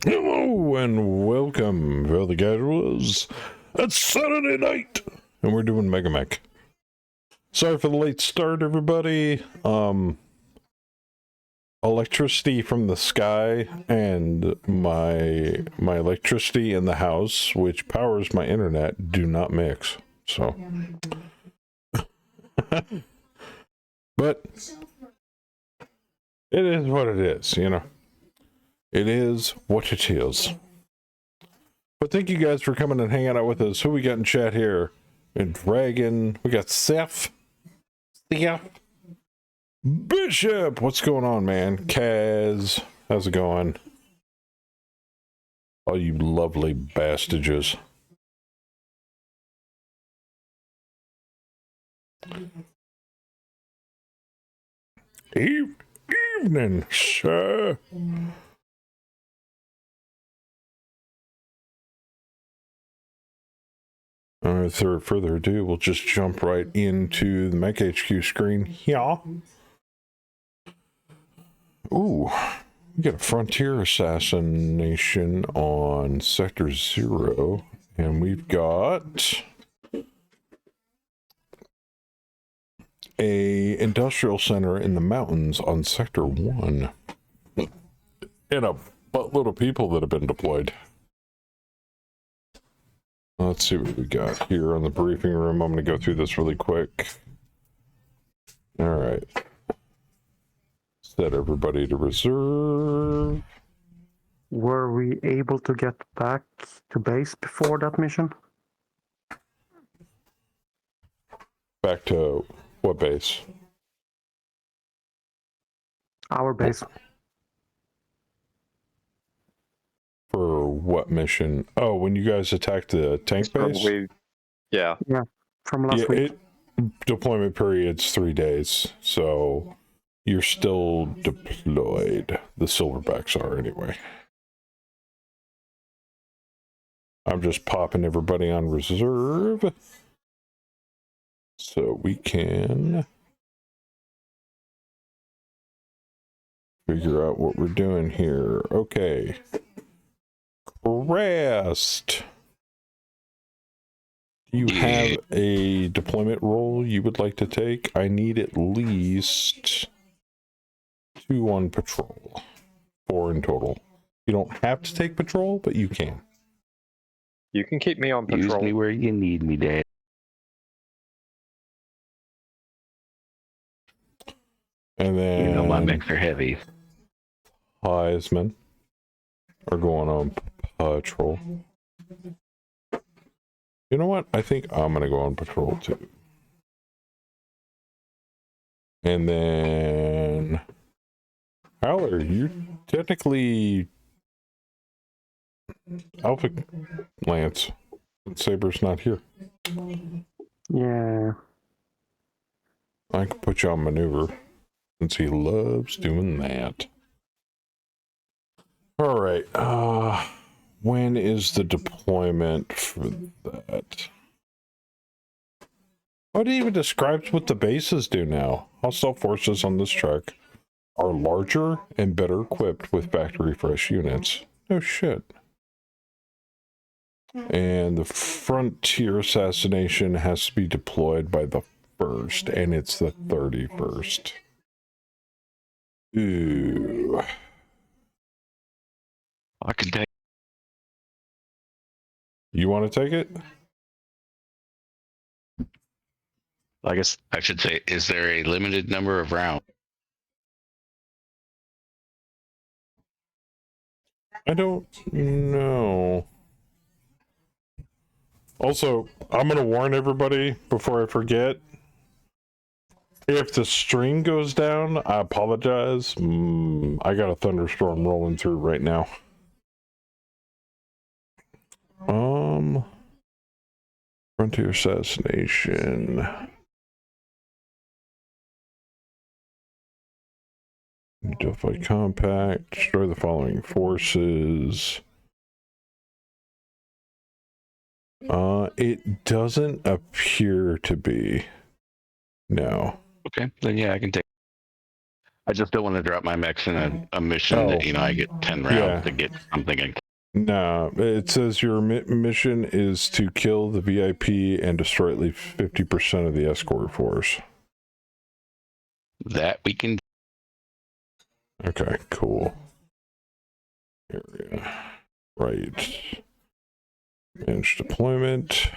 Hello and welcome, fellow casuals. It's Saturday night, and we're doing Mega Mech. Sorry for the late start, everybody. Electricity from the sky and my electricity in the house, which powers my internet, do not mix. So, but it is what it is, you know. It is what it is. But thank you guys for coming and hanging out with us. Who we got in chat here? And Dragon. We got Seth. Yeah. Bishop. What's going on, man? Kaz. How's it going? All you lovely bastages. Evening, sir. Without further ado, we'll just jump right into the Mech HQ screen here. Ooh, we got a frontier assassination on Sector 0, and we've got a industrial center in the mountains on Sector 1. And a buttload of people that have been deployed. Let's see what we got here on the briefing room. I'm going to go through this really quick. All right. Set everybody to reserve. Were we able to get back to base before that mission? Back to what base? Our base. For what mission? Oh, when you guys attacked the tank base? Probably, yeah. Yeah, from last week. Deployment period's 3 days, so you're still deployed. The silverbacks are anyway. I'm just popping everybody on reserve so we can figure out what we're doing here. Okay. Crest. Do you have a deployment role you would like to take? I need at least 2 on patrol. 4 in total. You don't have to take patrol, but you can. You can keep me on patrol. Use me where you need me, Dad. And then You know my mechs are heavy. Heisman are going on patrol. You know what? I think I'm going to go on patrol too. And then Howler, you technically Alpha Lance. Saber's not here. Yeah. I can put you on maneuver since he loves doing that. All right. When is the deployment for that? Oh, it even describes what the bases do now. Hostile forces on this track are larger and better equipped with factory fresh units. No shit. And the frontier assassination has to be deployed by the 1st, and it's the 31st. Ooh. I can take. You want to take it? I guess I should say, is there a limited number of rounds? I don't know. Also, I'm going to warn everybody before I forget. If the string goes down, I apologize. I got a thunderstorm rolling through right now. Frontier assassination. Delphi compact. Destroy the following forces. It doesn't appear to be. No. Okay, then yeah, I can take. I just don't want to drop my mechs in a mission that, you know, I get 10 rounds Yeah. to get something. And No, it says your mission is to kill the VIP and destroy at least 50% of the escort force. that we can. Okay, cool. Area. Right. Manage deployment.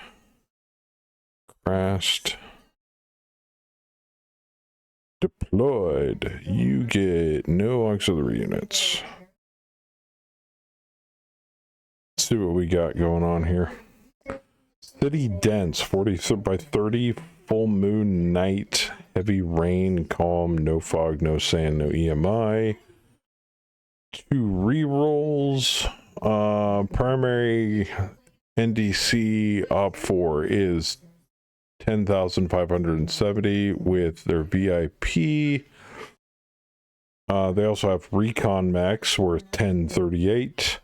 Crashed. Deployed. You get no auxiliary units. Let's see what we got going on here. City dense, 40 by 30, full moon night, heavy rain, calm, no fog, no sand, no EMI. 2 rerolls. Primary NDC op 4 is 10,570 with their VIP. They also have recon max worth 1038.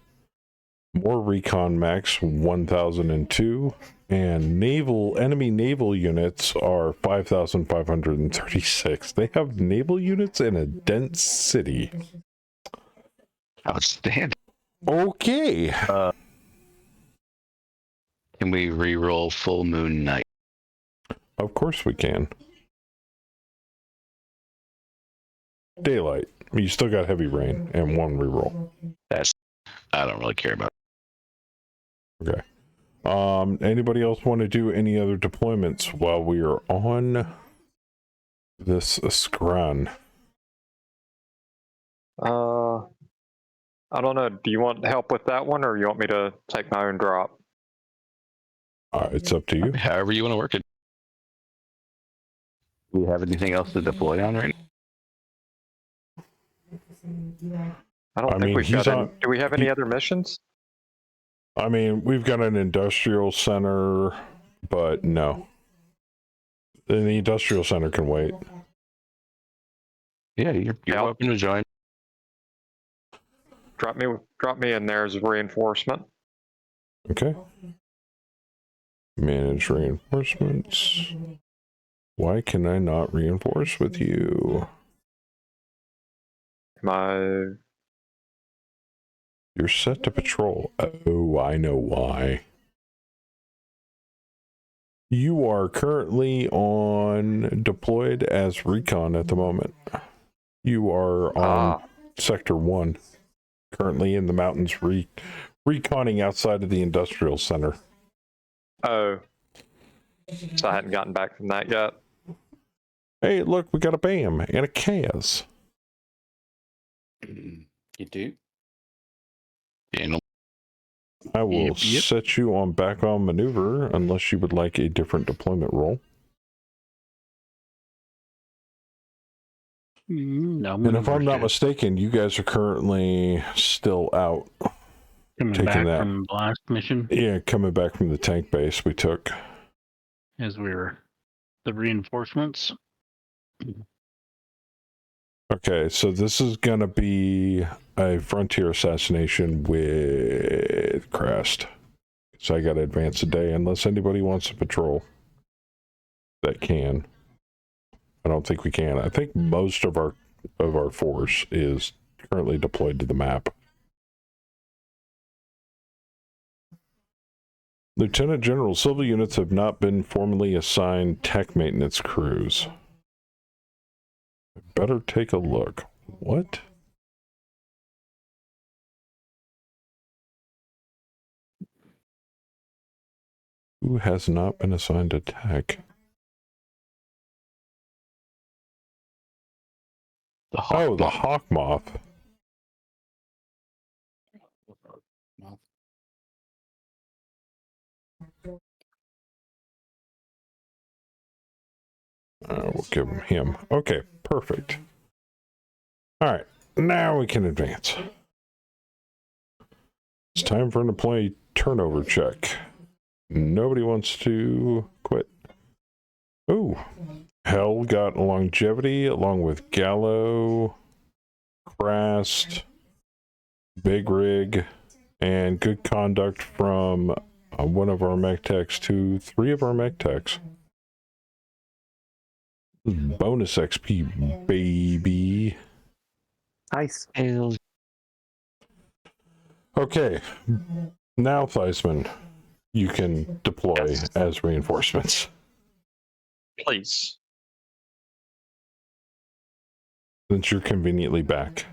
More recon max 1002, and enemy naval units are 5,536. They have naval units in a dense city. Outstanding. Okay. Can we re-roll full moon night? Of course we can. Daylight. You still got heavy rain and 1 reroll. I don't really care about. Okay. Anybody else want to do any other deployments while we are on this scrun? I don't know. Do you want help with that one, or you want me to take my own drop? It's up to you. However you want to work it. Do we have anything else to deploy on right now? I don't think we've got any. Do we have any other missions? I mean, we've got an industrial center, but no. The industrial center can wait. Yeah, you're welcome to join. Drop me in there as a reinforcement. Okay. Manage reinforcements. Why can I not reinforce with you? You're set to patrol. Oh, I know why. You are currently deployed as recon at the moment. You are on Sector 1. Currently in the mountains reconning outside of the industrial center. Oh. So I hadn't gotten back from that yet. Hey, look, we got a BAM and a CAS. You do? Yeah, I will set you on back on maneuver unless you would like a different deployment role. No, and if I'm not mistaken, you guys are currently still out. Coming back from the last mission? Yeah, coming back from the tank base we took. As we were the reinforcements. Okay, so this is going to be a frontier assassination with Crest. So I got to advance a day unless anybody wants to patrol. That can. I don't think we can. I think most of our force is currently deployed to the map. Lieutenant General, civil units have not been formally assigned tech maintenance crews. I better take a look. What? Who has not been assigned a tech? The Hawk Moth. We'll give him. Okay, perfect. All right, now we can advance. It's time for an employee turnover check. Nobody wants to quit. Ooh. Hell got longevity along with Gallo, Crast, Big Rig, and good conduct from one of our mech techs to 3 of our mech techs. Bonus XP, baby. Nice. Okay, now Theismann, you can deploy Yes. as reinforcements. Please. Since you're conveniently back.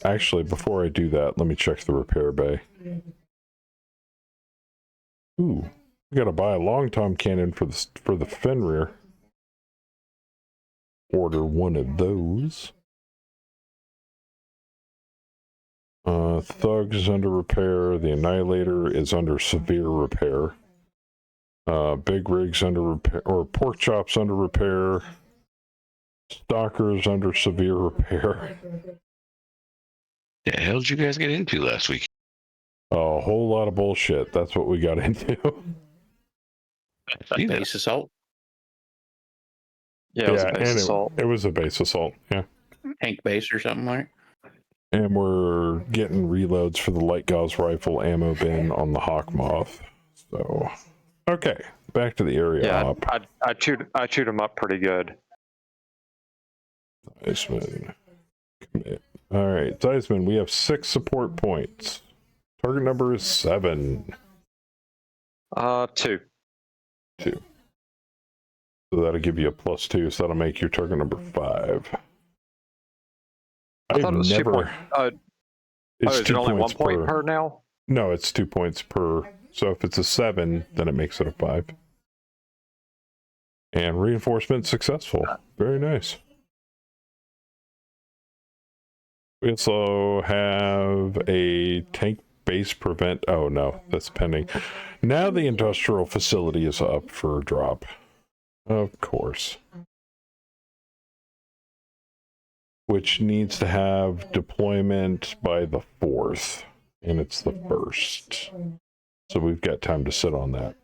Actually, before I do that, let me check the repair bay. Ooh, we gotta buy a long tom cannon for the Fenrir. Order one of those. Thugs is under repair. The Annihilator is under severe repair. Big Rig's under repair, or Pork Chop's under repair. Stalker's under severe repair. The hell did you guys get into last week? A whole lot of bullshit. That's what we got into. See that? Base assault, Yeah, it was a and base assault. it was a base assault. Yeah. tank base or something like. And we're getting reloads for the light gauze rifle ammo bin on the Hawk Moth. So, okay, back to the area Yeah, op. I chewed him up pretty good. Theismann, commit. All right, Theismann, we have 6 support points. Target number is 7. 2. 2. So that'll give you a +2, so that'll make your target number 5. I thought it was 2 point. It's Is 2 it only 1 points point per now? No, it's 2 points per. So if it's a 7, then it makes it a 5. And reinforcement successful. Very nice. We also have a tank base prevent. Oh no, that's pending. Now the industrial facility is up for drop. Of course. Which needs to have deployment by the 4th. And it's the 1st. So we've got time to sit on that.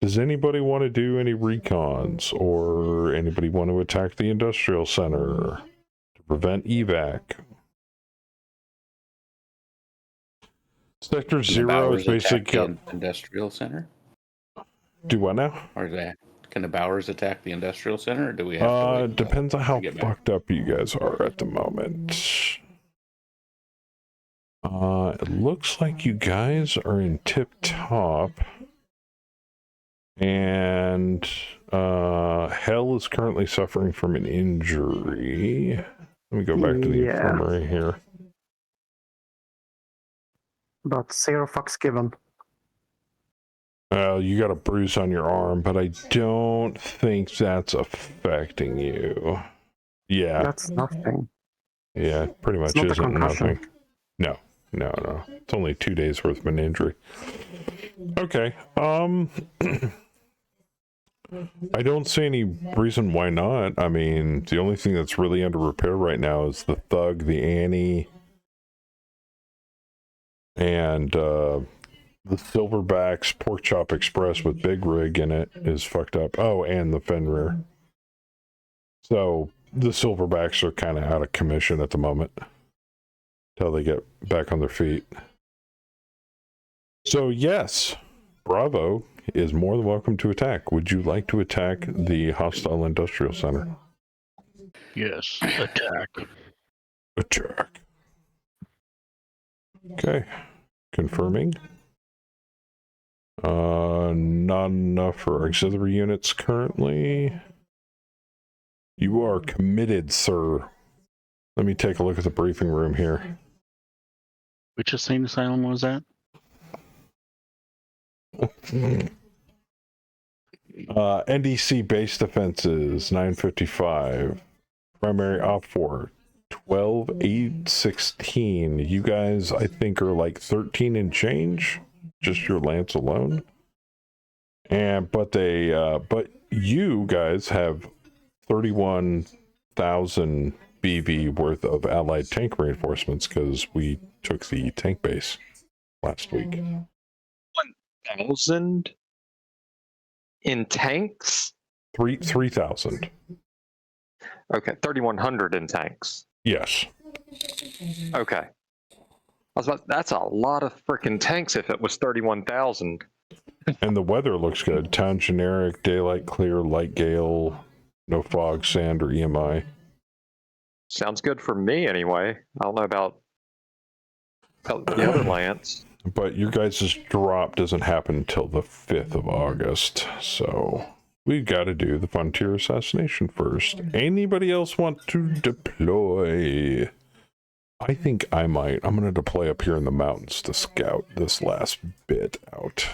Does anybody want to do any recons? Or anybody want to attack the industrial center to prevent evac? Sector 0 is basically industrial center. Do what now? Or is that can the Bowers attack the industrial center, or do we have to wait depends on how get back? fucked up you guys are at the moment. It looks like you guys are in tip top. And Hell is currently suffering from an injury. Let me go back to the infirmary here. But 0 fucks given. You got a bruise on your arm, but I don't think that's affecting you. Yeah. That's nothing. Yeah, pretty much It's not a isn't concussion. nothing. No. It's only 2 days worth of an injury. Okay. I don't see any reason why not. I mean, the only thing that's really under repair right now is the Thug, the Annie, and the Silverbacks Pork Chop Express with Big Rig in it is fucked up. Oh, and the Fenrir. So the Silverbacks are kind of out of commission at the moment until they get back on their feet. So yes, Bravo is more than welcome to attack. Would you like to attack the hostile industrial center? Yes, attack. Attack. Okay, confirming. Not enough for auxiliary units currently. You are committed, sir. Let me take a look at the briefing room here. Which insane asylum was that? NDC base defenses 955. Primary op 4 12,816. You guys, I think, are like 13 and change. Just your lance alone. But you guys have 31,000 BV worth of allied tank reinforcements because we took the tank base last week. 1,000 in tanks? 3,000. Okay, 3,100 in tanks. Yes. Okay. That's a lot of freaking tanks if it was 31,000. And the weather looks good. Town generic, daylight clear, light gale, No fog, sand, or EMI. Sounds good for me anyway. I don't know about the other lands. But your guys' drop doesn't happen until the 5th of August, so we've got to do the Frontier Assassination first. Anybody else want to deploy? I think I might. I'm going to deploy up here in the mountains to scout this last bit out.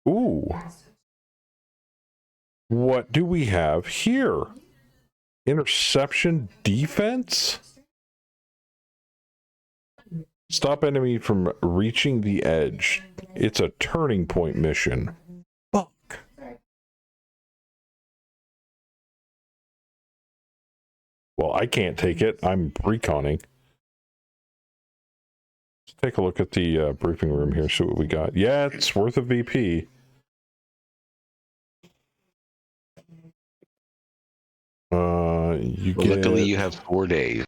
Ooh. What do we have here? Interception defense? Stop enemy from reaching the edge. It's a turning point mission. Fuck. Well, I can't take it. I'm reconning. Let's take a look at the briefing room here, see what we got. Yeah, it's worth a VP. Luckily, you have 4 days.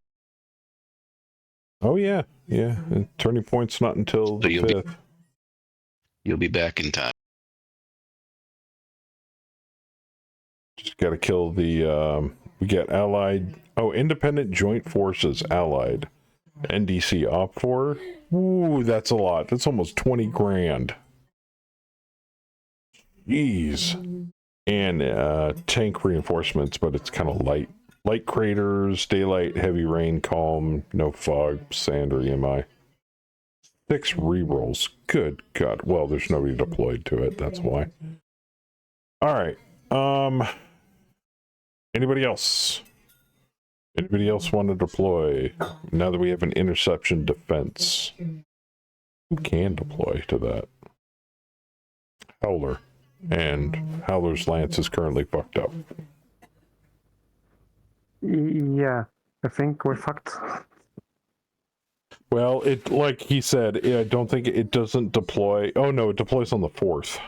Oh, yeah. Yeah. And turning point's not until So the you'll 5th. You'll be back in time. Just got to kill the, we get allied, independent joint forces allied. NDC op 4. Ooh, that's a lot. That's almost 20 grand. Jeez. And tank reinforcements, but it's kind of light. Light craters, daylight, heavy rain, calm, no fog, sand, or EMI. 6 rerolls. Good God. Well, there's nobody deployed to it. That's why. All right. Anybody else? Anybody else want to deploy? Now that we have an interception defense. Who can deploy to that? Howler. And Howler's lance is currently fucked up. Yeah, I think we're fucked. Well, it like he said, I don't think it doesn't deploy. Oh no, it deploys on the 4th.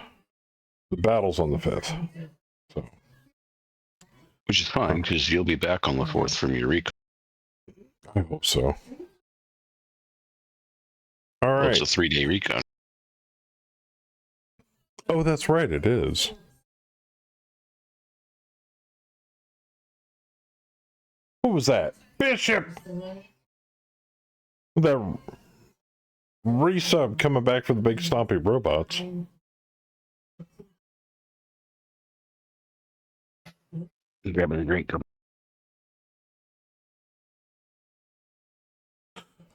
The battle's on the 5th. So, Which is fine, because you'll be back on the 4th from your recon. I hope so. All Well, right. it's a 3-day recon. Oh, that's right. It is. What was that? Bishop! That resub coming back for the big stompy robots. Grabbing a drink.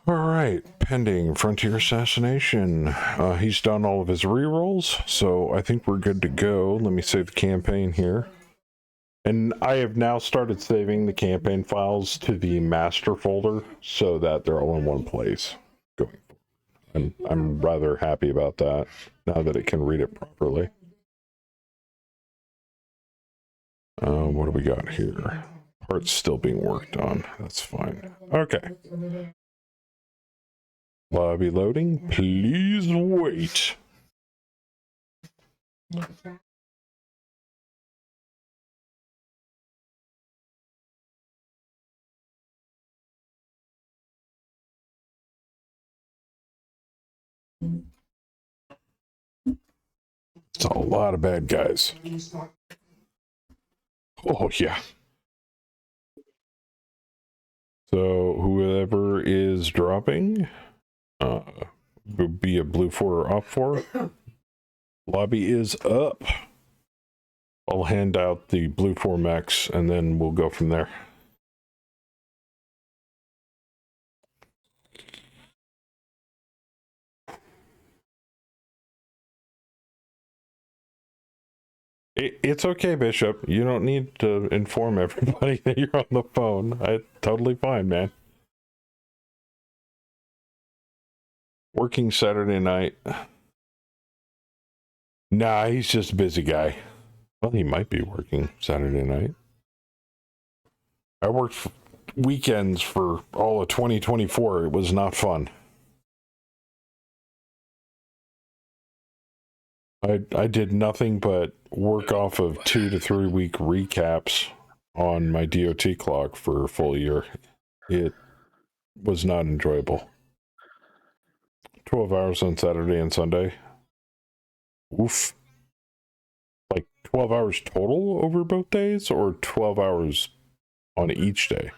All right, pending Frontier Assassination. He's done all of his rerolls, so I think we're good to go. Let me save the campaign here. And I have now started saving the campaign files to the master folder so that they're all in one place going forward. And I'm rather happy about that now that it can read it properly. What do we got here? Parts still being worked on. That's fine. Okay. Lobby loading. Please wait. It's a lot of bad guys. Oh, yeah. So, whoever is dropping, would be a blue 4 or op 4. Lobby is up. I'll hand out the blue 4 mechs, and then we'll go from there. It's okay, Bishop. You don't need to inform everybody that you're on the phone. Totally fine, man. Working Saturday night. Nah, he's just a busy guy. Well, he might be working Saturday night. I worked weekends for all of 2024. It was not fun. I did nothing but work off of 2 to 3 week recaps on my DOT clock for a full year. It was not enjoyable. 12 hours on Saturday and Sunday. Oof. 12 hours total over both days, or 12 hours on each day?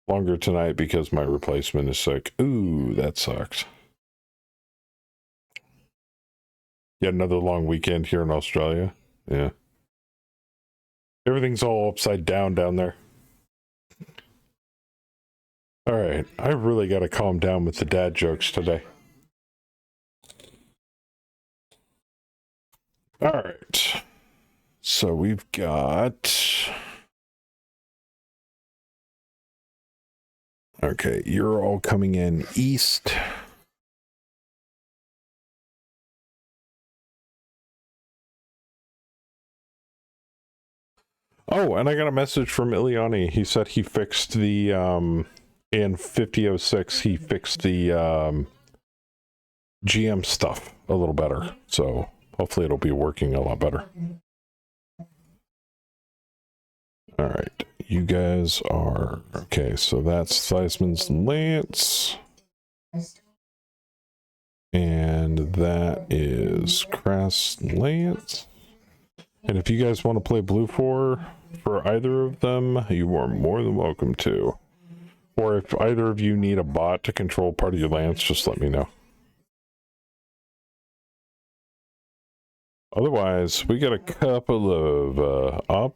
Longer tonight because my replacement is sick. Ooh, that sucks. Yet another long weekend here in Australia. Yeah. Everything's all upside down there. All right. I really got to calm down with the dad jokes today. All right. So we've got... Okay, you're all coming in east. Oh, and I got a message from Ileani. He said he fixed the in v50.06 he fixed the GM stuff a little better. So hopefully it'll be working a lot better. All right. You guys are okay, so that's Theismann's Lance. And that is Crass Lance. And if you guys want to play blue for either of them, you are more than welcome to. Or if either of you need a bot to control part of your lance, just let me know. Otherwise, we got a couple of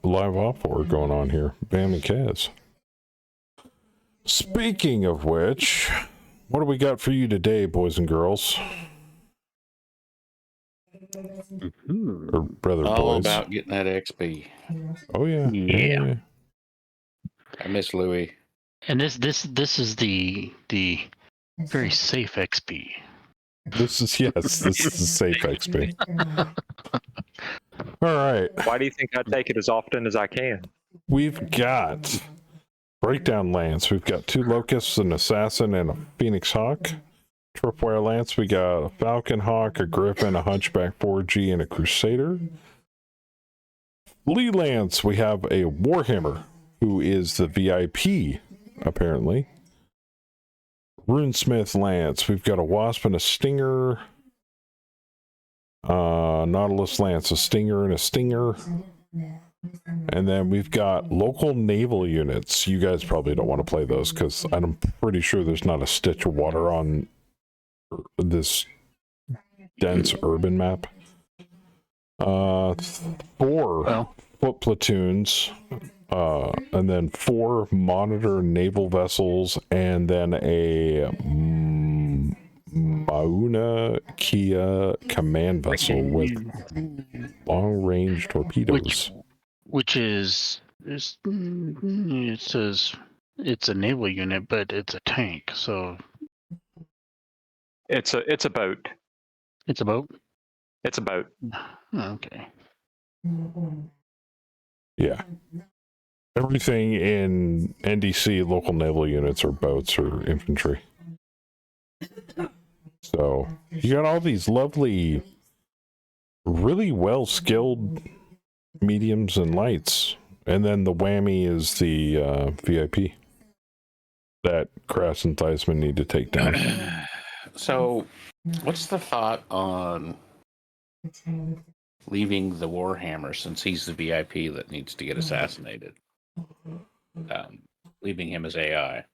live op-war going on here. Bam and Kaz. Speaking of which, what do we got for you today, boys and girls? Or brother All boys. about getting that XP. Oh yeah. Yeah. I miss Louis. And this is the very safe XP. This is safe XP. All right. Why do you think I take it as often as I can? We've got Breakdown Lance. We've got 2 Locusts, an Assassin, and a Phoenix Hawk. Tripwire Lance, we got a Falcon Hawk, a Griffin, a Hunchback 4G, and a Crusader. Lee Lance, we have a Warhammer, who is the VIP, apparently. Runesmith Lance, we've got a Wasp and a Stinger. Nautilus Lance, a Stinger and a Stinger. And then we've got local naval units. You guys probably don't want to play those because I'm pretty sure there's not a stitch of water on this dense urban map. 4 foot platoons, and then 4 monitor naval vessels, and then a Mauna Kea command vessel with long-range torpedoes. Which is it says it's a naval unit, but it's a tank, so It's a boat. it's a boat. It's a boat. Okay. Yeah. Everything in NDC local naval units are boats or infantry. So you got all these lovely, really well-skilled mediums and lights. And then the whammy is the VIP that Crass and Theismann need to take down. So, what's the thought on leaving the Warhammer, since he's the VIP that needs to get assassinated? Leaving him as AI.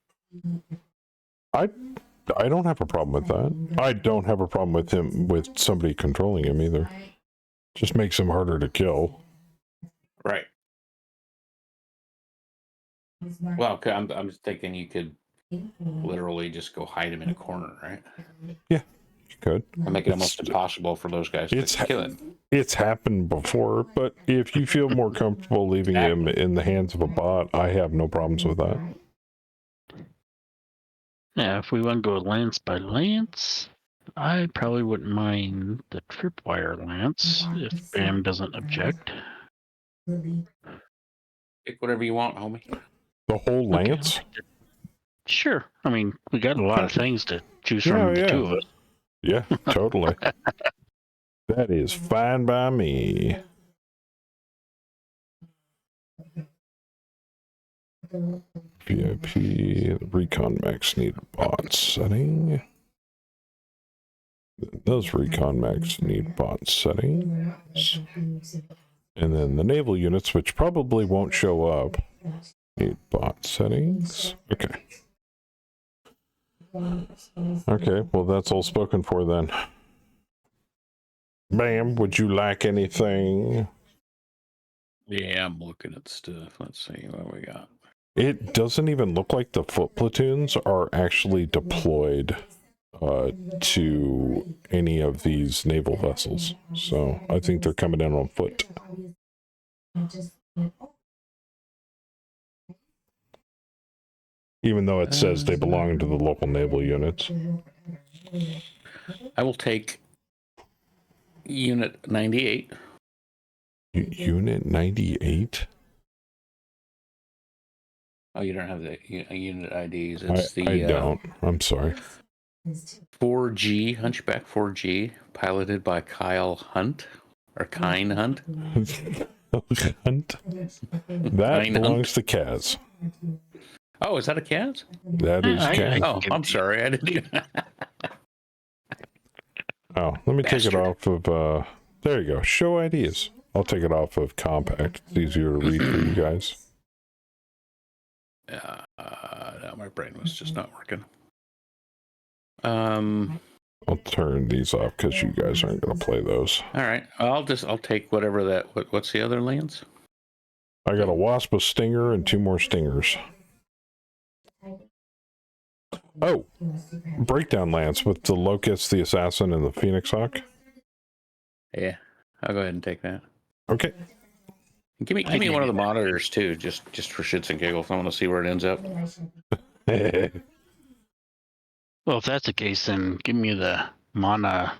I don't have a problem with that. I don't have a problem with him, with somebody controlling him either. Just makes him harder to kill. Right. Well, I'm thinking you could literally just go hide him in a corner, right? Yeah, you could. And make it almost impossible for those guys to kill him. It's happened before, but if you feel more comfortable leaving him in the hands of a bot, I have no problems with that. Yeah, if we want to go lance by lance, I probably wouldn't mind the tripwire lance if Bam doesn't object. Pick whatever you want, homie. The whole lance? Sure. I mean, we got a lot of things to choose from, the 2 of us. Yeah, totally. That is fine by me. VIP, recon max need bot setting. Those recon mechs need bot settings. And then the naval units, which probably won't show up, need bot settings. Okay. Okay, well, that's all spoken for then. Bam, would you like anything? Yeah, I'm looking at stuff. Let's see what we got. It doesn't even look like the foot platoons are actually deployed to any of these naval vessels. So I think they're coming in on foot. Even though it says they belong to the local naval units. I will take Unit 98. Unit 98? Oh, you don't have the unit IDs. It's I don't. I'm sorry. 4G, Hunchback 4G, piloted by Kyle Hunt, or Kine Hunt. Hunt? That Kine belongs to Kaz. Oh, is that a cat? That is Kaz. Oh, I'm sorry. I didn't even... Oh, let me take it Bastard. off of, there you go. Show ideas. I'll take it off of compact. It's easier to read for you guys. No, my brain was just not working. I'll turn these off because you guys aren't going to play those. All right. I'll take whatever that. What's the other lands? I got a Wasp, a Stinger, and 2 more Stingers. Oh, breakdown lance with the Locust, the Assassin, and the Phoenix Hawk. Yeah, I'll go ahead and take that. Okay. Give me one of the monitors too, just for shits and giggles. I want to see where it ends up. Well, if that's the case, then give me the Mauna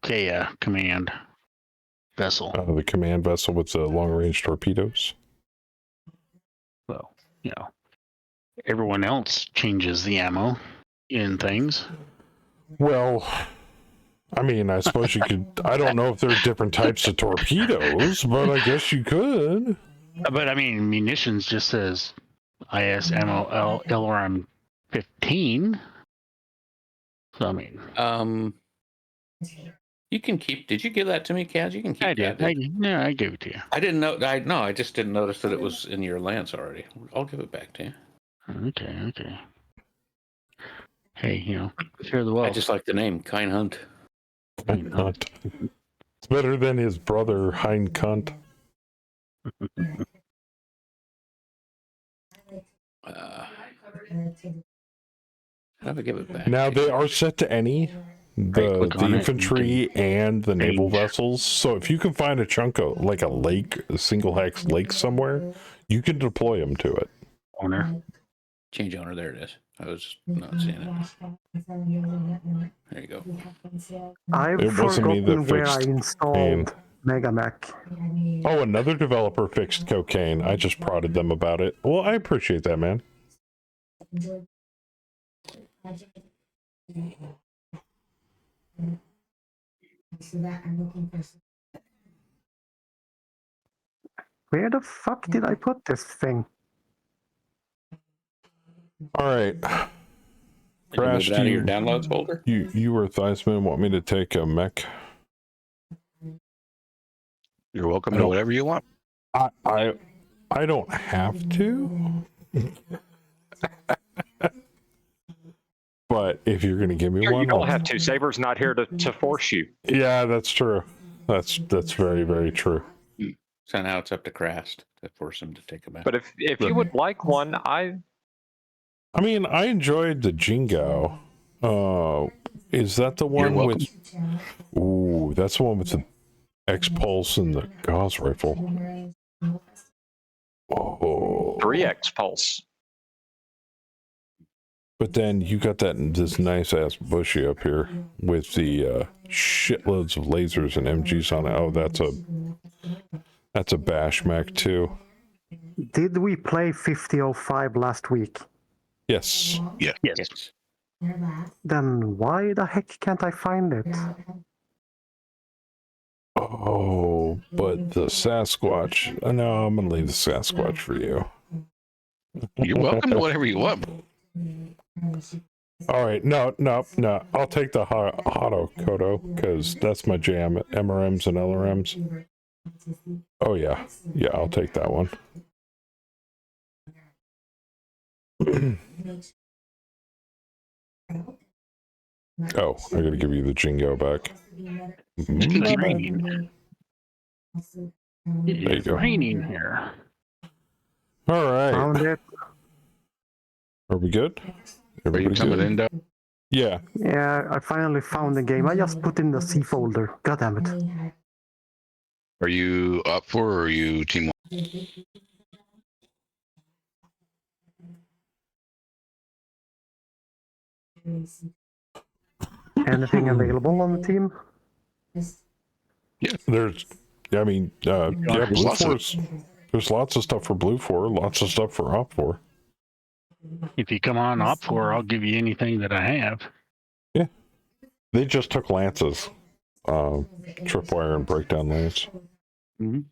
Kea command vessel. The command vessel with the long-range torpedoes. Well, you know, everyone else changes the ammo in things. Well, I mean, I suppose you could. I don't know if there are different types of torpedoes, but I guess you could. But I mean, munitions just says IS ammo LRM 15. So I mean, you can keep. Did you give that to me, Kaz? You can keep I that. did. I gave it to you. I didn't know. I just didn't notice that it was in your lance already. I'll give it back to you. Okay. Hey, you know, share the wealth. I just like the name, Kine Hunt. Hein Hunt. It's better than his brother, Hein Cunt. How do I give it back? Now, they are set to any. The click on it, infantry and the naval change. vessels. So if you can find a chunk of, like a lake, a single hex lake somewhere, you can deploy them to it. Owner. Change owner. There it is. I was not seeing it. There you go. I've It wasn't me that forgotten where I fixed installed Megamech. Oh, another developer fixed cocaine. I just prodded them about it. Well, I appreciate that, man. Where the fuck did I put this thing? All right. Did you Crash, move it out of your downloads folder? you or Theisman want me to take a mech? You're welcome to whatever you want. I don't have to. But if you're gonna give me one, You don't I'll- have to. Saber's not here to force you. Yeah, that's true. That's very, very true. So now it's up to Crast to force him to take him out. But if you would like one, I mean, I enjoyed the Jingo. Is that the one You're with? Ooh, that's the one with the X-Pulse and the Gauss rifle. Oh, 3X pulse. but then you got this nice ass bushy up here with the shitloads of lasers and MGs on it. Oh, that's a bash mech too. Did we play 50.05 last week? Yes. Yeah. yes. Then why the heck can't I find it? Oh, but the Sasquatch. No, I'm gonna leave the Sasquatch for you. You're welcome to whatever you want. All right, no. I'll take the auto Kodo because that's my jam. MRMs and LRMs. Oh yeah, I'll take that one. Oh, I gotta give you the Jingo back. It's My bad. raining. It There you is go. raining here. All right, Found it. are we good? Are you Everybody coming good? in, Doug? Yeah. Yeah, I finally found the game. I just put in the C folder. God damn it. Are you up for or are you team one? Anything available on the team? There's, I mean, yeah, There's Blue lots of- Force. There's lots of stuff for Blue 4, lots of stuff for Op 4. If you come on op 4, I'll give you anything that I have. They just took Lances, Tripwire and Breakdown Lance. We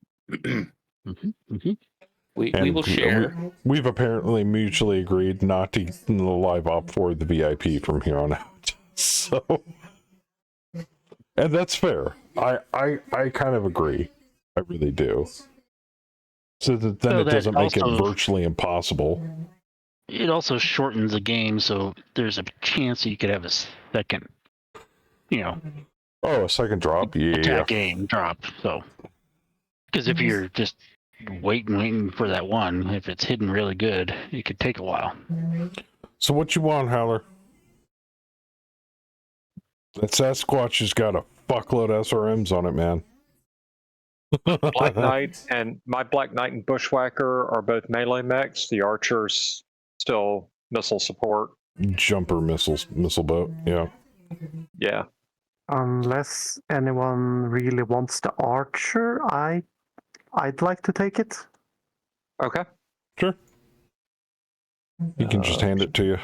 And will share. We've apparently mutually agreed not to live Op 4 the VIP from here on out. So, and that's fair. I kind of agree. I really do. So that then So it that doesn't make it also- virtually impossible. It also shortens the game, so there's a chance you could have a second, Oh, a second drop? Yeah. attack game drop. So, because if you're just waiting for that one, if it's hidden really good, it could take a while. So what you want, Howler? That Sasquatch has got a fuckload of SRMs on it, man. Black Knight and my Black Knight and Bushwhacker are both melee mechs. The Archer's still missile support. Jumper missile boat. Yeah. Yeah. Unless anyone really wants the Archer, I'd like to take it. Okay. Sure. He can just hand it to you.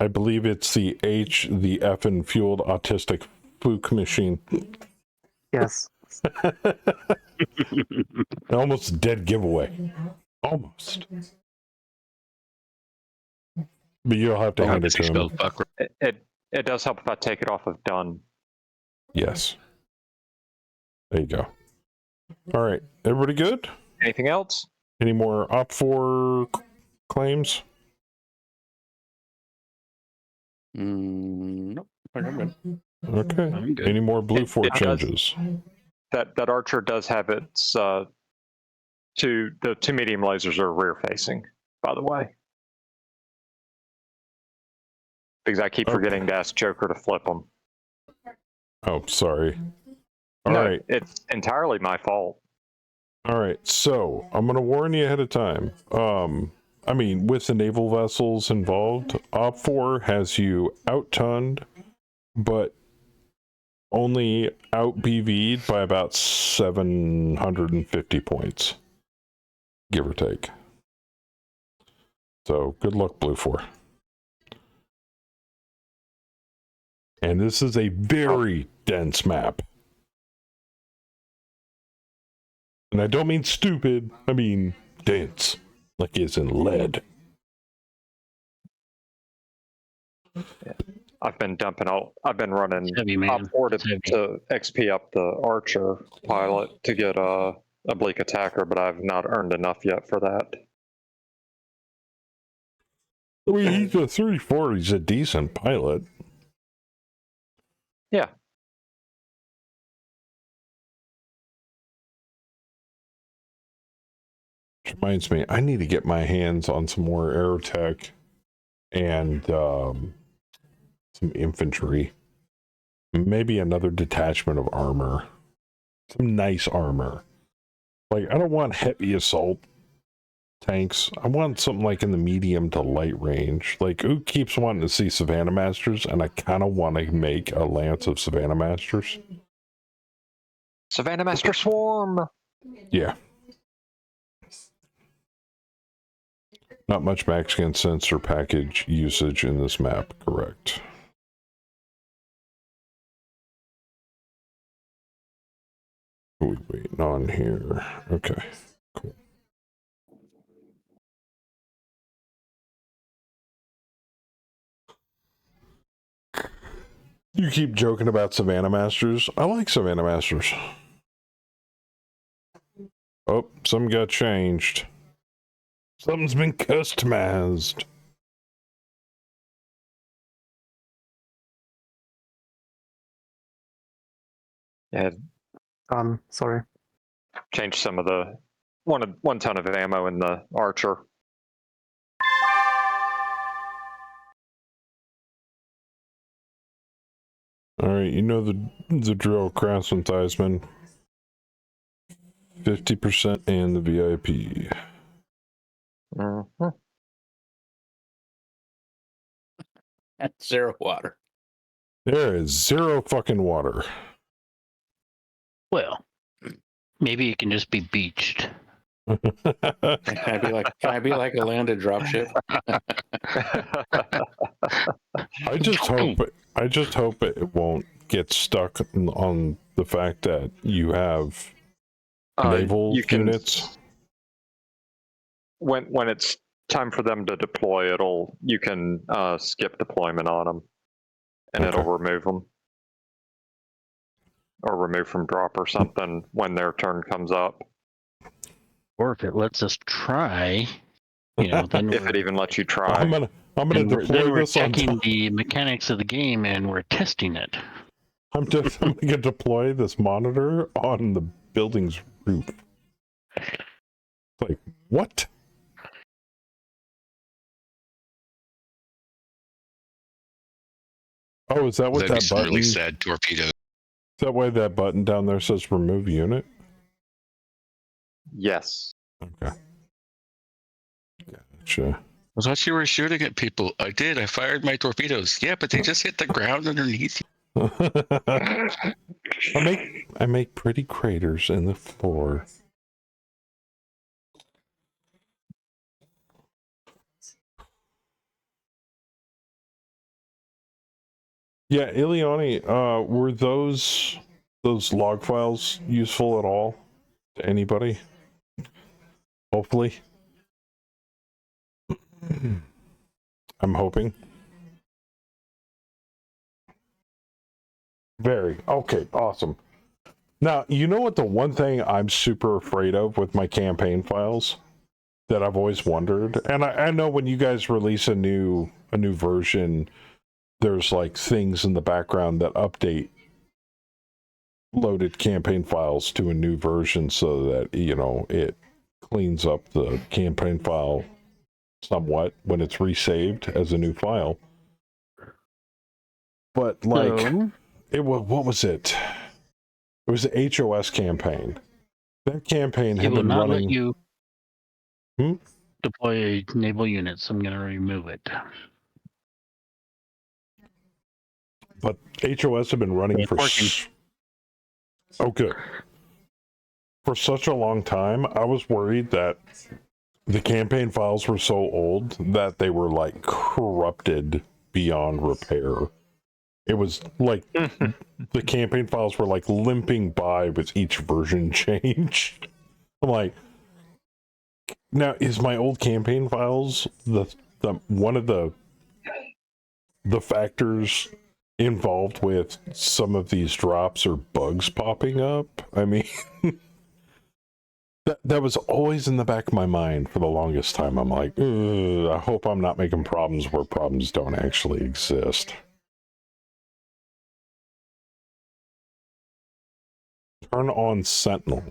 I believe it's the effing fueled autistic Fook machine. Yes. Almost a dead giveaway. Almost. But you'll have to hand it to him. Spelled fuck. It does help if I take it off of done. Yes. There you go. All right. Everybody good? Anything else? Any more Op 4 claims? Nope. I think I'm good. Okay. I'm good. Any more Blue 4 It does. changes? That Archer does have its the two medium lasers are rear facing, by the way. Because I keep Okay. forgetting to ask Joker to flip them. Oh, sorry. All No, right. it's entirely my fault. All right. So I'm going to warn you ahead of time. I mean, with the naval vessels involved, Op 4 has you out-tonned, but only out BV'd by about 750 points, give or take. So good luck, Blue 4. And this is a very dense map. And I don't mean stupid, I mean dense, like it's in lead. I've been running It's heavy, man. Op 4 It's heavy. to XP up the Archer pilot to get a oblique attacker, but I've not earned enough yet for that. I mean, he's a 34, he's a decent pilot. Yeah. Which reminds me, I need to get my hands on some more aerotech and some infantry. Maybe another detachment of armor. Some nice armor. Like, I don't want heavy assault tanks. I want something like in the medium to light range. Like, who keeps wanting to see Savannah Masters? And I kind of want to make a lance of Savannah Masters. Savannah Master Swarm! Yeah. Not much Mexican sensor package usage in this map, correct. What are we waiting on here? Okay, cool. You keep joking about Savannah Masters. I like Savannah Masters. Oh, something got changed. Something's been customized. Yeah, Sorry. change some of the one ton of ammo in the archer. All right, you know the drill, Craftsman Theismann. 50% and the VIP. Mhm. That's zero water. There is zero fucking water. Well, maybe it can just be beached. Can I be like a landed dropship? I just hope it won't get stuck on the fact that you have naval you can, units. when it's time for them to deploy, you can skip deployment on them, and Okay. it'll remove them, or remove from drop or something when their turn comes up. Or if it lets us try, then If it even lets you try. I'm gonna deploy we're this on checking top. the mechanics of the game and we're testing it. I'm gonna deploy this monitor on the building's roof. Like, what? Oh, is that what That'd be that some button? really sad torpedo. Is that why that button down there says remove unit? Yes. Okay. Gotcha. I thought you were shooting at people. I did. I fired my torpedoes. Yeah, but they just hit the ground underneath you. I make pretty craters in the floor. Yeah, Ileani, were those log files useful at all to anybody? Hopefully. I'm hoping. Very. Okay, awesome. Now, you know what the one thing I'm super afraid of with my campaign files that I've always wondered, and I know when you guys release a new version, there's like things in the background that update loaded campaign files to a new version so that, it cleans up the campaign file somewhat when it's resaved as a new file. But like, it was, what was it? It was the HOS campaign. That campaign It had will been not running. let you deploy naval units. I'm going to remove it. But HOS had been running It's for. working. Oh, good. For such a long time, I was worried that the campaign files were so old that they were like corrupted beyond repair. It was like the campaign files were like limping by with each version change. I'm like, now is my old campaign files the one of the factors involved with some of these drops or bugs popping up? I mean, that was always in the back of my mind for the longest time. I'm like, I hope I'm not making problems where problems don't actually exist. Turn on Sentinel.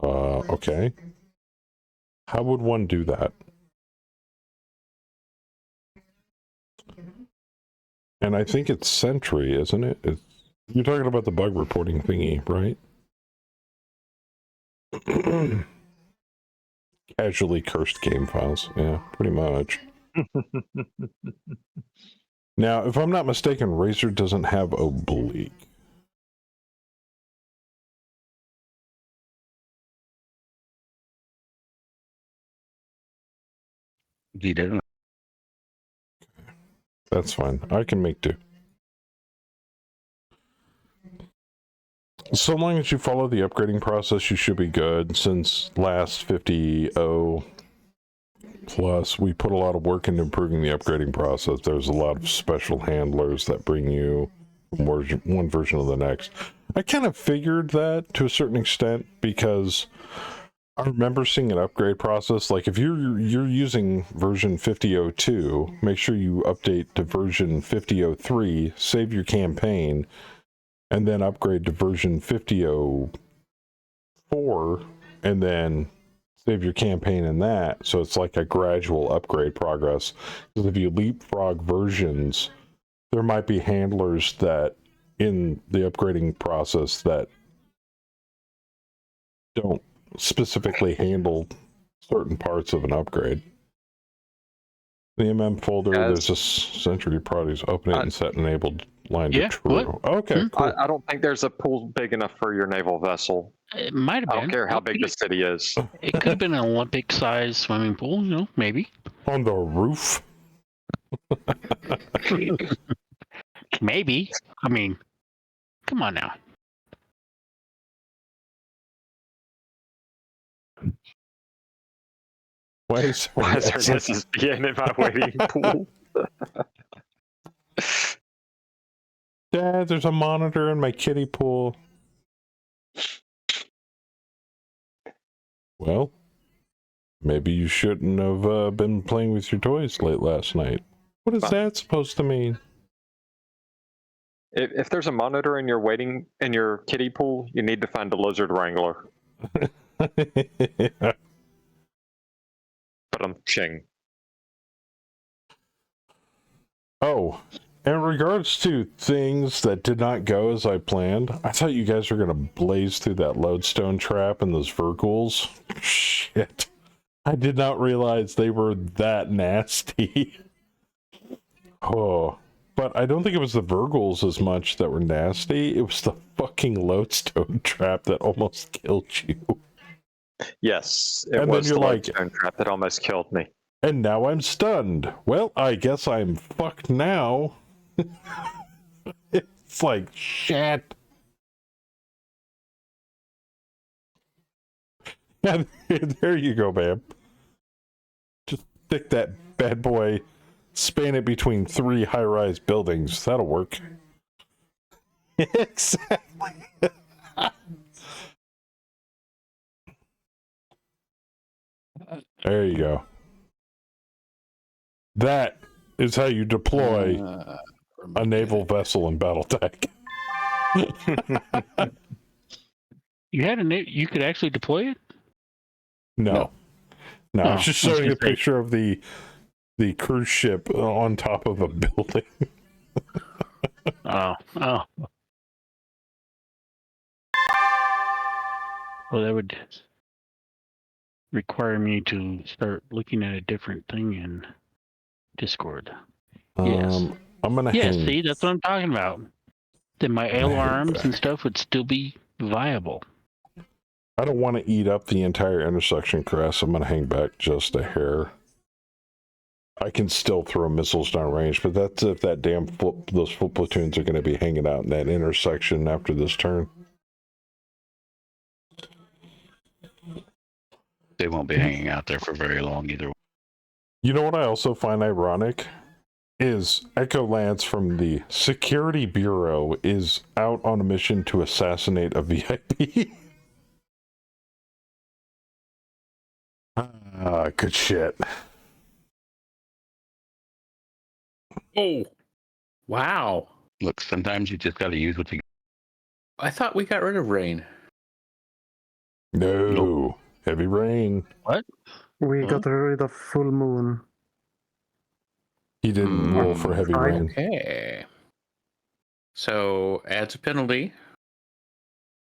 Okay. How would one do that? And I think it's Sentry, isn't it? You're talking about the bug reporting thingy, right? Casually cursed game files. Yeah, pretty much. Now, if I'm not mistaken, Razor doesn't have oblique. You didn't. That's fine. I can make do. So long as you follow the upgrading process, you should be good. Since last 50.0, Plus, we put a lot of work into improving the upgrading process. There's a lot of special handlers that bring you from one version to the next. I kind of figured that to a certain extent because I remember seeing an upgrade process. Like if you're using version 50.02, make sure you update to version 50.03, save your campaign, and then upgrade to version 50.04, and then save your campaign in that. So it's like a gradual upgrade progress. Because if you leapfrog versions, there might be handlers that in the upgrading process that don't specifically handle certain parts of an upgrade. The MM folder, there's a Century Produce, open it and set enabled line to true. What? Okay, cool. I don't think there's a pool big enough for your naval vessel. It might have been. I don't care how big the city is. It could have been an Olympic-sized swimming pool, you know, maybe. On the roof? Maybe. I mean, come on now. Why is This is being in my waiting pool. Dad, there's a monitor in my kiddie pool. Well, maybe you shouldn't have been playing with your toys late last night. What is that supposed to mean? If there's a monitor in your kiddie pool, you need to find a lizard wrangler. But I'm ching. Oh, in regards to things that did not go as I planned, I thought you guys were going to blaze through that lodestone trap and those Virgils. Shit. I did not realize they were that nasty. Oh, but I don't think it was the Virgils as much that were nasty. It was the fucking lodestone trap that almost killed you. Yes, it And was then the you're like, lodestone trap that almost killed me. and now I'm stunned. Well, I guess I'm fucked now. It's like, shit. Yeah, there you go, man. Just stick that bad boy, span it between 3 high-rise buildings. That'll work. Exactly. There you go. That is how you deploy a naval vessel in Battletech. You had you could actually deploy it? No, I was Oh, just I was showing gonna a picture of the cruise ship on top of a building. Oh. Well, that would require me to start looking at a different thing in Discord. Yes. I'm gonna Yeah, hang. see, that's what I'm talking about. Then my hang alarms back. and stuff would still be viable. I don't want to eat up the entire intersection, Chris. I'm gonna hang back just a hair. I can still throw missiles down range, but that's if that damn those foot platoons are going to be hanging out in that intersection after this turn. They won't be hanging out there for very long either. You know what I also find ironic is Echo Lance from the Security Bureau is out on a mission to assassinate a VIP. Good shit. Oh, wow. Look, sometimes you just got to use what you I thought we got rid of rain. No. Heavy rain. We got rid of full moon. He didn't roll for heavy rain. Okay. So adds a penalty.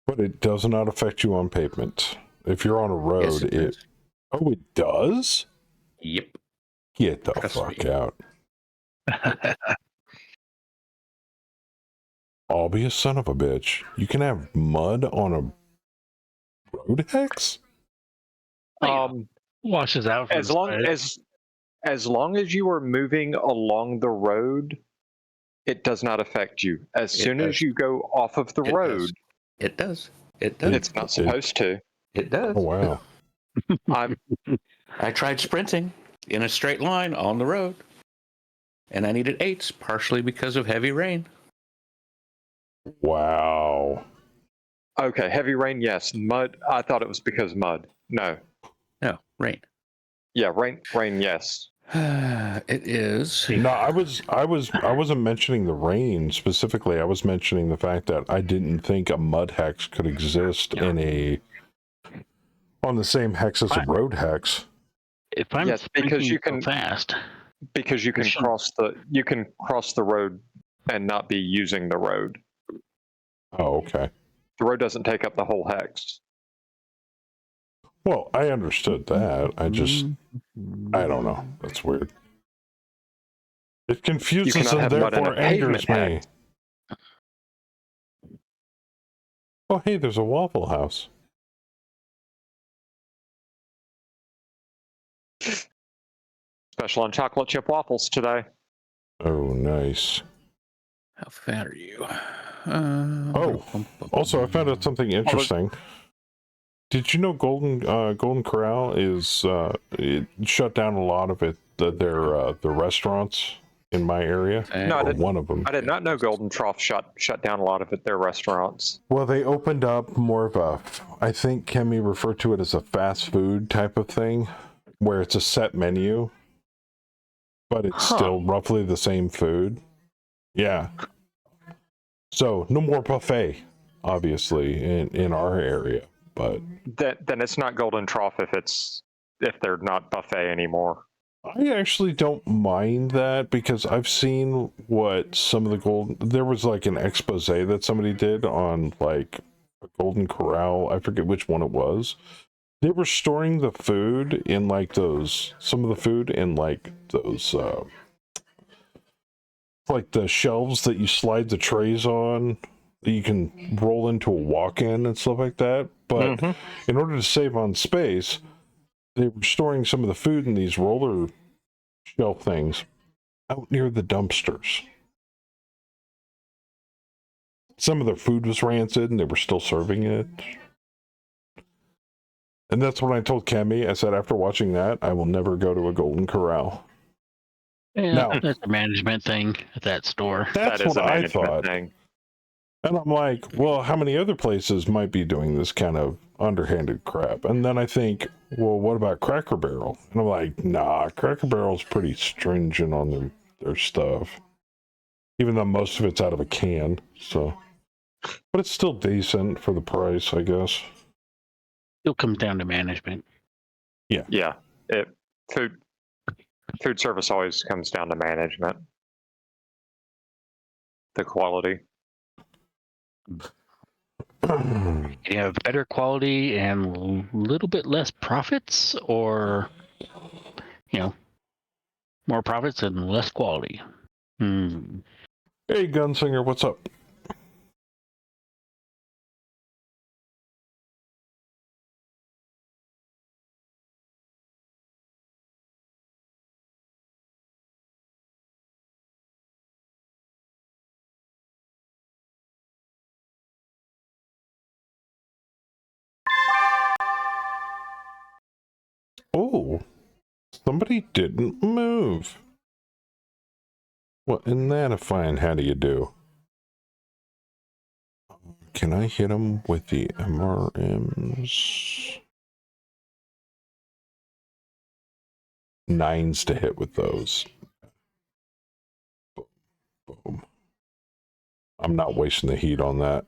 But it does not affect you on pavement. If you're on a road, Yes, it does. Oh, it does? Yep. Get the Trust fuck me. out. I'll be a son of a bitch. You can have mud on a road hex? Washes out. From As the long side. as long as you are moving along the road, it does not affect you. As It soon does. as you go off of the It road, does. It does. It does. it's not supposed to. It does. Oh, wow. I'm I tried sprinting. in a straight line on the road. And I needed 8s, partially because of heavy rain. Wow. Okay, heavy rain, yes. Mud, I thought it was because mud. No. No, rain. Yeah, rain, yes. It is. No, I wasn't mentioning the rain specifically. I was mentioning the fact that I didn't think a mud hex could exist on the same hex as a road hex. If I'm Yes, because you thinking can- so fast, Because you can cross the road and not be using the road. Oh, okay. The road doesn't take up the whole hex. Well, I understood that. I don't know. That's weird. It confuses cannot and have mud in a therefore angers me. pavement Oh, hey, there's a Waffle House. Special on chocolate chip waffles today. Oh, nice. How fat are you? Also, I found out something interesting. Did you know Golden Corral is it shut down a lot of their restaurants in my area? No, I Or didn't. one of them. I did not know Golden Trough shut down a lot of their restaurants. Well, they opened up more of a, I think Kemi referred to it as a fast food type of thing, where it's a set menu, but it's still roughly the same food. Yeah. So no more buffet, obviously, in our area, but Then it's not Golden Trough if they're not buffet anymore. I actually don't mind that because I've seen what some of there was like an expose that somebody did on like a Golden Corral. I forget which one it was. They were storing the food in like some of the food in like those, like the shelves that you slide the trays on that you can roll into a walk-in and stuff like that. But in order to save on space, they were storing some of the food in these roller shelf things out near the dumpsters. Some of their food was rancid and they were still serving it. And that's when I told Kemi, I said, after watching that, I will never go to a Golden Corral. yeah, No. that's a management thing at that store. That's That is what a I management thought. thing. And I'm like, well, how many other places might be doing this kind of underhanded crap? And then I think, well, what about Cracker Barrel? And I'm like, nah, Cracker Barrel's pretty stringent on their stuff. Even though most of it's out of a can, so. But it's still decent for the price, I guess. Still comes down to management. Yeah. Food service always comes down to management. The quality. You have better quality and a little bit less profits, or more profits and less quality. Hey, Gunslinger, what's up? Oh, somebody didn't move. Well, isn't that a fine how do you do? Can I hit him with the MRMs? 9s to hit with those. Boom. Boom. I'm not wasting the heat on that.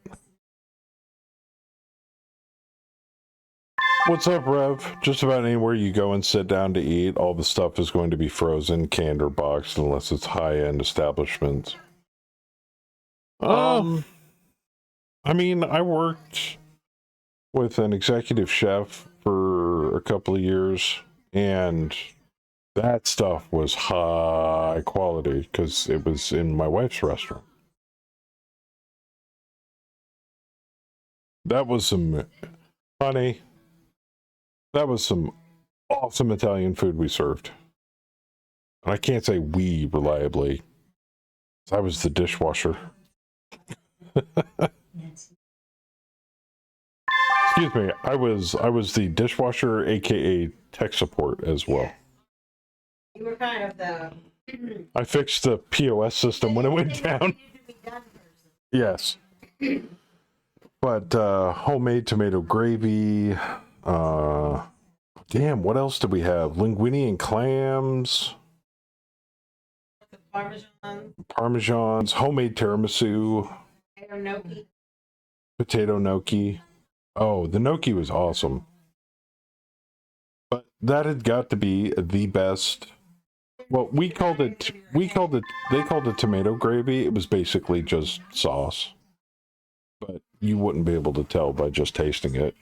What's up, Rev? Just about anywhere you go and sit down to eat, all the stuff is going to be frozen, canned, or boxed unless it's high-end establishments. I mean, I worked with an executive chef for a couple of years, and that stuff was high quality because it was in my wife's restaurant. That was some, honey, that was some awesome Italian food we served. And I can't say we reliably. I was the dishwasher. Excuse me, I was the dishwasher, aka tech support as well. You were kind of the. I fixed the POS system when it went down. Yes. But homemade tomato gravy. Damn, what else did we have? Linguine and clams. Parmesan. Parmesans. Homemade tiramisu. Gnocchi. Potato gnocchi. Oh, the gnocchi was awesome. But that had got to be the best. Well, they called it tomato gravy. It was basically just sauce. But you wouldn't be able to tell by just tasting it.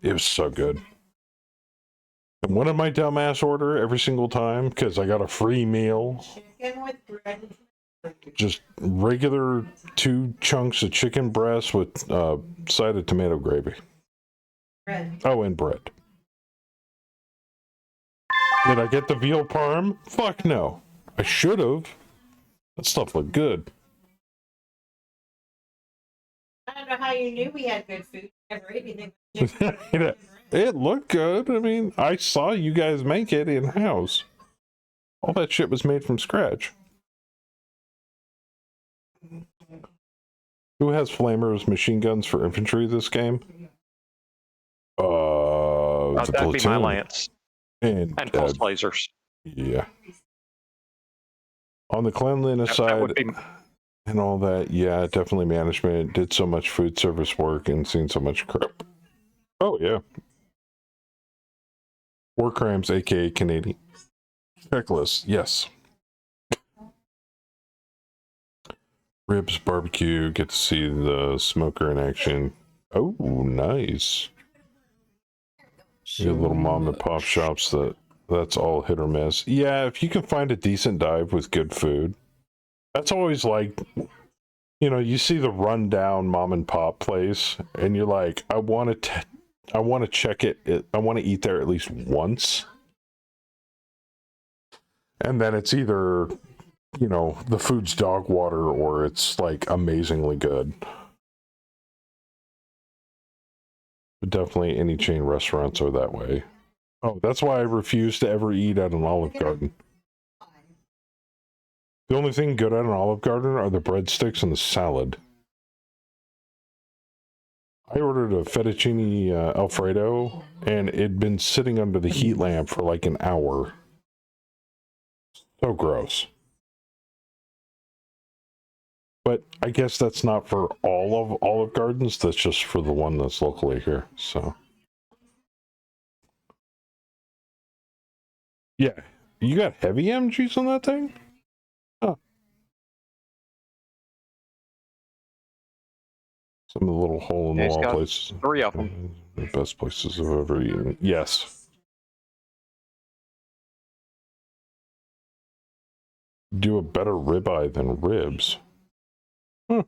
It was so good. And what did my dumbass order every single time? Because I got a free meal. Chicken with bread. Just regular 2 chunks of chicken breast with side of tomato gravy. Bread. Oh, and bread. Did I get the veal parm? Fuck no. I should have. That stuff looked good. I don't know how you knew we had good food. Never ate anything. It looked good. I mean, I saw you guys make it in-house. All that shit was made from scratch. Who has flamers, machine guns for infantry this game? The That'd be my platoon. lance And pulse lasers. yeah. On the cleanliness That side would be and all that, yeah, definitely management. Did so much food service work and seen so much crap. Oh, yeah. War crimes, aka Canadian. Checklist, yes. Ribs, barbecue, get to see the smoker in action. Oh, nice. You have little mom and pop shops that's all hit or miss. Yeah, if you can find a decent dive with good food, that's always like, you know, you see the rundown mom and pop place, and you're like, I want to check it. I want to eat there at least once, and then it's either, you know, the food's dog water or it's like amazingly good. But definitely any chain restaurants are that way. Oh, that's why I refuse to ever eat at an Olive Garden. The only thing good at an Olive Garden are the breadsticks and the salad. I ordered a fettuccine Alfredo, and it'd been sitting under the heat lamp for like an hour. So gross. But I guess that's not for all of Olive Gardens. That's just for the one that's locally here. So, yeah, you got heavy MGs on that thing? Huh. Some of the little hole in the wall places. 3 of them. The best places I've ever eaten. Yes. Do a better ribeye than ribs. Huh.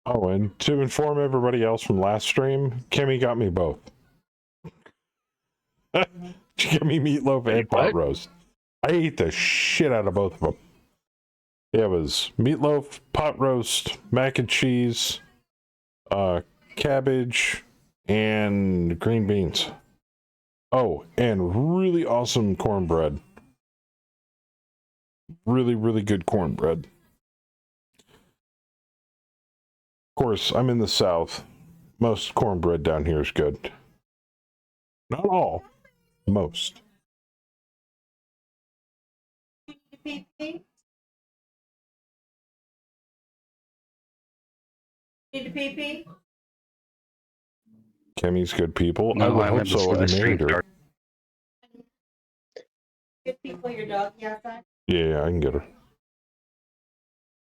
Oh, and to inform everybody else from last stream, Kimmy got me both. She got me meatloaf and pot roast. I ate the shit out of both of them. It was meatloaf, pot roast, mac and cheese, cabbage, and green beans. Oh, and really awesome cornbread. Really, really good cornbread. Of course, I'm in the South. Most cornbread down here is good. Not all. Most. Need a pee-pee? Kemi's good people. I No, would I hope went so. before I the stream married her. started. Good people, your doggy outside? Yeah, I can get her.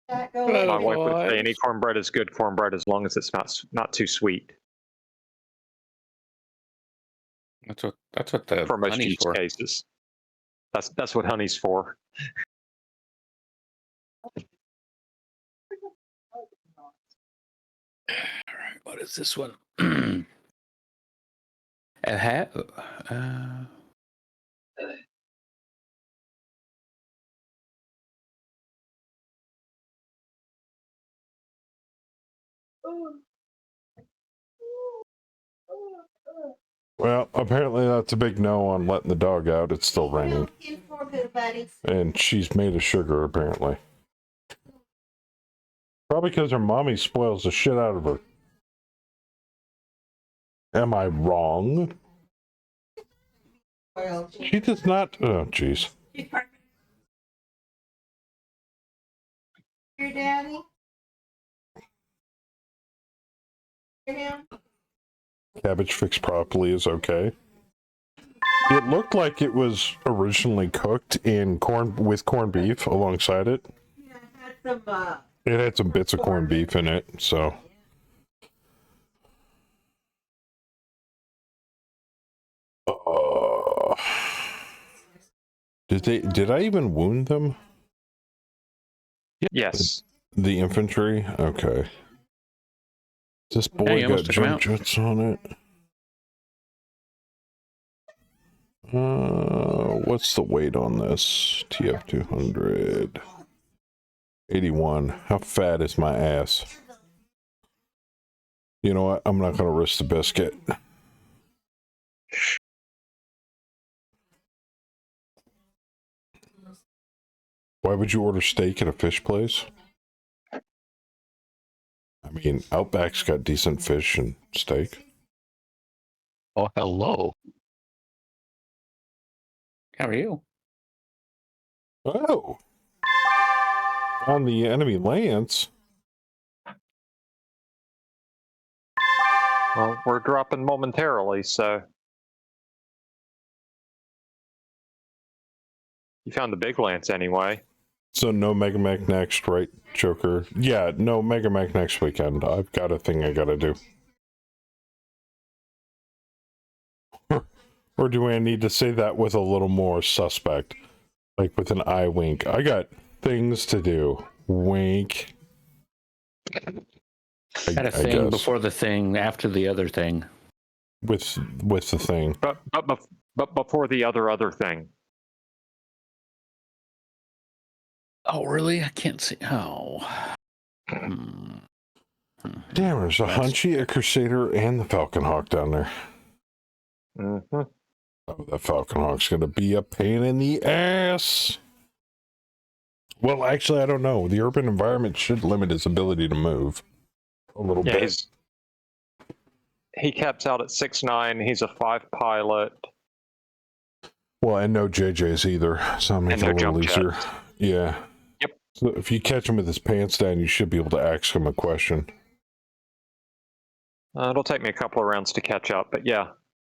That go My away. wife would say any cornbread is good cornbread as long as it's not too sweet. That's what the For most honey's use for. cases, that's what honey's for. All right, what is this one? uh, Well, apparently that's a big no on letting the dog out. It's still raining. In for good buddies. And she's made of sugar, apparently. Probably because her mommy spoils the shit out of her. Am I wrong? Well, She does not. Oh, jeez. your daddy. Hear him? Cabbage fixed properly is okay. It looked like it was originally cooked in corned beef alongside it. Yeah, I had some. It had some bits of corned beef in it, so. Did I even wound them? Yes. The infantry? Okay. This boy you got almost took him jump out. jets on it. What's the weight on this? TF200. 81. How fat is my ass? You know what? I'm not going to risk the biscuit. Why would you order steak at a fish place? I mean, Outback's got decent fish and steak. Oh, hello. How are you? Oh! On the enemy lance. Well, we're dropping momentarily, so. You found the big lance anyway. So no Mega Mech next, right, Joker? Yeah, no Mega Mech next weekend. I've got a thing I gotta do. Or do I need to say that with a little more suspect? Like with an eye wink. I got things to do. Wink. Had a thing guess. before the thing, after the other thing. With the thing. But before the other thing. Oh, really? I can't see. Oh. Damn, there's a Hunchy, a Crusader, and the Falcon Hawk down there. Mm-hmm. Oh, that Falcon Hawk's gonna be a pain in the ass. Well, actually, I don't know. The urban environment should limit his ability to move a little Yeah, bit. he caps out at 6'9". He's a 5 pilot. Well, and no JJs either, so I'm And making no it a little jump easier. jets. Yeah. Yep. So if you catch him with his pants down, you should be able to ask him a question. It'll take me a couple of rounds to catch up, but yeah.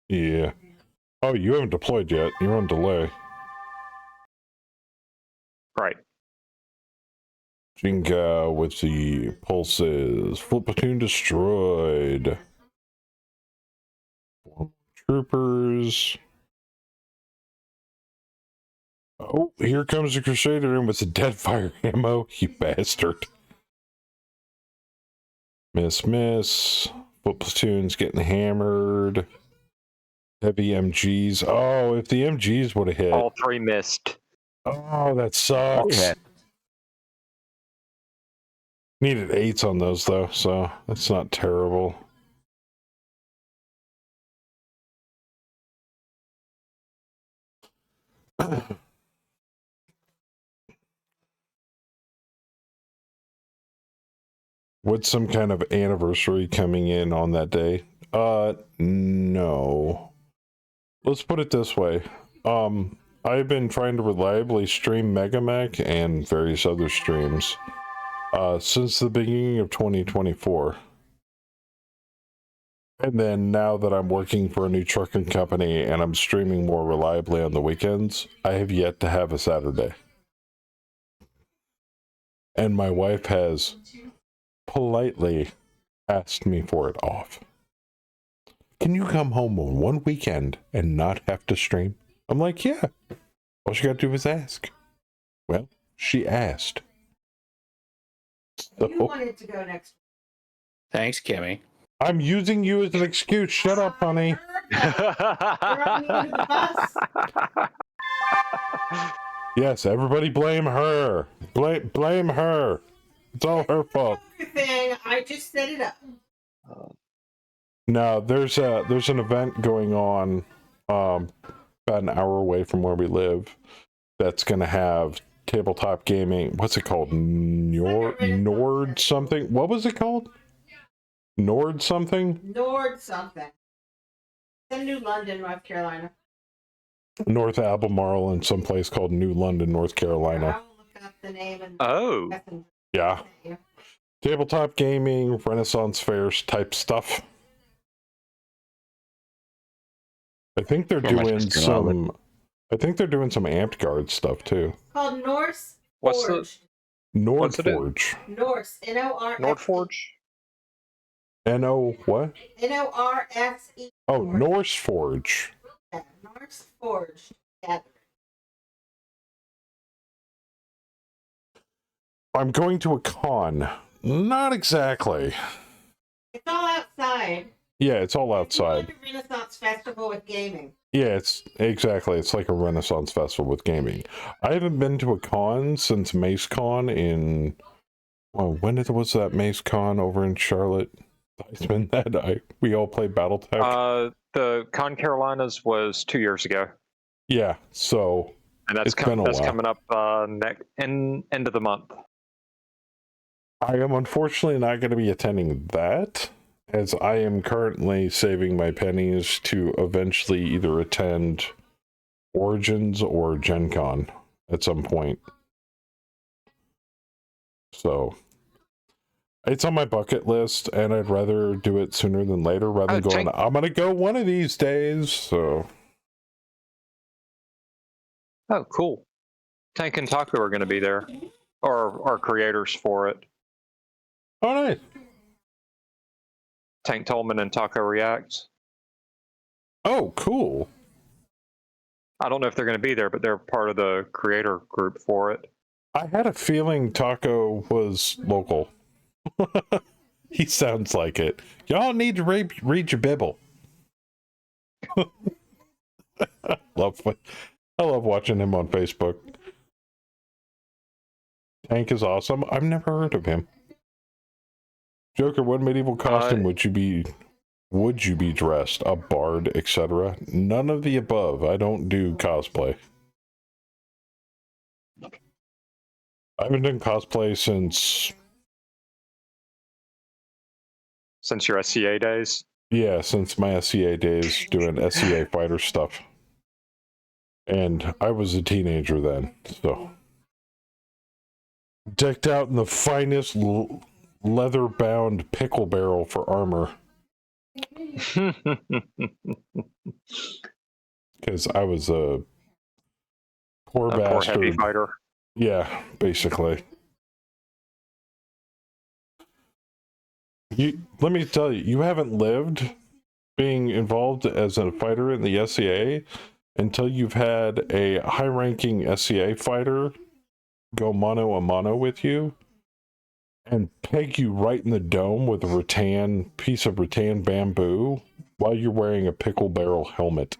Yeah. Oh, you haven't deployed yet. You're on delay. Right. Jinga with the pulses. Full platoon destroyed. 4 troopers. Oh, here comes the Crusader in with the dead fire ammo. You bastard. Miss. Foot platoon's getting hammered. Heavy MGs. Oh, if the MGs would have hit. All 3 missed. Oh, that sucks. Yeah. Needed 8s on those, though, so that's not terrible. What's some kind of anniversary coming in on that day? No. Let's put it this way. I've been trying to reliably stream Megamech and various other streams since the beginning of 2024. And then now that I'm working for a new trucking company and I'm streaming more reliably on the weekends, I have yet to have a Saturday. And my wife has politely asked me for it off. Can you come home on one weekend and not have to stream? I'm like, yeah. All she got to do was ask. Well, she asked. So, You wanted to go next. Thanks, Kimmy. I'm using you as an excuse. Shut up, honey. Throw me under the bus. Yes, everybody blame her. Blame her. It's all her fault. Thing, I just set it up. No, there's an event going on about an hour away from where we live that's going to have tabletop gaming. What's it called? Nord something? What was it called? Nord something? Nord something. It's in New London, North Carolina. North Albemarle in some place called New London, North Carolina. I'll look up the name and Oh, Yeah. Tabletop gaming, Renaissance fairs type stuff. I think they're Where am I doing supposed to know some. I think they're doing some Amped Guard stuff too. called Norse What's the- Forge. What's it in? Nordforge. Norse, N-O-R-S-E. Nordforge? N-O what? N-O-R-S-E. Oh, Norse Forge. Yeah, Norse Forge. Yeah. I'm going to a con. Not exactly. It's all outside. Yeah, it's all outside. It's like a Renaissance festival with gaming. Yeah, it's exactly. It's like a Renaissance festival with gaming. I haven't been to a con since MaceCon in. Well, when was that MaceCon over in Charlotte? It's been that we all played Battletech. The Con Carolinas was 2 years ago, Yeah, so and that's It's been a that's while. coming up end of the month. I am unfortunately not going to be attending that, as I am currently saving my pennies to eventually either attend Origins or Gen Con at some point. So it's on my bucket list, and I'd rather do it sooner than later rather than going, I'm going to go one of these days. So, Oh, cool. Tank and Taco are going to be there, or are creators for it. oh, nice. Tank Tolman and Taco Reacts. Oh, cool. I don't know if they're going to be there, but they're part of the creator group for it. I had a feeling Taco was local. He sounds like it. Y'all need to read your Bible. I love watching him on Facebook. Tank is awesome. I've never heard of him. Joker, what medieval costume would you be dressed? A bard, etc.? None of the above. I don't do cosplay. I haven't done cosplay since Your SCA days. Yeah, since my SCA days doing SCA fighter stuff. And I was a teenager then, so. Decked out in the finest leather-bound pickle barrel for armor. Because I was a poor A bastard. poor heavy fighter. Yeah, basically. Let me tell you, you haven't lived being involved as a fighter in the SCA until you've had a high-ranking SCA fighter go mano-a-mano with you and peg you right in the dome with a piece of rattan bamboo while you're wearing a pickle barrel helmet.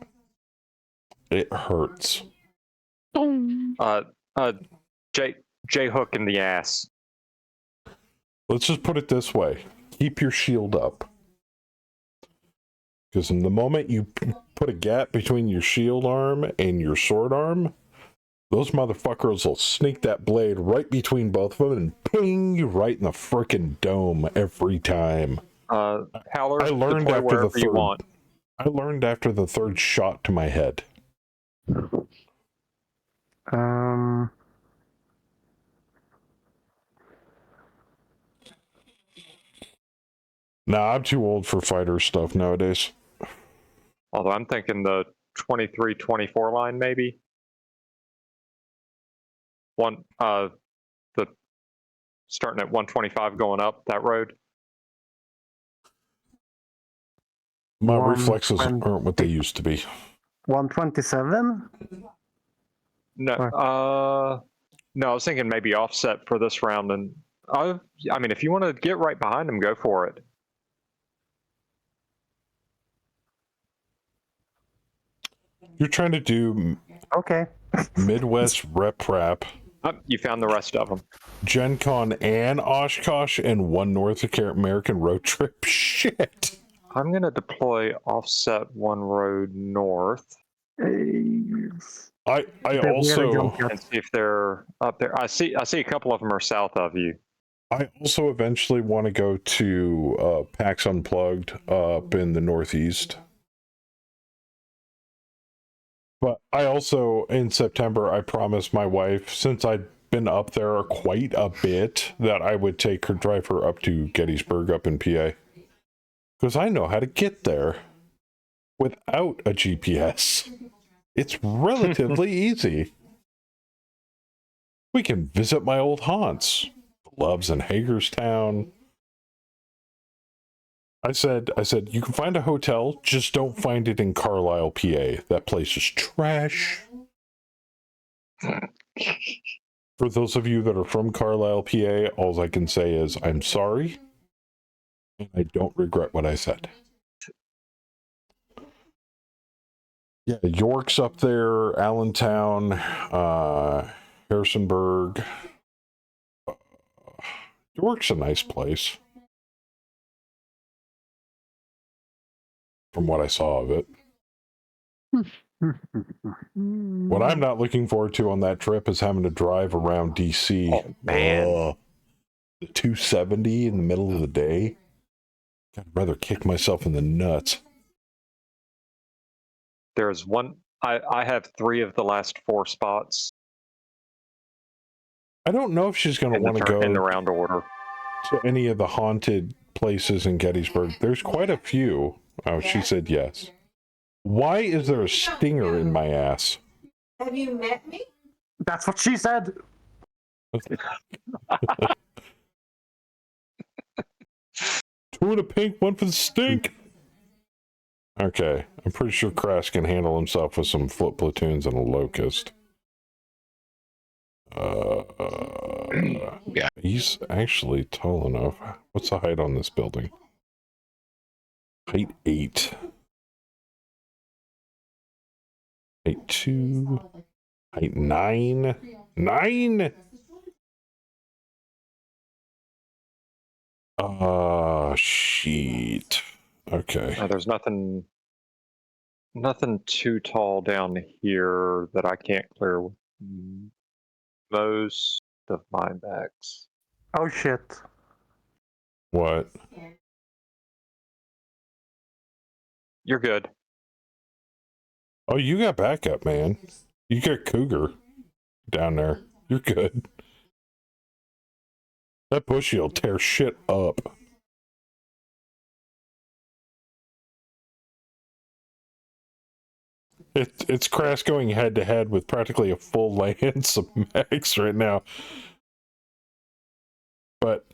It hurts. J hook in the ass. Let's just put it this way. Keep your shield up. Because in the moment you put a gap between your shield arm and your sword arm, those motherfuckers will sneak that blade right between both of them and ping you right in the frickin' dome every time. Howler, I learned deploy after the wherever you third. want. I learned after the third shot to my head. Nah, I'm too old for fighter stuff nowadays. Although I'm thinking the 23-24 line maybe. The starting at 125 going up that road. My reflexes aren't what they used to be. 127? No, no, I was thinking maybe offset for this round, and I mean, if you want to get right behind them, go for it. You're trying to do Okay. Midwest rep rap, You found the rest of them. Gen Con and Oshkosh and one North American road trip. Shit. I'm going to deploy offset one road north I They're also jump and see if they're up there. I see a couple of them are south of you. I also eventually want to go to PAX Unplugged up in the Northeast. But I also, in September, I promised my wife, since I'd been up there quite a bit, that I would take her, drive her up to Gettysburg up in PA. Because I know how to get there without a GPS. It's relatively easy. We can visit my old haunts. Loves in Hagerstown. I said, you can find a hotel, just don't find it in Carlisle, PA. That place is trash. For those of you that are from Carlisle, PA, all I can say is I'm sorry, and I don't regret what I said. Yeah, York's up there, Allentown, Harrisonburg. York's a nice place, from what I saw of it. What I'm not looking forward to on that trip is having to drive around DC. Oh, man. The 270 in the middle of the day. I'd rather kick myself in the nuts. There's one. I have 3 of the last 4 spots I don't know if she's going to want to go in the round order. to any of the haunted places in Gettysburg. There's quite a few. Oh, she said yes. Why is there a stinger in my ass? Have you met me? That's what she said. Two in a pink, one for the stink. Okay, I'm pretty sure Crass can handle himself with some foot platoons and a locust. Yeah. He's actually tall enough. What's the height on this building? Height 8. Height 2. Height 9. 9? Shit. Okay. There's nothing too tall down here that I can't clear with most of my backs. Oh shit. What? You're good. Oh, you got backup, man. You got Cougar down there. You're good. That bushy will tear shit up. It's Crass going head to head with practically a full lance of mechs right now. But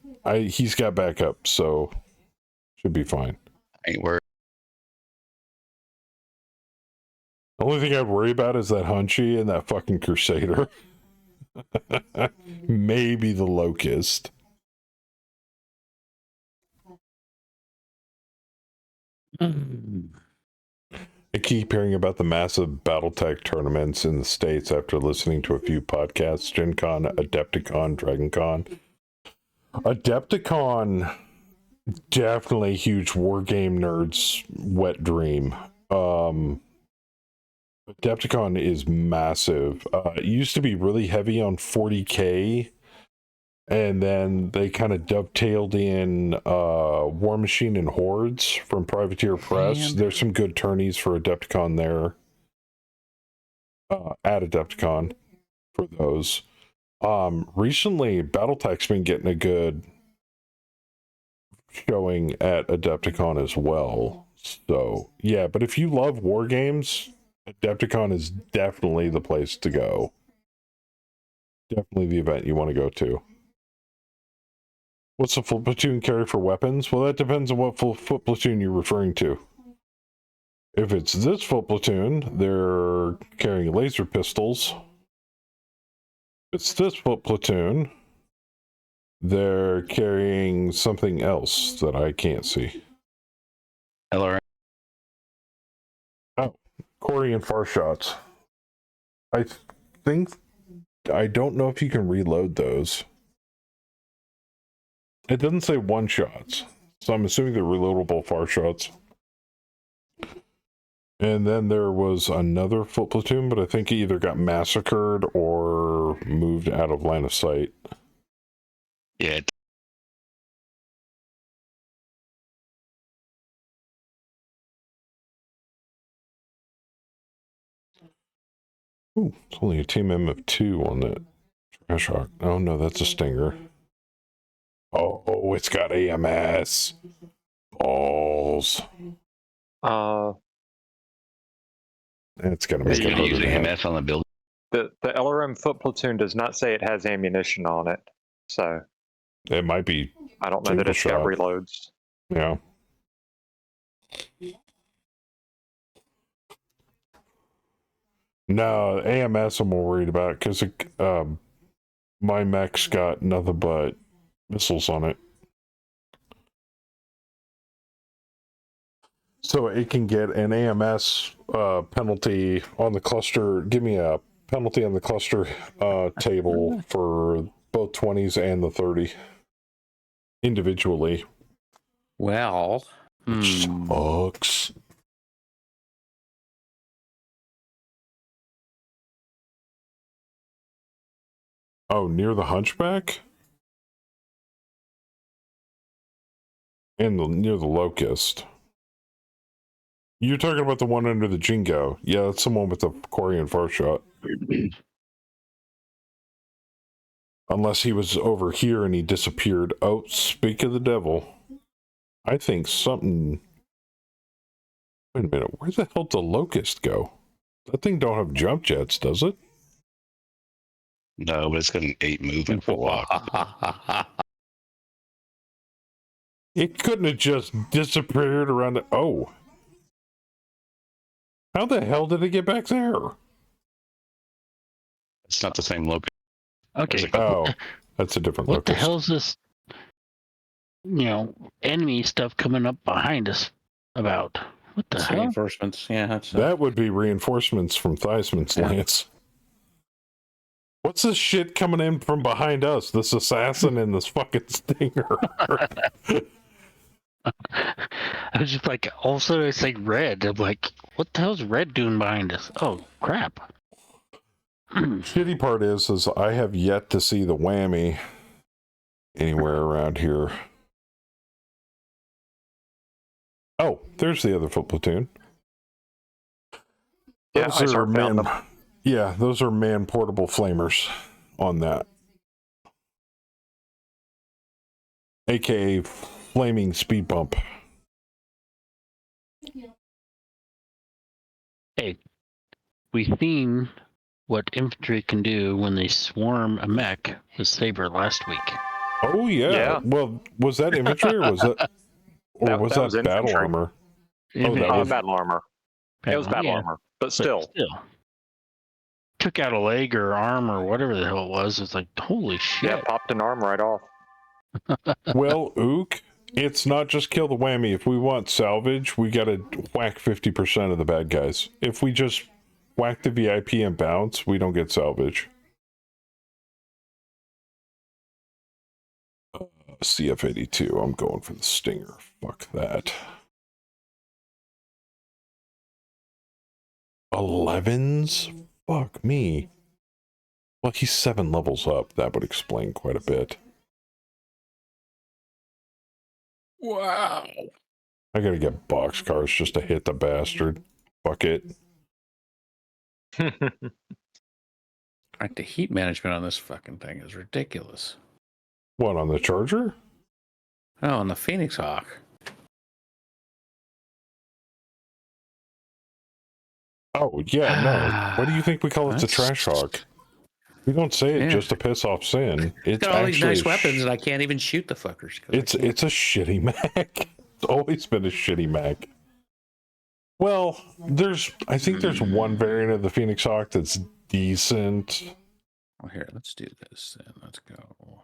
he's got backup, so should be fine. Ain't worried. The only thing I'd worry about is that Hunchy and that fucking Crusader. Maybe the Locust. I keep hearing about the massive Battletech tournaments in the States after listening to a few podcasts. Gen Con, Adepticon, Dragon Con. Adepticon, definitely a huge war game nerd's wet dream. Adepticon is massive. It used to be really heavy on 40K, and then they kind of dovetailed in War Machine and Hordes from Privateer Press. Man. There's some good tourneys for Adepticon there. At Adepticon for those. Recently, Battletech's been getting a good showing at Adepticon as well. So, yeah, but if you love war games, Adepticon is definitely the place to go. Definitely the event you want to go to. What's the full platoon carry for weapons? Well, that depends on what full foot platoon you're referring to. If it's this full platoon, they're carrying laser pistols. If it's this foot platoon, they're carrying something else that I can't see. LRM. Oh, Corey and far shots. I don't know if you can reload those. It doesn't say one shots, so I'm assuming they're reloadable far shots. And then there was another foot platoon, but I think he either got massacred or moved out of line of sight. Yeah, Ooh, it's only a team M of 2 on that trash hawk. Oh no, that's a stinger. Oh, it's got AMS. Balls. It's gonna make you're it gonna harder use to hit. AMS on the building. The LRM foot platoon does not say it has ammunition on it, so It might be, I don't know that Single it's got shot. reloads. yeah. No, AMS I'm more worried about because my mech's got nothing but missiles on it. So it can get an AMS penalty on the cluster. Give me a penalty on the cluster table for both 20s and the 30 individually. Well, Sucks. Oh, near the Hunchback? And near the Locust. You're talking about the one under the Jingo. Yeah, that's the one with the Korean far shot. Unless he was over here and he disappeared. Oh, speak of the devil. I think something... Wait a minute, where the hell did the Locust go? That thing don't have jump jets, does it? No, but it's got an 8 movement for walk. It couldn't have just disappeared around the... Oh. How the hell did it get back there? It's not the same location. Okay. Oh, that's a different What the Locust. hell is this? Enemy stuff coming up behind us about? What the it's hell? reinforcements. Yeah, that's That would be reinforcements from Theismann's Yeah. Lance. What's this shit coming in from behind us? This assassin and this fucking stinger. I was just like, all of a sudden it's like red. I'm like, what the hell's red doing behind us? Oh, crap. Shitty part is I have yet to see the whammy anywhere around here. Oh, there's the other foot platoon. Yeah, Those I are sort of found man. them. Yeah, those are man portable flamers on that. AKA flaming speed bump. Hey, we've seen what infantry can do when they swarm a mech with Saber last week. Oh yeah. Yeah. Well, was that infantry or was that That was was battle infantry. armor? Oh, that was Battle armor. It was battle yeah, armor, but but still. took out a leg or arm or whatever the hell it was. It's like, holy shit. Yeah, popped an arm right off. Well, Ook, it's not just kill the whammy. If we want salvage, we gotta whack 50% of the bad guys. If we just whack the VIP and bounce, we don't get salvage. CF82, I'm going for the stinger. Fuck that. 11s? Fuck me. Well, he's 7 levels up. That would explain quite a bit. wow. I gotta get boxcars just to hit the bastard. Fuck it. Right, the heat management on this fucking thing is ridiculous. What, on the Charger? Oh, and the Phoenix Hawk. Oh, yeah, no. What do you think we call it the Trash Hawk? We don't say it Yeah. just to piss off Sin. It's Got all these actually nice a weapons, and I can't even shoot the fuckers. 'cause I It's can't. a shitty Mac. It's always been a shitty Mac. Well, I think there's one variant of the Phoenix Hawk that's decent. Well, here, let's do this then. Let's go.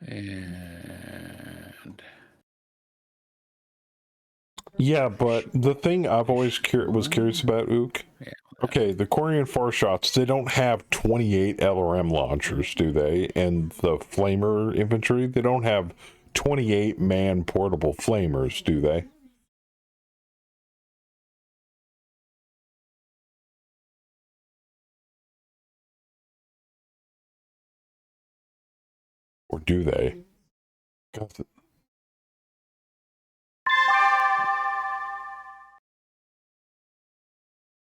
And Yeah, but the thing I've always was curious about, Ook, Okay, the Korean far shots, they don't have 28 LRM launchers, do they? And the flamer infantry, they don't have 28 man portable flamers, do they? Or do they?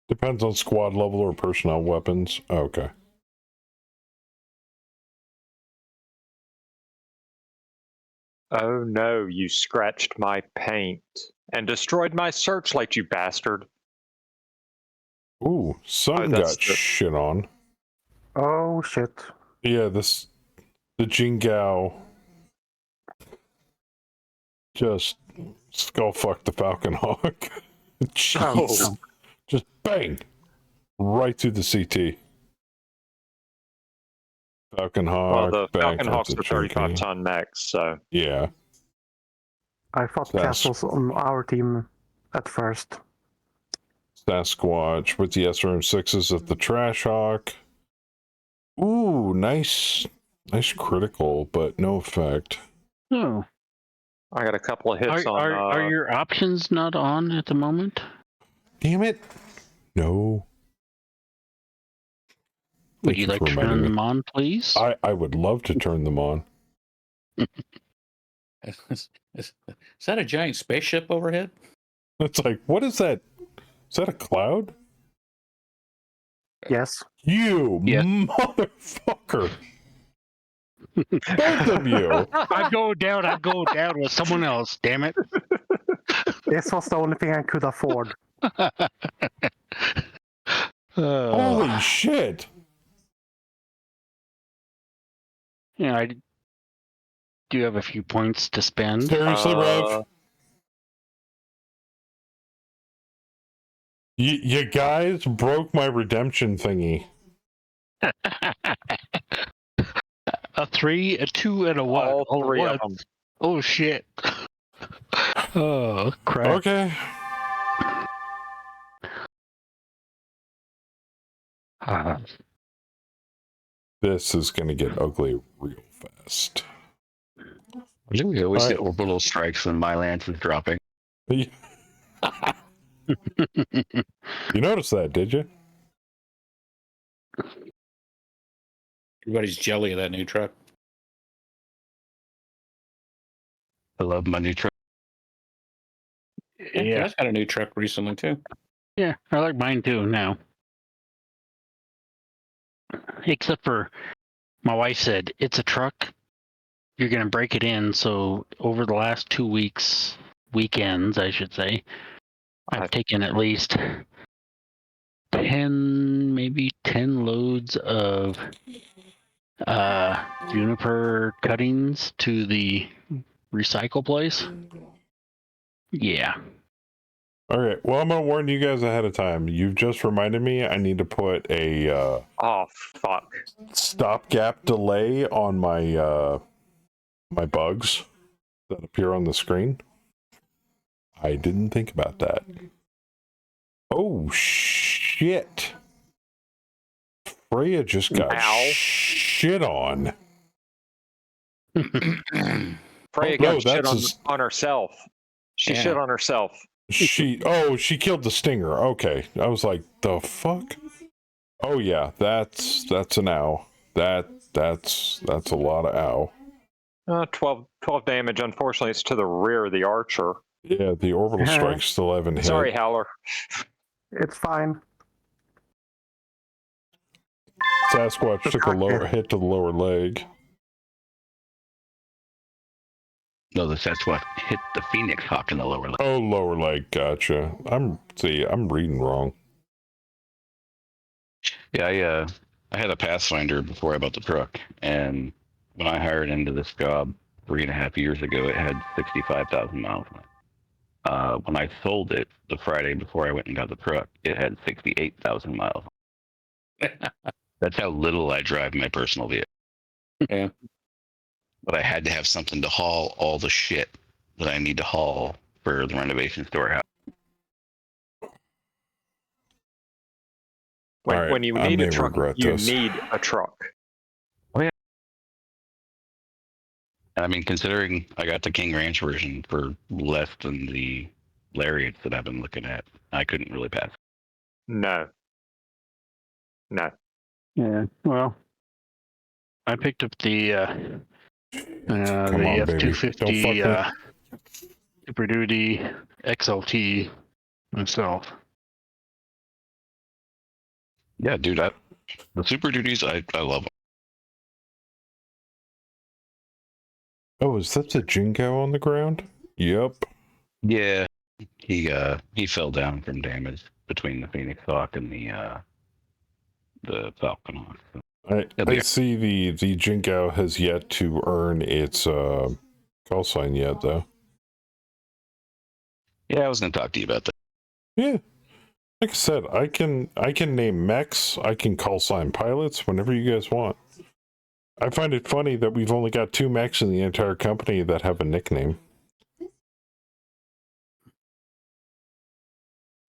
Depends on squad level or personnel weapons. Okay. Oh no, you scratched my paint and destroyed my searchlight, you bastard. Ooh, something that's got shit on. Oh shit. Yeah, the Jingao just skull fucked the Falcon Hawk. Jeez. Oh. Just bang! Right through the CT. Falcon Hawk. Well, the bang Falcon at Hawk's the a 35 Chinky. ton max, so Yeah. I thought That's- castles on our team at first. Sasquatch with the SRM6s of the Trash Hawk. Ooh, nice critical, but no effect. Oh, I got a couple of hits on. are your options not on at the moment? Damn it! No. Would Thank you like for to reminding turn me. them on, please? I would love to turn them on. Is that a giant spaceship overhead? It's like, what is that? Is that a cloud? Yes. You Yeah. motherfucker! Both of you! I go down with someone else, damn it. This was the only thing I could afford. Holy shit! Yeah, I do have a few points to spend. Seriously, Rev? You guys broke my redemption thingy. A 3, a 2, and a 1. all three of them. Oh shit. Oh crap. Okay. This is gonna get ugly real fast. I think we always All get right. orbital strikes when my lance is dropping. You noticed that, did you? Everybody's jelly of that new truck. I love my new truck. Yeah. I've got a new truck recently too. Yeah, I like mine too now. Except for my wife said it's a truck. You're gonna break it in. So over the last 2 weekends, I should say, I've taken at least 10, maybe 10 loads of juniper cuttings to the recycle place. Yeah. All right. Well, I'm gonna warn you guys ahead of time. You've just reminded me. I need to put a Oh fuck! stopgap delay on my my bugs that appear on the screen. I didn't think about that. Oh shit! Freya just got Ow. shit on. Freya no, got shit that's on, his- on herself. She Yeah. shit on herself. She killed the stinger. Okay, I was like, the fuck. Oh yeah, that's an ow. That's a lot of ow. 12 damage. Unfortunately, it's to the rear of the archer. Yeah, the orbital strikes still haven't hit. Sorry, Howler. It's fine. Sasquatch took a lower hit to the lower leg. No, that's what hit the Phoenix Hawk in the lower leg. Oh, lower leg. Gotcha. I'm reading wrong. Yeah, I had a Pathfinder before I bought the truck, and when I hired into this job 3.5 years ago, it had 65,000 miles on it. When I sold it the Friday before I went and got the truck, it had 68,000 miles. That's how little I drive my personal vehicle. Yeah. But I had to have something to haul all the shit that I need to haul for the renovation storehouse. When, All right, when you I need may a truck, regret you this. need a truck. I mean, considering I got the King Ranch version for less than the Lariats that I've been looking at, I couldn't really pass. No. No. Yeah. Well, I picked up the Come on, baby. Don't fuck F-250 me. Super Duty XLT myself. Yeah, dude, the Super Duties, I love them. Oh, is that the Jingo on the ground? Yep. Yeah, he fell down from damage between the Phoenix Hawk and the Falcon Hawk. So I see the Jingo has yet to earn its call sign yet, though. yeah, I was gonna talk to you about that. Yeah. Like I said, I can name mechs, I can call sign pilots whenever you guys want. I find it funny that we've only got 2 mechs in the entire company that have a nickname.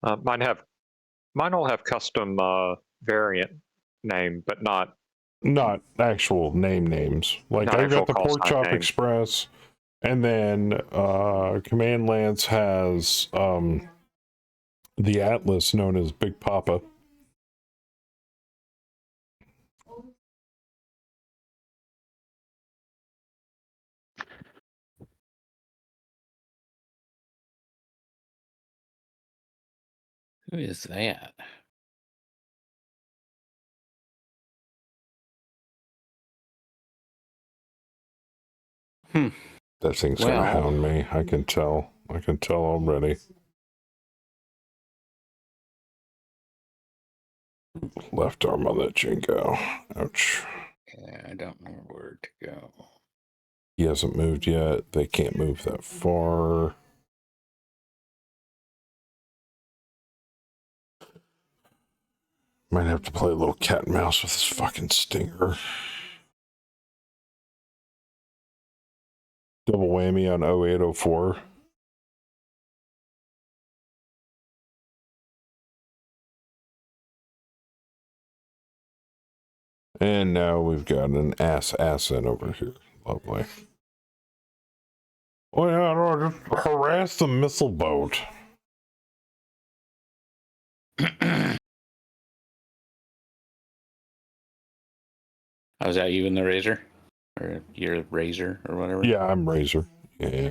Mine all have custom variant name, but not Not actual names. Like Not I've got actual the call Pork sign Chop name. Express, and then Command Lance has the Atlas known as Big Papa. Who is that? That thing's gonna Well. hound me. I can tell. I can tell already. Left arm on that Jingo. Ouch. Yeah, I don't know where to go. He hasn't moved yet. They can't move that far. Might have to play a little cat and mouse with this fucking Stinger. Double whammy on 0804. And now we've got an asset over here. Lovely. Well, yeah, no, just harass the missile boat. Was that you in the Razor? Or your Razor or whatever? Yeah, I'm Razor. Yeah.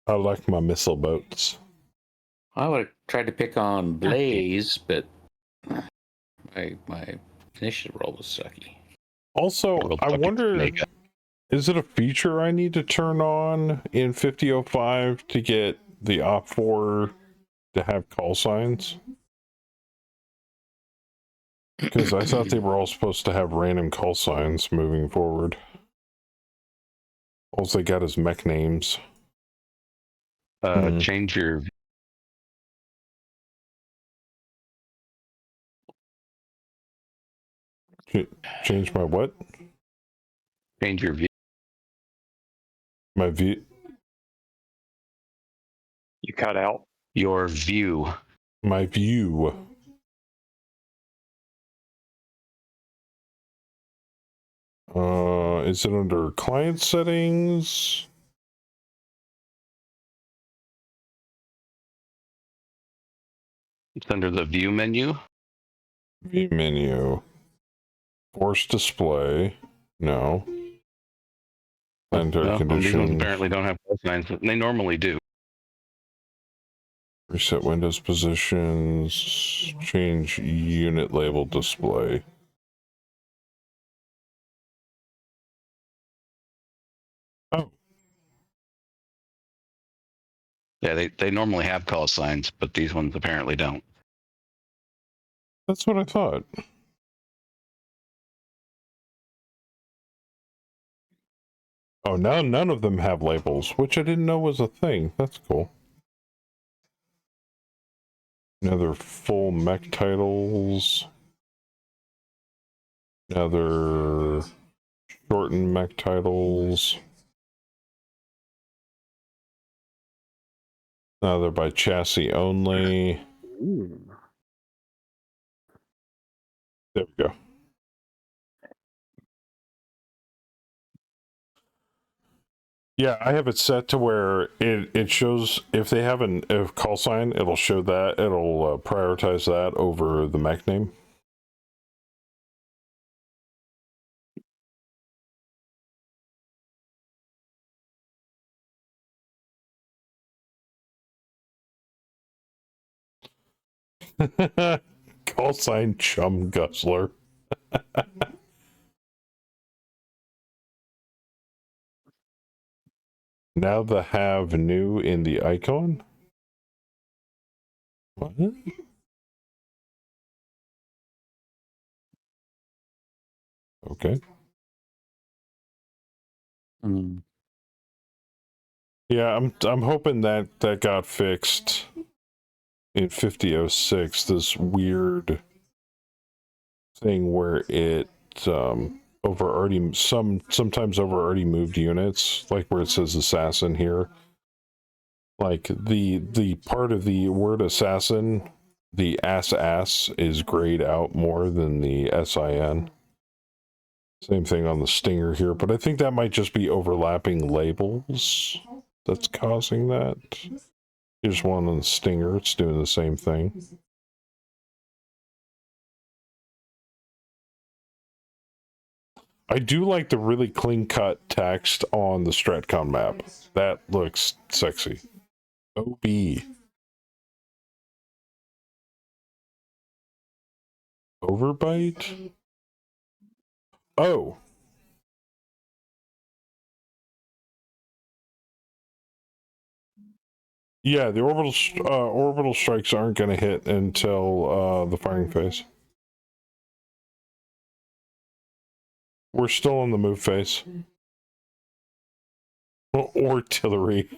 I like my missile boats. I would have tried to pick on Blaze, but my initiative roll was sucky. Also, Well, I fucking wonder, snake. is it a feature I need to turn on in 50.05 to get the Op4 to have call signs? Because I thought they were all supposed to have random call signs moving forward. All they got is mech names. Change your Change my what? view. My view. you cut out. Your view. My view. Is it under client settings? It's under the view menu. View menu. Force display. No. Planetary Well, these ones conditions. apparently don't have call signs. They normally do. Reset Windows positions. Change unit label display. Oh. Yeah, they normally have call signs, but these ones apparently don't. That's what I thought. Oh, now none of them have labels, which I didn't know was a thing. That's cool. Another full mech titles. Another shortened mech titles. Now they're by chassis only. Ooh. There we go. Yeah, I have it set to where it shows if they have a call sign, it'll show that. It'll prioritize that over the mech name. Call sign Chum Guzzler. Now the have new in the icon? What? Okay. Mm. Yeah, I'm hoping that got fixed in 50.06. This weird thing where it sometimes over already moved units, like where it says assassin here. Like the part of the word assassin, the ass is grayed out more than the sin. Same thing on the stinger here, but I think that might just be overlapping labels that's causing that. Here's one on the stinger, it's doing the same thing. I do like the really clean-cut text on the Stratcon map. That looks sexy. OB. Overbite? Oh. Yeah, the orbital strikes aren't going to hit until the firing phase. We're still in the move phase. Artillery.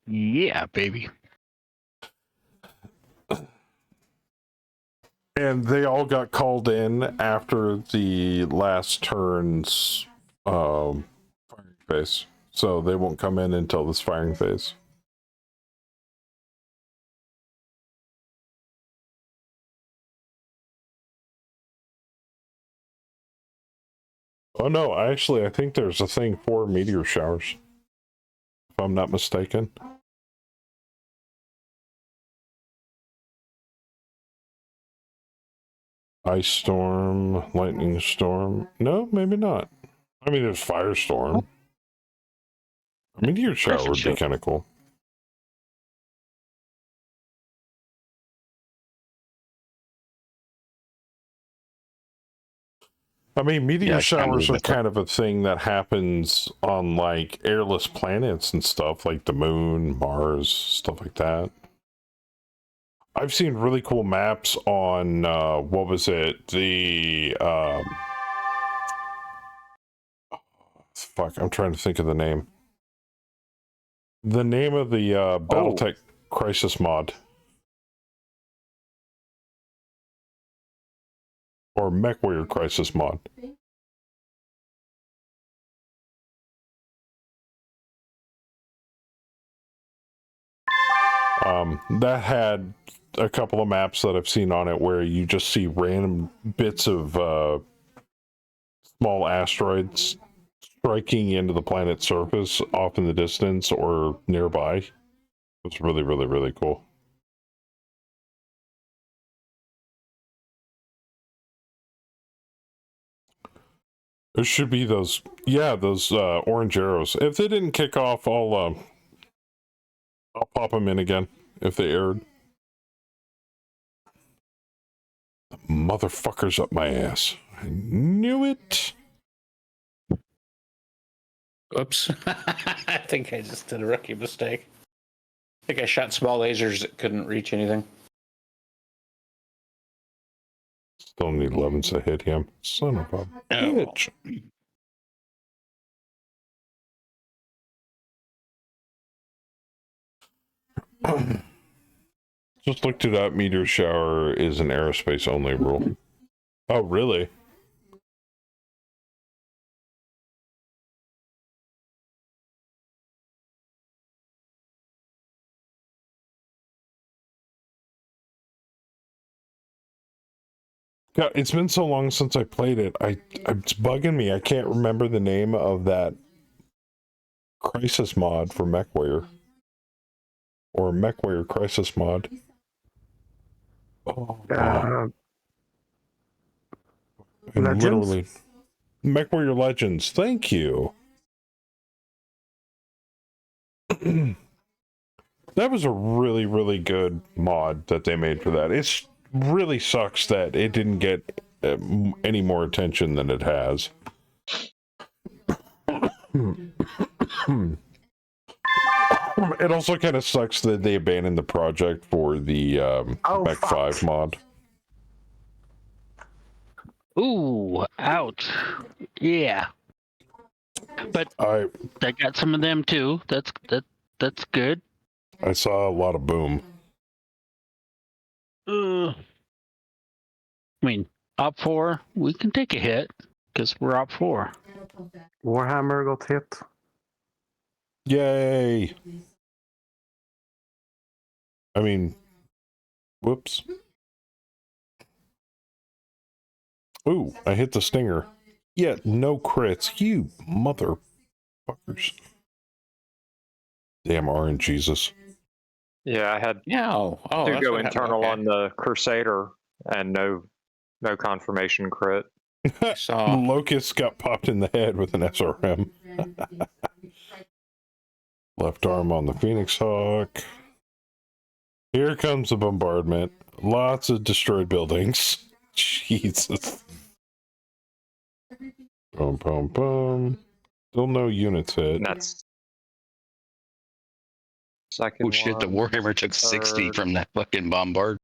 Yeah, baby. And they all got called in after the last turn's firing phase. So they won't come in until this firing phase. Oh no, I think there's a thing for meteor showers. If I'm not mistaken. Ice storm, lightning storm. No, maybe not. I mean, there's firestorm. A meteor shower would be kind of cool. I mean, meteor showers are kind of a thing that happens on like airless planets and stuff, like the moon, Mars, stuff like that. I've seen really cool maps on what was it? The fuck, I'm trying to think of the name. The name of the Battletech Crisis mod. Or MechWarrior Crisis mod. That had a couple of maps that I've seen on it where you just see random bits of small asteroids striking into the planet's surface off in the distance or nearby. It's really, really, really cool. There should be those, yeah, those orange arrows. If they didn't kick off, I'll pop them in again if they aired. The motherfucker's up my ass. I knew it. Oops. I think I just did a rookie mistake. I think I shot small lasers that couldn't reach anything. Still need 11s to hit him. Son of a bitch. Just looked it up. Meteor shower is an aerospace only rule. Oh, really? God, it's been so long since I played it. It's bugging me. I can't remember the name of that Crisis mod for MechWarrior. Or MechWarrior Crisis mod. Oh, and Legends? literally MechWarrior Legends. Thank you. That was a really, really good mod that they made for that. It really sucks that it didn't get any more attention than it has. It also kind of sucks that they abandoned the project for the Mech 5 mod. Ooh, ouch. Yeah. But I got some of them too. That's good. I saw a lot of boom. I mean, op 4, we can take a hit because we're op 4. Warhammer got hit. Yay! I mean, whoops. Ooh, I hit the stinger. Yeah, no crits. You motherfuckers. Damn RNGesus. Yeah, I had Oh, to that's go what happened. internal Okay. on the Crusader and no confirmation crit. Saw. Locust got popped in the head with an SRM. Left arm on the Phoenix Hawk. Here comes the bombardment. Lots of destroyed buildings. Jesus. Boom, boom, boom. Still no units hit. And that's second Oh shit, the one, Warhammer took 60 third. from that fucking bombard.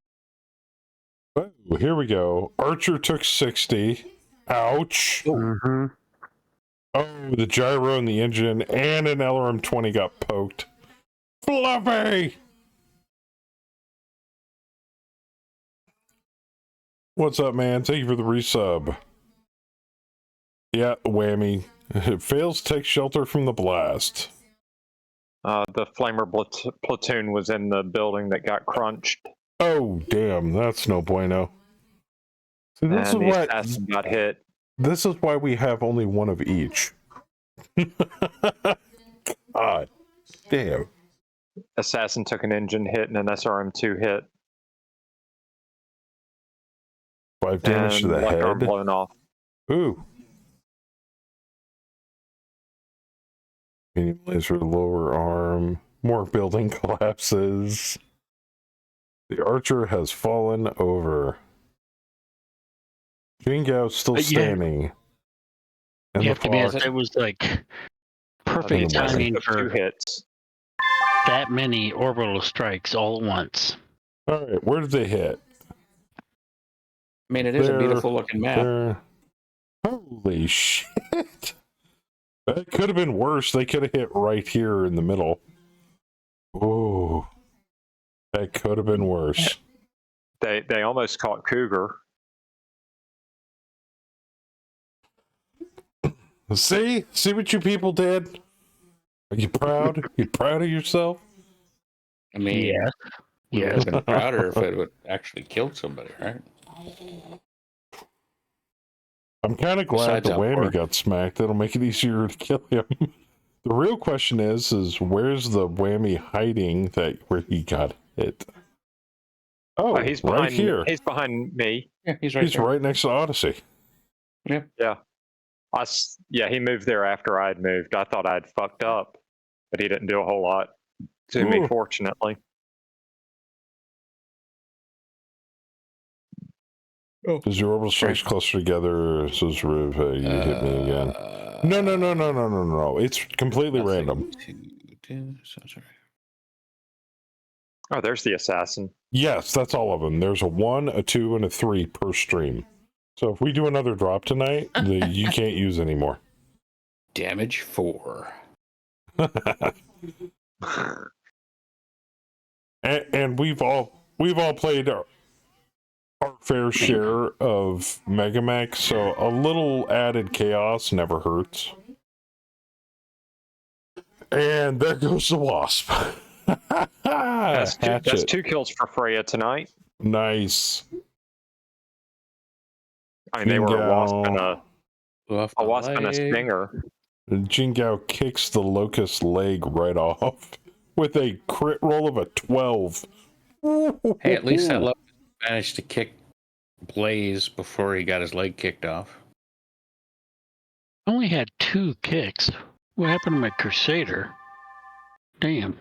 Oh, here we go. Archer took 60. Ouch. Mm-hmm. Oh, the gyro and the engine and an LRM-20 got poked. Fluffy! What's up, man? Thank you for the resub. Yeah, whammy. It fails to take shelter from the blast. The flamer platoon was in the building that got crunched. Oh, damn. That's no bueno. See, And the assassin got hit. This is why we have only one of each. God damn. Assassin took an engine hit and an SRM2 hit. 5 damage to and the left arm head. blown off. Ooh. Medium laser lower arm. More building collapses. The archer has fallen over. Jingo's still standing. And You the have to be honest, Fox. it was like The perfect assassin timing took 2 for hits. that many orbital strikes all at once. All right, where did they hit? I mean, it is a beautiful looking map. There. Holy shit! That could have been worse. They could have hit right here in the middle. Oh, that could have been worse. They almost caught Cougar. See what you people did? Are you proud? You proud of yourself? I mean, Yes. we would Yes. have been prouder if it would actually killed somebody, right? I'm kind of glad Besides the whammy Outdoor. got smacked. That'll make it easier to kill him. The real question is where's the whammy hiding where he got hit? Oh, He's behind, right here. He's behind me. Yeah, he's right He's there. right next to Odyssey. Yep. Yeah. He moved there after I'd moved. I thought I'd fucked up, but he didn't do a whole lot to me, Ooh. fortunately. Does your orbital strikes closer together? Says Riv, hey, you hit me again. No. It's completely random. Sorry. Oh, there's the assassin. Yes, that's all of them. There's a 1, a 2, and a 3 per stream. So if we do another drop tonight, you can't use anymore. Damage 4. and we've all played our fair share of Megamech, so a little added chaos never hurts. And there goes the Wasp. That's Hatchet. 2 kills for Freya tonight. Nice. I mean, they were a wasp and a Leg. stinger. Jingao kicks the locust leg right off with a crit roll of a 12. Hey, at least that locust managed to kick Blaze before he got his leg kicked off. I only had 2 kicks. What happened to my Crusader? Damn.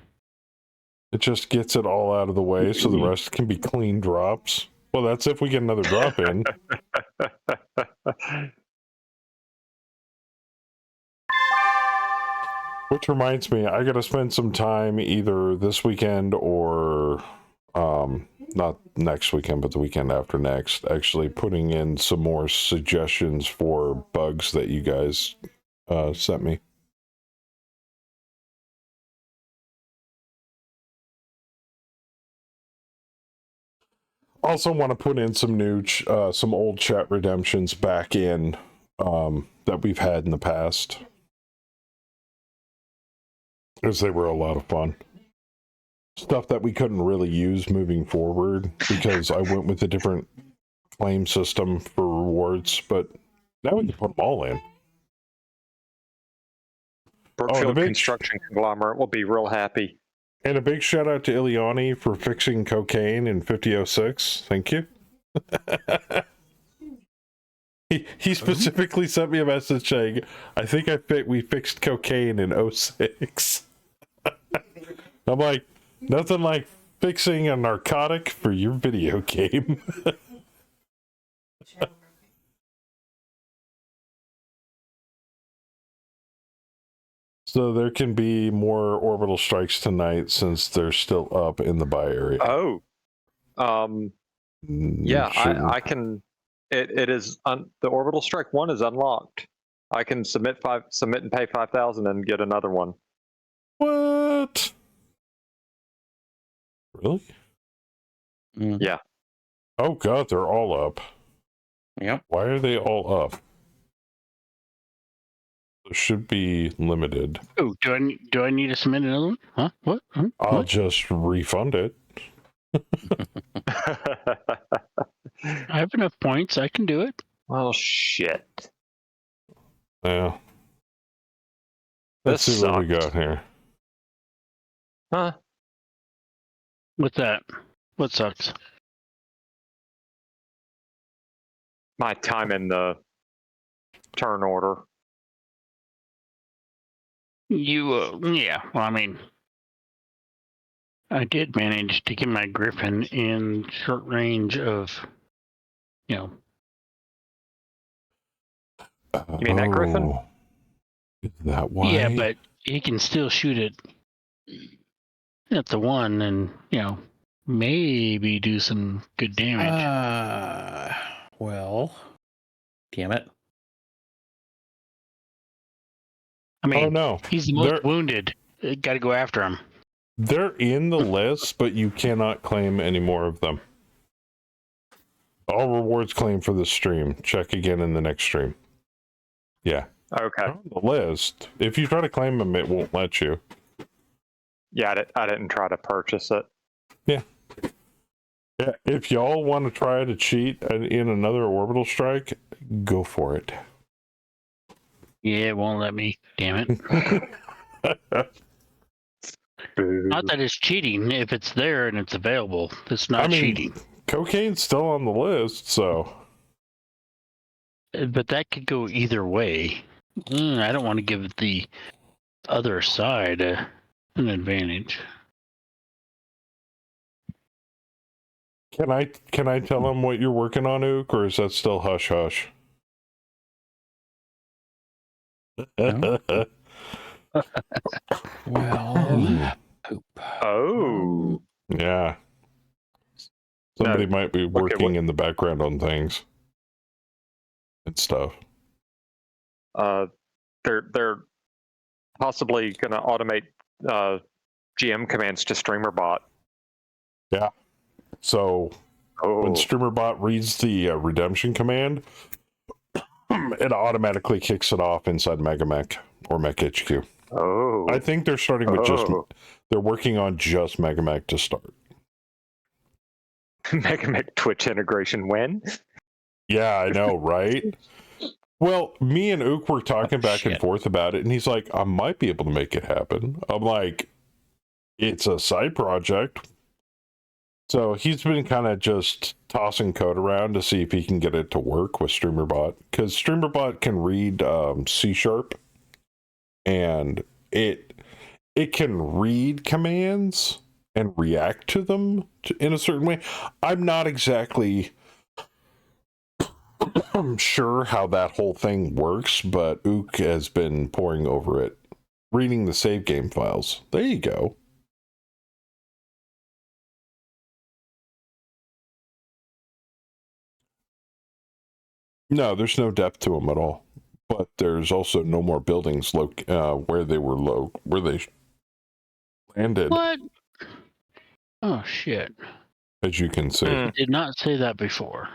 It just gets it all out of the way so the rest can be clean drops. Well, that's if we get another drop in. Which reminds me, I gotta spend some time either this weekend or not next weekend, but the weekend after next, actually putting in some more suggestions for bugs that you guys sent me. Also want to put in some new some old chat redemptions back in that we've had in the past, because they were a lot of fun. Stuff that we couldn't really use moving forward because I went with a different claim system for rewards, but now we can put them all in. Brookfield Construction Conglomerate will be real happy. And a big shout out to Ileani for fixing cocaine in 50.06. Thank you. He specifically sent me a message saying, I think we fixed cocaine in 06. I'm like, nothing like fixing a narcotic for your video game. So there can be more orbital strikes tonight since they're still up in the buy area. Oh. Yeah, I can. It is the orbital strike 1 is unlocked. I can submit and pay 5,000 and get another one. What? Really? Yeah. Oh god, they're all up. Yep. Why are they all up? It should be limited. Oh, do I need to submit another one? Huh? What? Huh? I'll What? just refund it. I have enough points. I can do it. Well, shit. Yeah. Let's This see what we sucks. got here. Huh? What's that? What sucks? My time in the turn order. Yeah. Well, I mean, I did manage to get my Griffin in short range of, You mean that Griffin? Oh. Is that why? Yeah, but he can still shoot it at the one and, maybe do some good damage. Well, damn it. I mean, oh no. he's the most wounded. Got to go after him. They're in the list, but you cannot claim any more of them. All rewards claimed for this stream. Check again in the next stream. Yeah. Okay. They're on the list. If you try to claim them, it won't let you. Yeah, I didn't try to purchase it. Yeah. Yeah. If y'all want to try to cheat in another orbital strike, go for it. Yeah, it won't let me. Damn it. Not that it's cheating. If it's there and it's available, it's not cheating. Cocaine's still on the list, so. But that could go either way. I don't want to give the other side an advantage. Can I tell them what you're working on, Ook, or is that still hush hush? No. Well, poop. Oh. Yeah. Somebody might be working in the background on things and stuff. They're possibly going to automate GM commands to StreamerBot. Yeah. So when StreamerBot reads the redemption command, it automatically kicks it off inside MegaMech or Mech HQ. Oh. I think they're starting with they're working on just MegaMech to start. MegaMech Twitch integration when? Yeah, I know, right? Well, me and Ook were talking back and shit. forth about it, and he's like, I might be able to make it happen. I'm like, it's a side project. So he's been kind of just tossing code around to see if he can get it to work with StreamerBot, because StreamerBot can read C#, and it can read commands and react to them in a certain way. I'm not exactly sure how that whole thing works, but Ook has been poring over it, reading the save game files. There you go. No, there's no depth to them at all. But there's also no more buildings where they were where they landed, What? Oh shit! as you can see. Hmm. You did not say that before.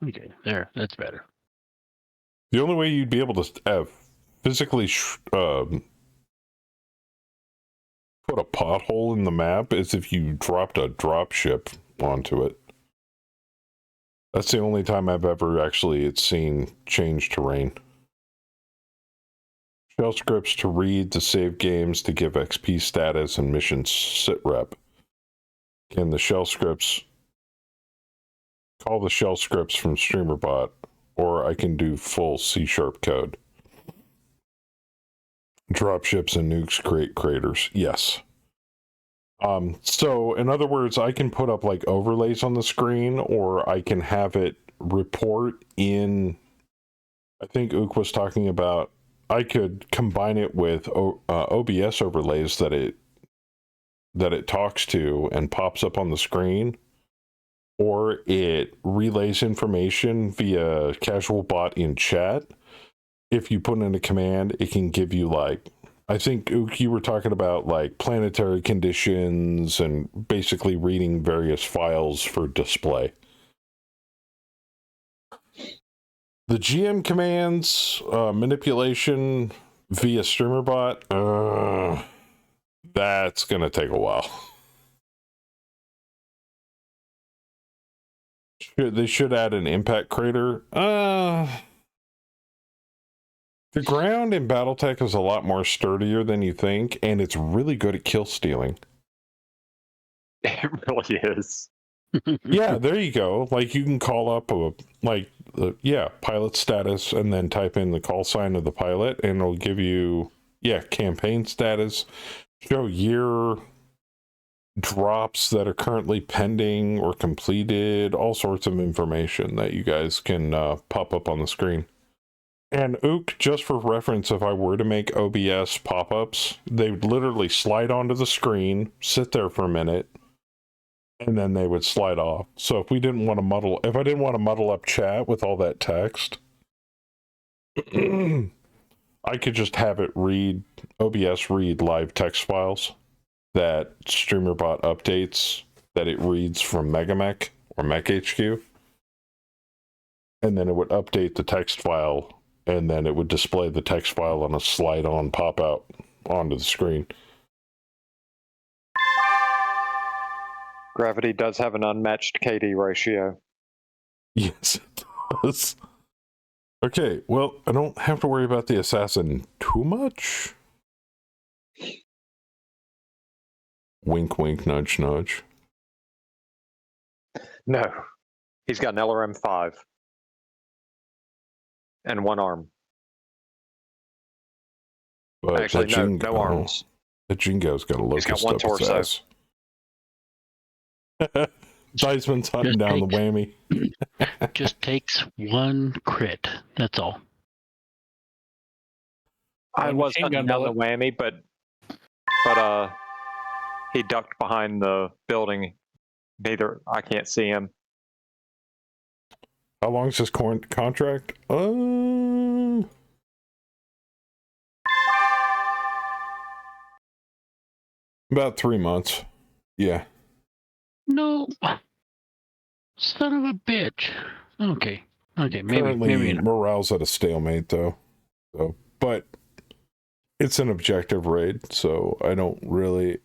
Okay, there. That's better. The only way you'd be able to physically put a pothole in the map is if you dropped a dropship onto it. That's the only time I've ever actually seen change terrain. Shell scripts to read the save games to give XP status and mission sit rep. Can the shell scripts call the shell scripts from StreamerBot, or I can do full C# code. Dropships and nukes create craters. Yes. So in other words, I can put up like overlays on the screen, or I can have it report in. I think Ook was talking about. I could combine it with OBS overlays that it talks to and pops up on the screen, or it relays information via casual bot in chat. If you put in a command, it can give you like, I think Ook, you were talking about like planetary conditions and basically reading various files for display. The GM commands, manipulation via StreamerBot, that's going to take a while. They should add an impact crater. The ground in Battletech is a lot more sturdier than you think, and it's really good at kill stealing. It really is. Yeah, there you go. Like you can call up pilot status and then type in the call sign of the pilot, and it'll give you campaign status, show year, drops that are currently pending or completed, all sorts of information that you guys can pop up on the screen. And Ook, just for reference, if I were to make OBS pop-ups, they would literally slide onto the screen, sit there for a minute, and then they would slide off. So if I didn't want to muddle up chat with all that text, I could just have it OBS read live text files that StreamerBot updates, that it reads from MegaMech or MechHQ, and then it would update the text file, and then it would display the text file on a slide-on pop-out onto the screen. Gravity does have an unmatched KD ratio. Yes, it does. Okay, well, I don't have to worry about the assassin too much. Wink, wink, nudge, nudge. No, he's got an LRM-5 and one arm. But Actually, no arms. That Jingo's got a locust He's got one up his torso. ass. Diceman's hunting down the whammy. Just takes one crit. That's all. I was Machine hunting gun down the bullet. whammy, but he ducked behind the building. I can't see him. How long is this contract? About 3 months. Yeah. No. Son of a bitch. Okay. Okay, Currently, maybe not. morale's at a stalemate, though. So, but it's an objective raid, so I don't really.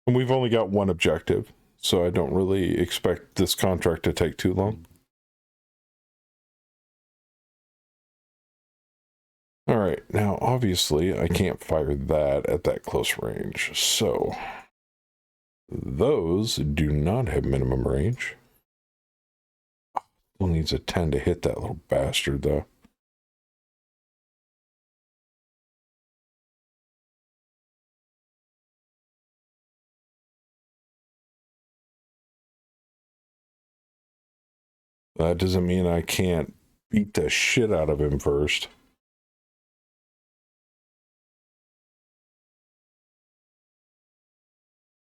And we've only got one objective, so I don't really expect this contract to take too long. All right, now obviously I can't fire that at that close range, so those do not have minimum range. Still needs a 10 to hit that little bastard, though. That doesn't mean I can't beat the shit out of him first.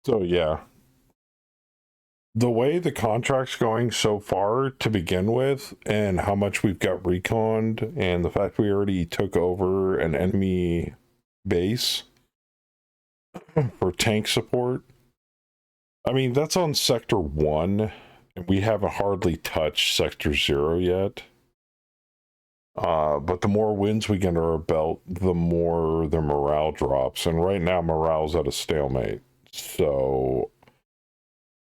So, yeah. The way the contract's going so far to begin with, and how much we've got reconned, and the fact we already took over an enemy base for tank support. I mean, that's on Sector 1, and we haven't hardly touched Sector 0 yet. But the more wins we get under our belt, the more the morale drops. And right now, morale's at a stalemate. So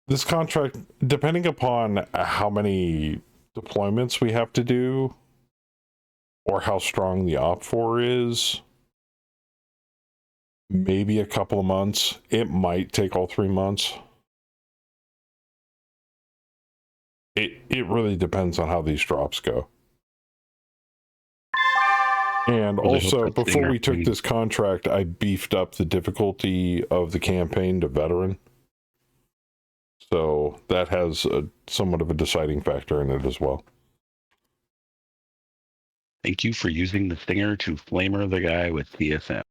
this contract, depending upon how many deployments we have to do, or how strong the OPFOR is, maybe a couple of months. It might take all 3 months. It really depends on how these drops go. And also, before we took this contract, I beefed up the difficulty of the campaign to veteran. So that has somewhat of a deciding factor in it as well. Thank you for using the stinger to flamer the guy with TSM.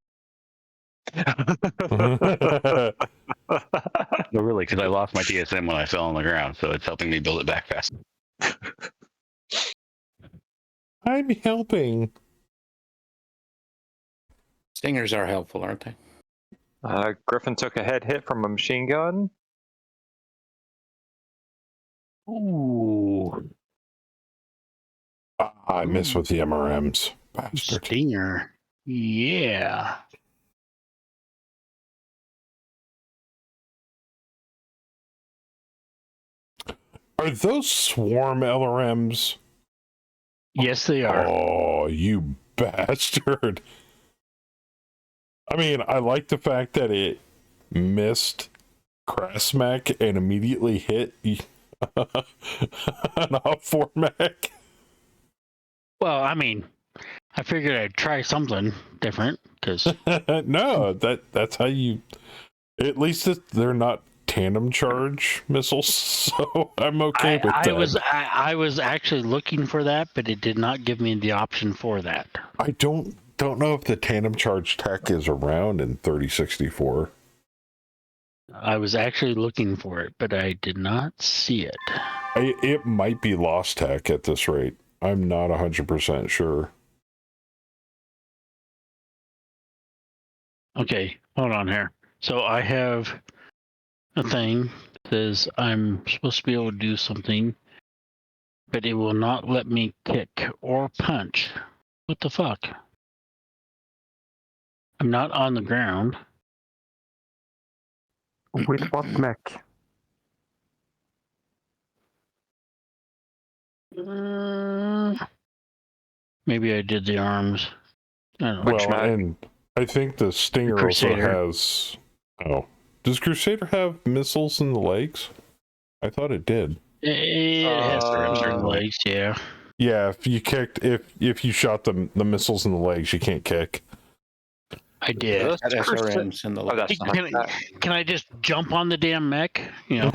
No, really, because I lost my TSM when I fell on the ground, so it's helping me build it back fast. I'm helping. Stingers are helpful, aren't they? Griffin took a head hit from a machine gun. Ooh. I miss with the MRMs. Bastard. Stinger. Yeah. Are those swarm LRMs? Yes, they are. Oh, you bastard. I mean, I like the fact that it missed Krasmak and immediately hit an OPFOR mech. Well, I mean, I figured I'd try something different because No, that's how you. At least they're not tandem charge missiles, so I'm okay with that. I was actually looking for that, but it did not give me the option for that. I don't know if the tandem charge tech is around in 3064. I was actually looking for it, but I did not see it. It might be lost tech at this rate. I'm not 100% sure. Okay, hold on here. So I have a thing that says I'm supposed to be able to do something, but it will not let me kick or punch. What the fuck? I'm not on the ground. With what mech? Maybe I did the arms. I don't know. Which mech? And I think the Stinger also Crusader. has. Oh, does Crusader have missiles in the legs? I thought it did. It has certain legs, yeah. Yeah, if you kicked, if you shot the missiles in the legs, you can't kick. I did. Had SRMs in the Oh, that's not Can I just jump on the damn mech? You know,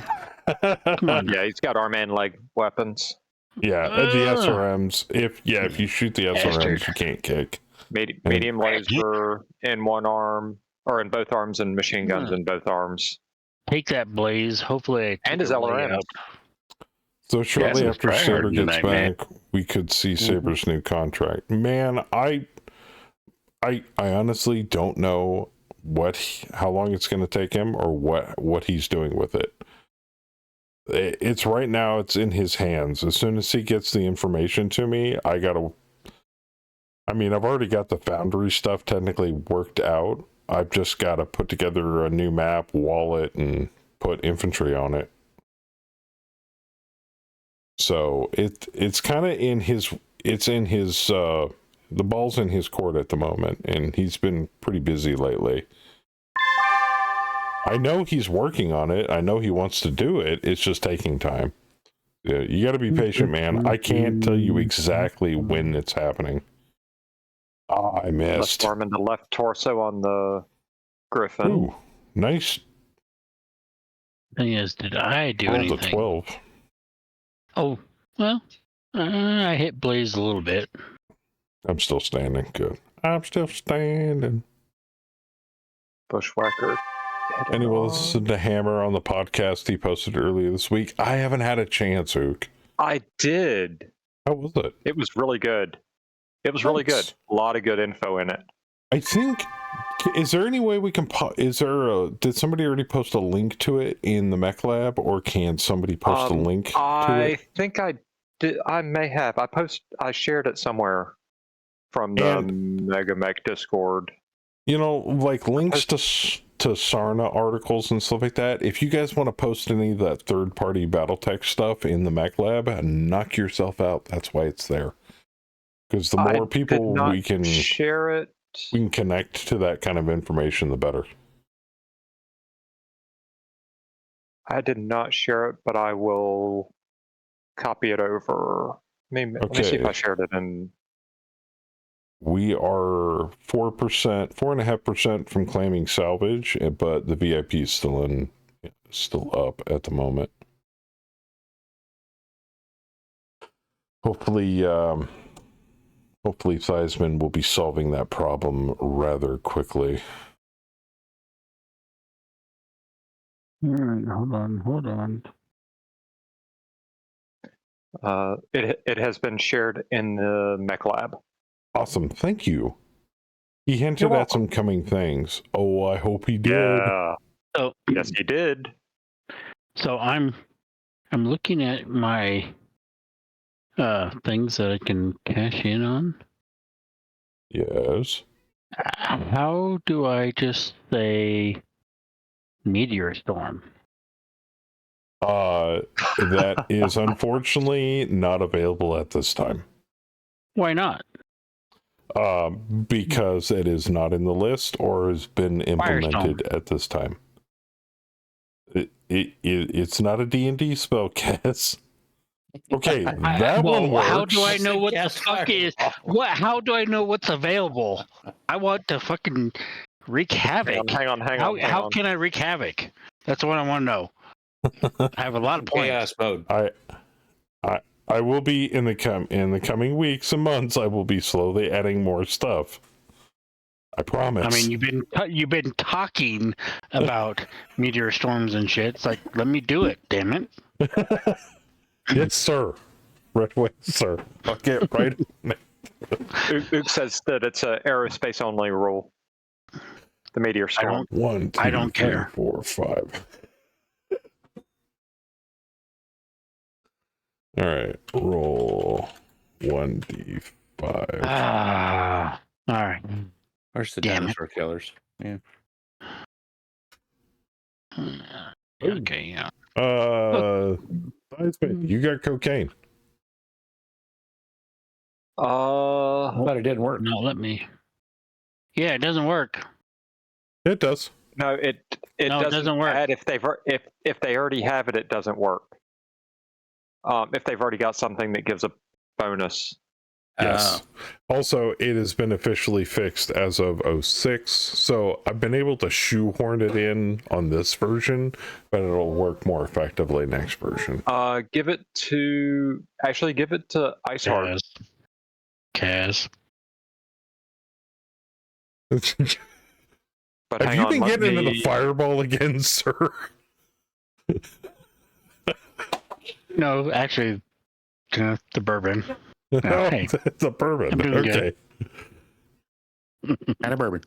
come on. Yeah, he's got arm and leg weapons. Yeah, the SRMs. If you shoot the SRMs, Bastard. you can't kick. Medium laser in one arm, or in both arms, and machine guns in both arms. Take that, Blaze. Hopefully, I And took his your leg LRM. out. So shortly Yeah, after it's Saber tryhard gets tonight, man. back, we could see Saber's new contract. Man, I honestly don't know how long it's going to take him or what he's doing with it. It's right now, it's in his hands. As soon as he gets the information to me, I've already got the Foundry stuff technically worked out. I've just got to put together a new map, wall it, and put infantry on it. So it's kind of in his the ball's in his court at the moment, and he's been pretty busy lately. I know he's working on it. I know he wants to do it. It's just taking time. Yeah, you got to be patient, man. I can't tell you exactly when it's happening. I Left missed. arm and the left torso on the Griffin. Ooh, nice. Thing is, did I do Rolled a anything? 12. Oh, well, I hit Blaze a little bit. I'm still standing. Good. I'm still standing. Bushwhacker. Anyway, listen to Hammer on the podcast he posted earlier this week. I haven't had a chance, Ook. I did. How was it? It was really good. It was really good. Thanks. A lot of good info in it. I think. Is there any way we can? Did somebody already post a link to it in the Mech Lab, or can somebody post a link to I it? think I did. I may have. I shared it somewhere from the Mega Mech Discord. You know, like links to Sarna articles and stuff like that. If you guys want to post any of that third-party Battletech stuff in the Mech Lab, knock yourself out. That's why it's there. Because the more people we can share it, we can connect to that kind of information, the better. I did not share it, but I will copy it over. Let me see if I shared it in. We are 4.5% from claiming salvage, but the VIP is still up at the moment. Hopefully, Theismann will be solving that problem rather quickly. All right, hold on. It has been shared in the Mech Lab. Awesome, thank you. He hinted You're at some coming things. Oh, I hope he did. Yeah. So Yes, he did. So I'm looking at my things that I can cash in on. Yes. How do I just say meteor storm? That is unfortunately not available at this time. Why not? Because it is not in the list or has been implemented Firestorm. at this time. It's not a D&D spell, Cass. Okay, that one works. How do I know what the fuck is? How do I know what's available? I want to fucking wreak havoc. Hang on. How can I wreak havoc? That's what I want to know. I have a lot of points. Chaos mode. I will be in the coming weeks and months. I will be slowly adding more stuff. I promise. I mean, you've been talking about meteor storms and shit. It's like, let me do it, damn it. Yes, sir. Right away, sir. I'll get right. Ook says that it's a aerospace only rule. The meteor storm. I don't care. 4, 5. All right, roll 1d5. All right. Where's the Damn it. dinosaur killers? Yeah. Okay, yeah. You got cocaine. But it didn't work. No, let me. Yeah, it doesn't work. It does. No, it doesn't work. add if they already have it, it doesn't work. If they've already got something that gives a bonus. Yes. Also, it has been officially fixed as of 06, so I've been able to shoehorn it in on this version, but it'll work more effectively next version. Give it to Iceheart. Kaz. But Have hang you on, been let getting into me- the fireball again, sir? No, actually, the bourbon. No, hey. it's a bourbon. I'm doing Okay. And a bourbon.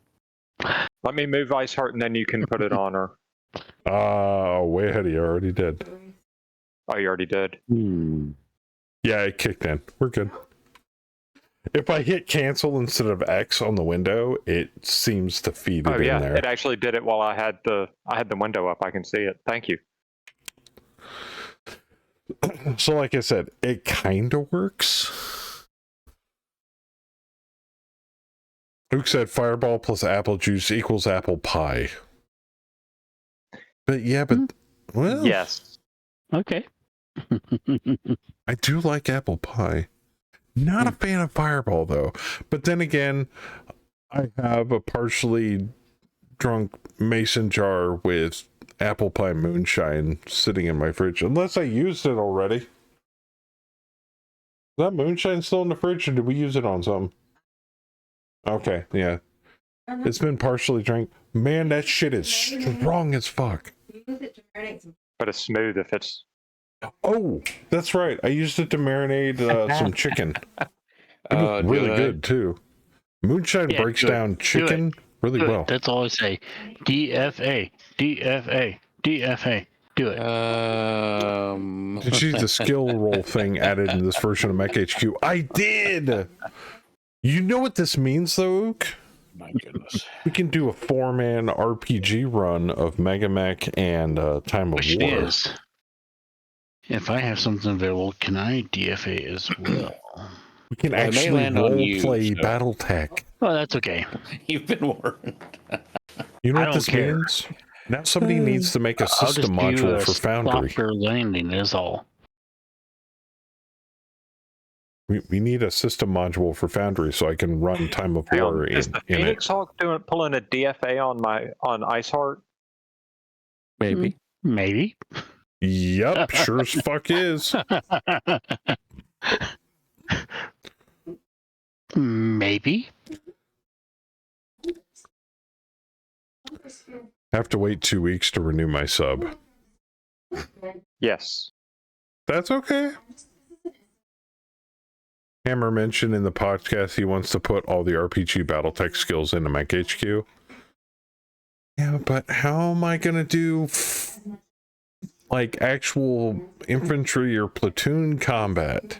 Let me move Iceheart and then you can put it on her. Way ahead of you. Already did. Oh, you already did. Yeah, it kicked in. We're good. If I hit cancel instead of X on the window, it seems to feed it Oh yeah, in there. it actually did it while I had the window up. I can see it. Thank you. So like I said, it kind of works. Luke said fireball plus apple juice equals apple pie. But yeah, but well, Yes. Okay. I do like apple pie. Not a fan of fireball though. But then again, I have a partially drunk mason jar with apple pie moonshine sitting in my fridge. Unless I used it already. Is that moonshine still in the fridge, or did we use it on something? Okay, yeah. It's been partially drank. Man, that shit is strong as fuck. But it's smooth if it's. Oh, that's right. I used it to marinate some chicken. It was really good too. Moonshine Yeah, breaks do it. down chicken really Do it. well. That's all I say. DFA, DFA, DFA. Do it. Did you see the skill roll thing added in this version of Mech HQ? I did! You know what this means, though, Ook? My goodness. We can do a 4-man RPG run of Mega Mech and Time of Which War. is, if I have something available, can I DFA as well? We can Well, it may actually land on you, role-play so- Battletech. Oh, that's okay. You've been warned. You know I what don't this care. means? Now somebody needs to make a I'll just system do module a for Foundry. softer landing is all. We need a system module for Foundry so I can run Time of Hang on, War is the in it. Phoenix Hawk pulling a DFA on Iceheart? Maybe. Maybe. Yep, sure as fuck is. Maybe. Have to wait 2 weeks to renew my sub. Yes. That's okay. Hammer mentioned in the podcast he wants to put all the RPG Battletech skills into Mech HQ. Yeah, but how am I going to do like actual infantry or platoon combat?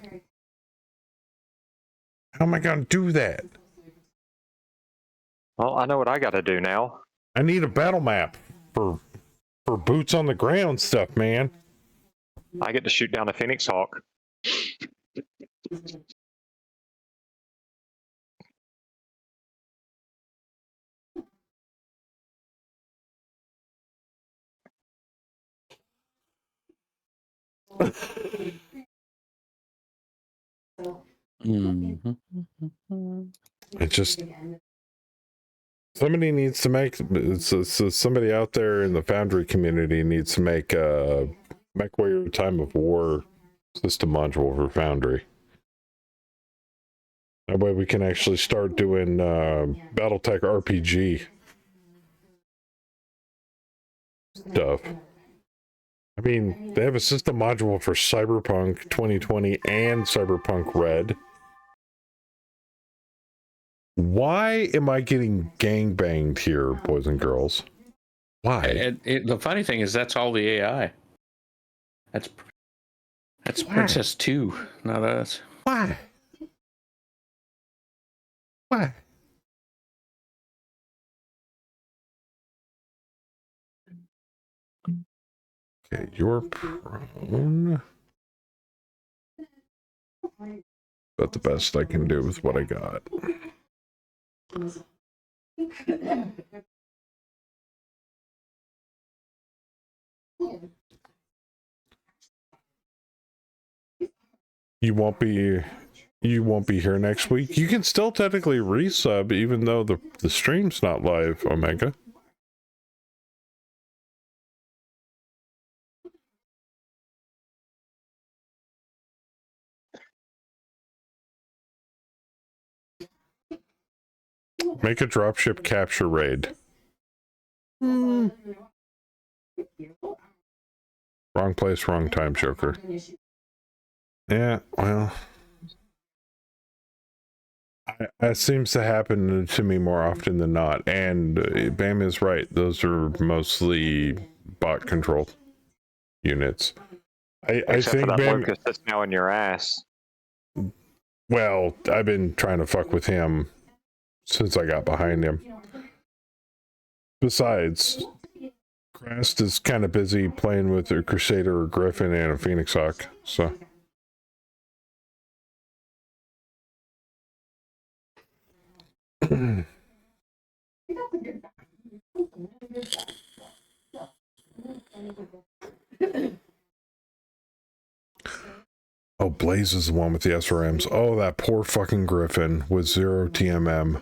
How am I going to do that? Well, I know what I got to do now. I need a battle map for boots on the ground stuff, man. I get to shoot down a Phoenix Hawk. It just somebody needs to make so somebody out there in the Foundry community needs to make a MechWarrior Time of War system module for Foundry. That way we can actually start doing Battletech RPG stuff. I mean, they have a system module for Cyberpunk 2020 and Cyberpunk Red. Why am I getting gangbanged here, boys and girls? Why? The funny thing is that's all the AI. That's Princess 2, not us. Why? Why? Okay, you're prone. But the best I can do with what I got. You won't be here next week. You can still technically resub even though the stream's not live, Omega. Make a dropship capture raid. Wrong place, wrong time, Joker. Yeah, well, that seems to happen to me more often than not. And Bam is right; those are mostly bot controlled units. I Except think for that Bam. locust that's now in your ass. Well, I've been trying to fuck with him since I got behind him. Besides, Crest is kind of busy playing with a Crusader or Griffin and a Phoenix Hawk, so. Oh, Blaze is the one with the SRMs. Oh, that poor fucking Griffin with 0 TMM.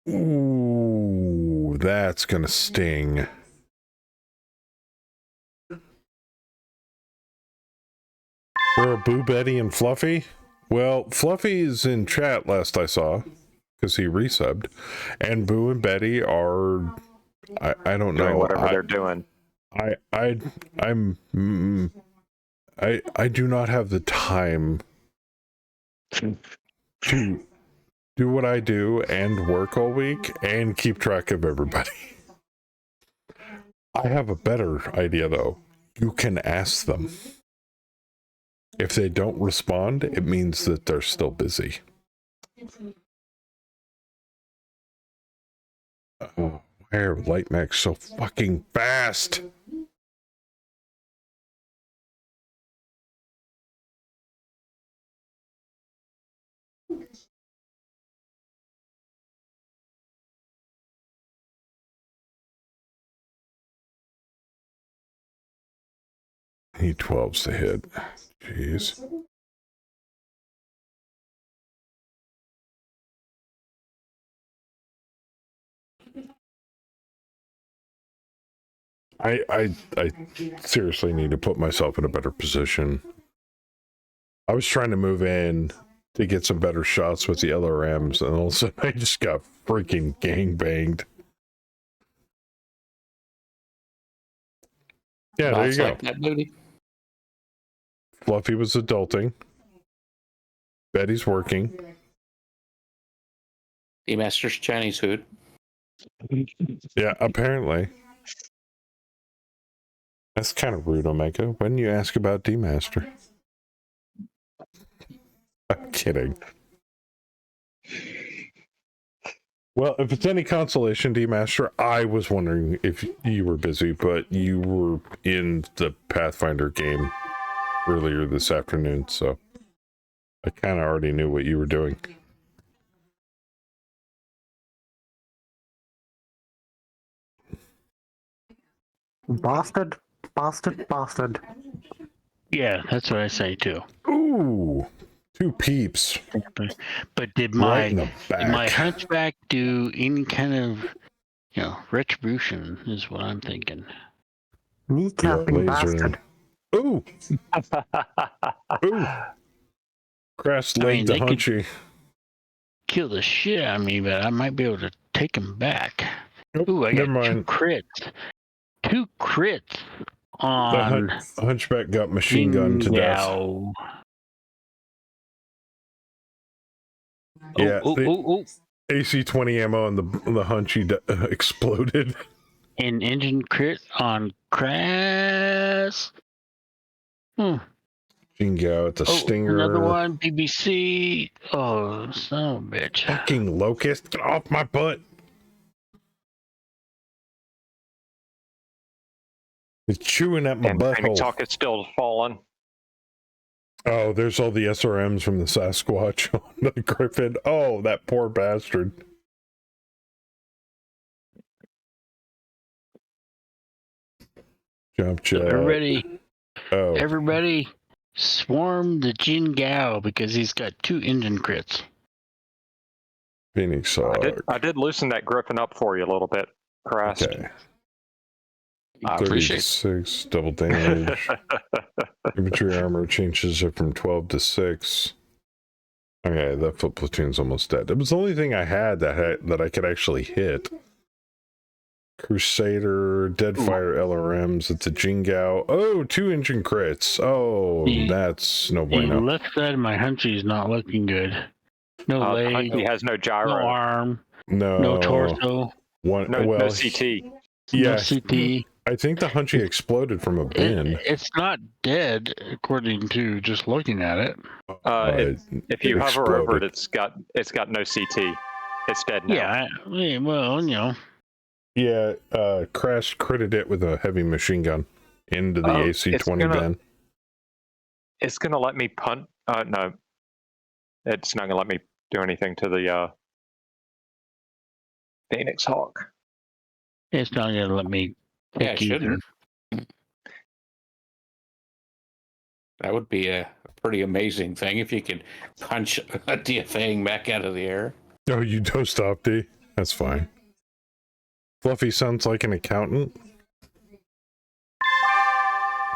Ooh, that's gonna sting. Where are Boo, Betty, and Fluffy? Well, Fluffy's in chat last I saw, because he resubbed. And Boo and Betty are... I don't know. Doing whatever they're doing. I do not have the time to do what I do and work all week and keep track of everybody. I have a better idea though. You can ask them. If they don't respond, it means that they're still busy. Oh, why are light mechs so fucking fast? Need 12s to hit. Jeez. I seriously need to put myself in a better position. I was trying to move in to get some better shots with the LRMs, and all of a sudden I just got freaking gangbanged. Yeah, there you go. Like that booty. Fluffy was adulting. Betty's working. D-Master's Chinese food. Yeah, apparently. That's kind of rude, Omega. When you ask about D-Master? I'm kidding. Well, if it's any consolation, D-Master, I was wondering if you were busy, but you were in the Pathfinder game earlier this afternoon, so I kind of already knew what you were doing. Bastard, bastard, bastard. Yeah, that's what I say too. Ooh, 2 peeps. But did Right in my the back. did my hunchback do any kind of retribution? Is what I'm thinking. Kneecapping Yeah, laser. bastard. Ooh, ooh. Crest leg the they could- hunchy. Kill the shit out of me, but I might be able to take him back. Nope, Ooh, I got never 2 mind. crits. 2 crits The on hunchback got machine gunned to death. Jingyao. Yeah, Oh. AC-20 ammo and the hunchy exploded. An engine crit on Crass. Jingo at the stinger. Another one, BBC. Oh, son of a bitch. Fucking locust, get off my butt. It's chewing at my And butthole. Talk is still falling. Oh, there's all the SRMs from the Sasquatch on the Griffin. Oh, that poor bastard. Jump jet. Everybody swarm the Jin Gao because he's got 2 engine crits. Phoenix Hawk. I did loosen that Griffin up for you a little bit, Crast. Okay. I appreciate it. 36 double damage. Infantry armor changes it from 12 to 6. Okay, that foot platoon's almost dead. It was the only thing I had that I could actually hit. Crusader, Deadfire LRMs, it's a Jingao. Oh, 2 engine crits. Oh, that's no The bueno. left side of my hunchy is not looking good. No leg, He has no no gyro, arm, No. no torso, One, no well, CT. yeah, no CT. I think the hunchy exploded from a bin. It's not dead, according to just looking at it. If you it hover over it, exploded. it's got no CT. It's dead now. Yeah, well, Yeah, Crash critted it with a heavy machine gun into the Oh, AC-20 gun. It's gonna let me punt. No, it's not gonna let me do anything to the Phoenix Hawk. It's not gonna let me Yeah, pick it either. shouldn't. That would be a pretty amazing thing if you could punch a thing back out of the air. Oh, you dozed off, D? That's fine. Fluffy sounds like an accountant.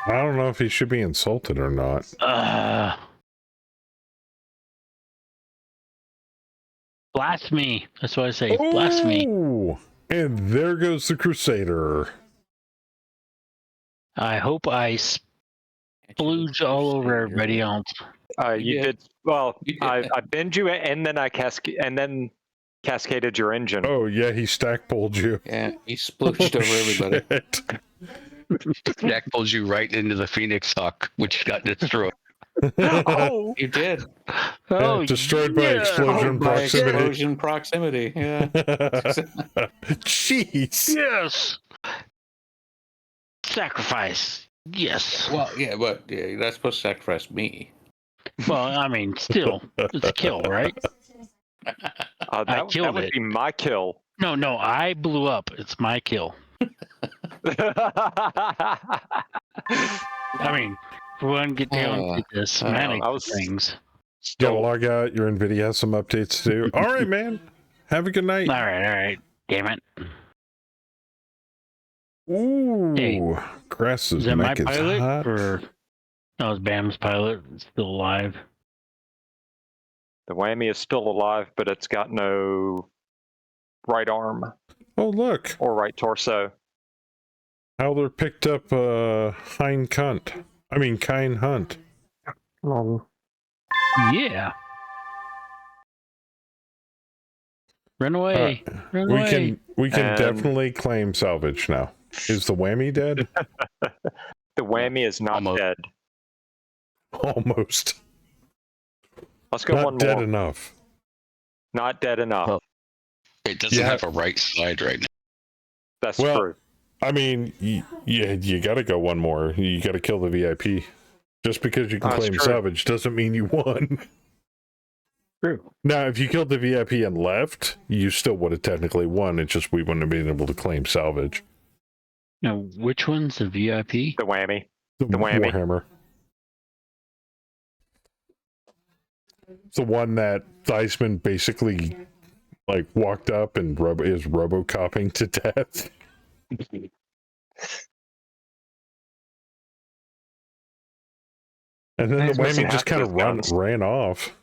I don't know if he should be insulted or not. Blasphemy. That's what I say. Blasphemy. Oh! And there goes the Crusader. I hope I splooge all over everybody else. You did. did well. You did. I bend you, and then I cascaded your engine. Oh, yeah, he stack pulled you. Yeah, he splooged over everybody. Shit. Jack pulls you right into the Phoenix Hawk, which got destroyed. Oh, You did. oh, Destroyed by yeah. explosion By proximity. explosion proximity. Yeah. Jeez. Yes. Sacrifice. Yes. Well, yeah, but yeah, you're not supposed to sacrifice me. Well, I mean, still, it's a kill, right? That killed would it. be my kill. No, I blew up. It's my kill. I mean, if we want to get down to the semantics I of was- things. Gotta log out. Your NVIDIA has some updates to do. All right, man. Have a good night. All right. Damn it. Ooh. Hey, Grass's Is that my neck is pilot? hot. Or no, it's Bam's pilot. It's still alive. The whammy is still alive, but it's got no right arm Oh, look. or right torso. Howler picked up Kine Hunt. Lol. Yeah. Run away. Run We away. can And- definitely claim salvage now. Is the whammy dead? The whammy is not Almost. dead. Almost. Let's go Not one dead more. enough. Not dead enough. Well, It doesn't Yeah. have a right side right now. That's Well, true. I mean, you gotta go one more. You gotta kill the VIP. Just because you can That's claim true. salvage doesn't mean you won. True. Now, if you killed the VIP and left, you still would have technically won. It's just we wouldn't have been able to claim salvage. Now, which one's the VIP? The whammy. The whammy. Warhammer. It's the one that Theismann basically like walked up and is robocopping to death. And then He's the missing whammy just half kind of of his guns. ran off.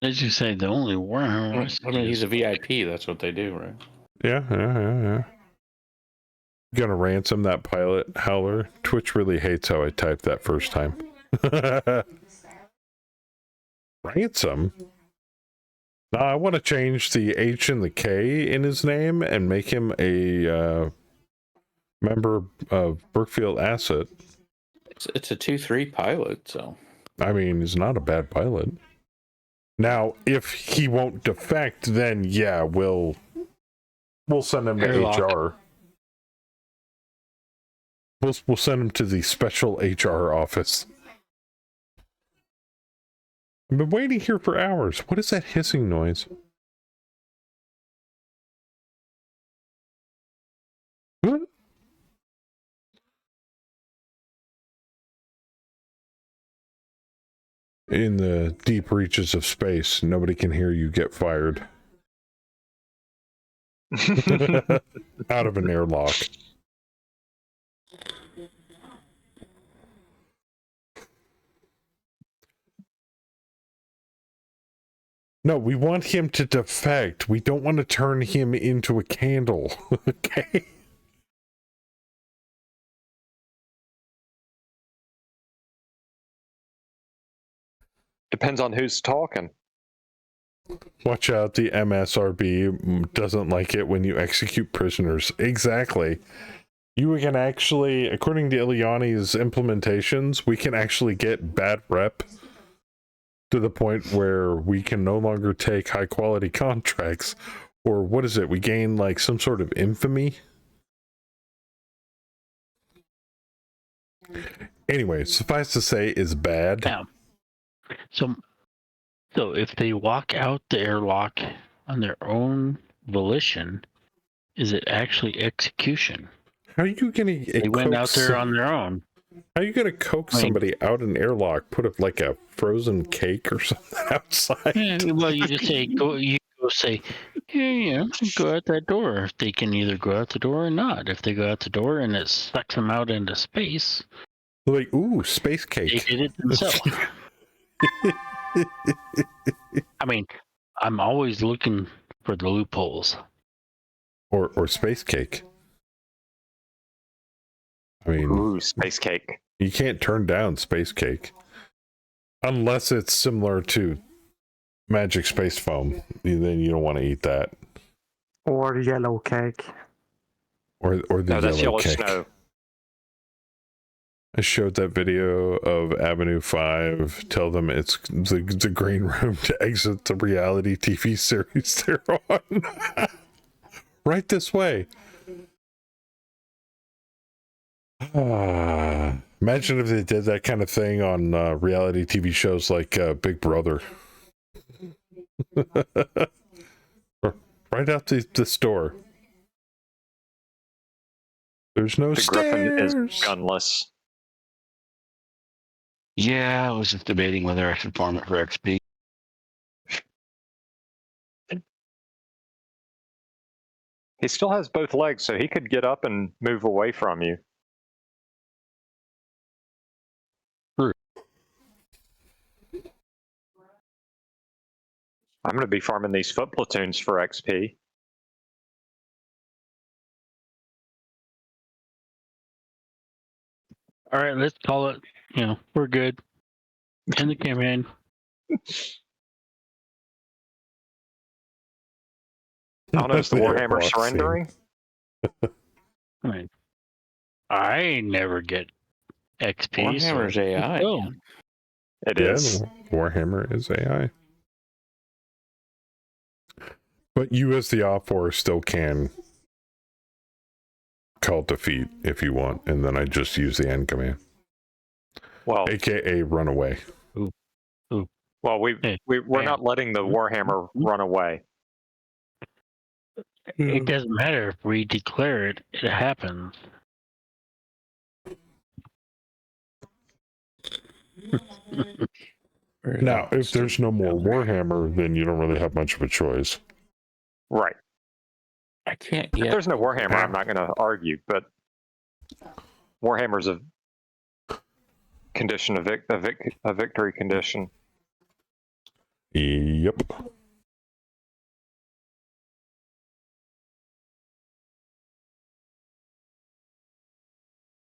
As you say, the only Warhammer. I mean, he's a VIP. That's what they do, right? Yeah. Gonna ransom that pilot, Howler. Twitch really hates how I typed that first time. Ransom? No, I want to change the H and the K in his name and make him a member of Brookfield Asset. It's a 2-3 pilot, so I mean, he's not a bad pilot. Now, if he won't defect, then yeah, we'll send him to Airlock. HR. We'll send him to the special HR office. I've been waiting here for hours. What is that hissing noise? Huh? In the deep reaches of space, nobody can hear you get fired. Out of an airlock. No, we want him to defect. We don't want to turn him into a candle. Okay? Depends on who's talking. Watch out, the MSRB doesn't like it when you execute prisoners. Exactly. You can actually, according to Ileani's implementations, we can actually get bad rep to the point where we can no longer take high quality contracts Or what is it? We gain like some sort of infamy. Anyway, suffice to say, is bad. Yeah. So if they walk out the airlock on their own volition, is it actually execution? How are you gonna? They went out there on their own. How are you gonna coax somebody out an airlock? Put it like a frozen cake or something outside? Yeah, well, you just say go. You go say, yeah, go out that door. They can either go out the door or not. If they go out the door and it sucks them out into space, Like, ooh, space they cake. did it themselves. I mean, I'm always looking for the loopholes. Or space cake. I mean, Ooh, space cake. you can't turn down space cake unless it's similar to magic space foam. Then you don't want to eat that. Or yellow cake. Or the No, that's yellow yellow cake. snow. I showed that video of Avenue 5. Tell them it's the green room to exit the reality TV series they're on. Right this way. Imagine if they did that kind of thing on reality TV shows like Big Brother. Right out the store. There's no The stairs. Griffin is gunless. Yeah, I was just debating whether I should farm it for XP. He still has both legs, so he could get up and move away from you. True. I'm going to be farming these foot platoons for XP. All right, let's call it. We're good. End the campaign. I don't know, is the The Warhammer airbox surrendering? I mean, I never get XP. Warhammer's so AI. go. Man. It Yeah, is. Warhammer is AI. But you as the OPFOR still can call defeat if you want, and then I just use the end command. Well, AKA run away. well, Hey, we're man. not letting the Warhammer run away. It doesn't matter if we declare it; it happens. Now, if there's no more Warhammer, then you don't really have much of a choice. Right. I can't If get. there's no Warhammer, I'm not going to argue, but Warhammer's a condition, a victory condition. Yep.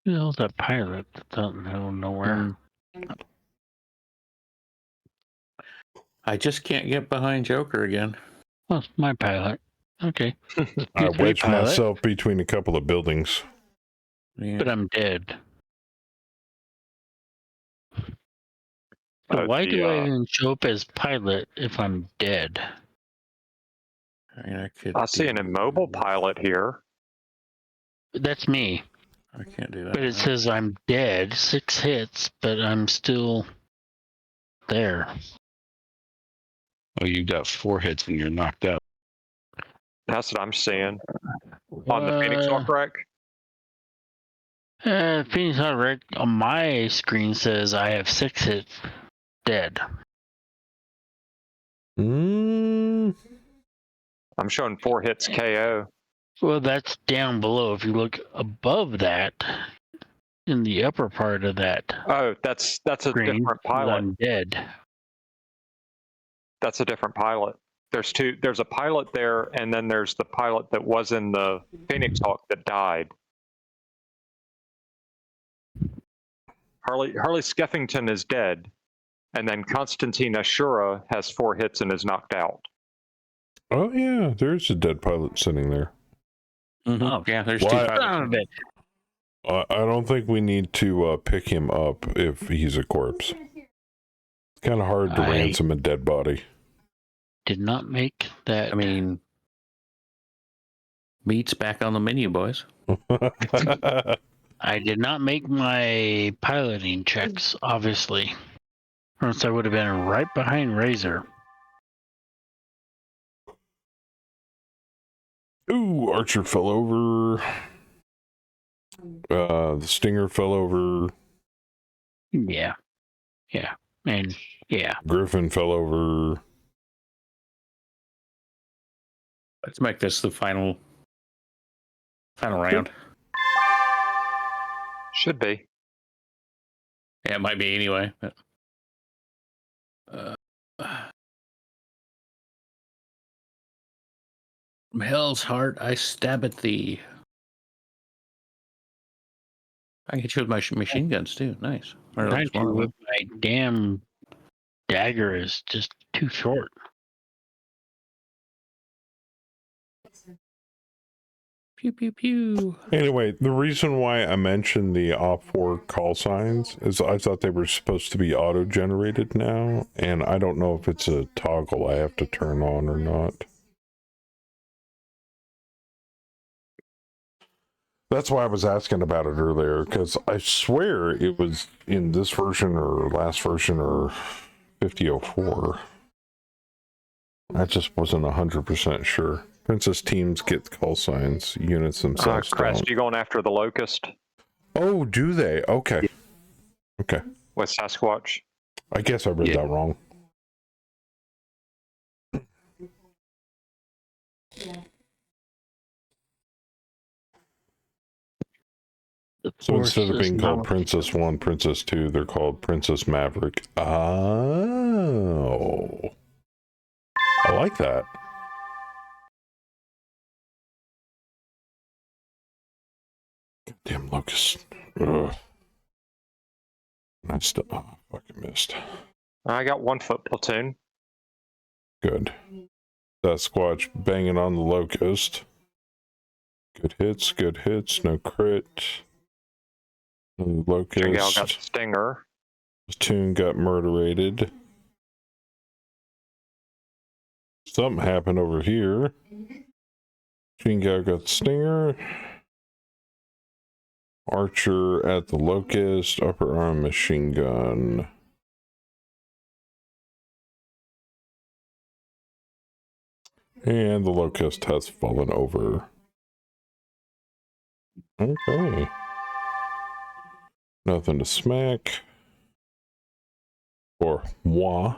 Who the hell's that pilot that's out in the middle of nowhere? I just can't get behind Joker again. Oh, it's my pilot. Okay. I Good for you, wedged pilot, myself between a couple of buildings. Yeah. but I'm dead. So Oh, why the, do I even show up as pilot if I'm dead? I mean, I could. I see an immobile pilot here. That's me. I can't do that. But it says I'm dead, 6 hits, but I'm still there. Oh, you got 4 hits and you're knocked out. That's what I'm seeing on the Phoenix Hawk wreck. Phoenix Hawk wreck on my screen says I have 6 hits, dead. I'm showing 4 hits KO. Well, that's down below. If you look above that, in the upper part of that Oh, that's a screen, different pilot. I'm dead. That's a different pilot. There's two. There's a pilot there, and then there's the pilot that was in the Phoenix Hawk that died. Harley Skeffington is dead, and then Konstantin Ashura has 4 hits and is knocked out. Oh, yeah, there's a dead pilot sitting there. Mhm. Oh, Yeah, there's Why- two Son of a pilots. bitch. I don't think we need to pick him up if he's a corpse. It's kind of hard to I- ransom a dead body. Did not make that. I mean, Meat's back on the menu, boys. I did not make my piloting checks, obviously. Or else I would have been right behind Razor. Ooh, Archer fell over. The Stinger fell over. Yeah. Yeah. And yeah. Griffin fell over. Let's make this the final round. Should be. Yeah, it might be anyway. But, from hell's heart, I stab at thee. I can hit you with my machine guns too. Nice. Or at Trying least to one of them. with my damn dagger is just too short. Pew pew pew. Anyway, the reason why I mentioned the op4 call signs is I thought they were supposed to be auto-generated now, and I don't know if it's a toggle I have to turn on or not. That's why I was asking about it earlier, because I swear it was in this version or last version or 50.04. I just wasn't 100% sure. Princess teams get call signs, units themselves Crest, don't. you going after the Locust Oh, do they? Okay. Okay. with Sasquatch? I guess I read that wrong. So instead of being called Princess 1, Princess 2, they're called Princess Maverick. Oh. I like that. Damn locust. Ugh. I still fucking missed. I got 1 foot platoon. Good. Sasquatch banging on the locust. Good hits, no crit. No Jingal got locust. Stinger. Platoon got murderated. Something happened over here. Jingal got Stinger. Archer at the locust. Upper arm machine gun. And the locust has fallen over. Okay. Nothing to smack. Or moi.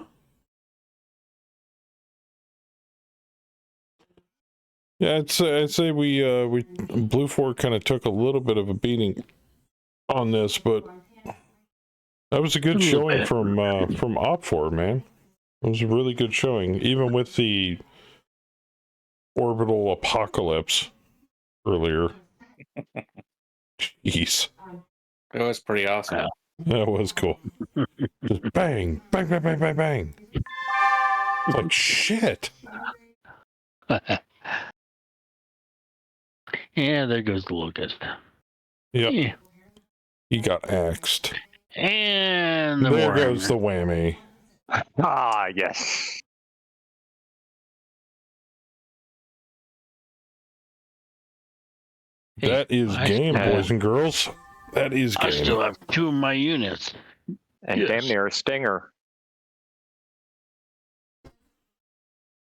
Yeah, I'd say we Blue Fork kind of took a little bit of a beating on this, but that was a good showing from Op4, man. It was a really good showing, even with the orbital apocalypse earlier. Jeez, It was pretty awesome. that was cool. Just bang, bang, bang, bang, bang, bang. It's like shit. Yeah, there goes the locust. Yep. Yeah. He got axed. And the There Warhammer. goes the whammy. Ah, yes. Hey, That is game, still- boys and girls. That is I game. still have 2 of my units. And Yes. damn near a Stinger.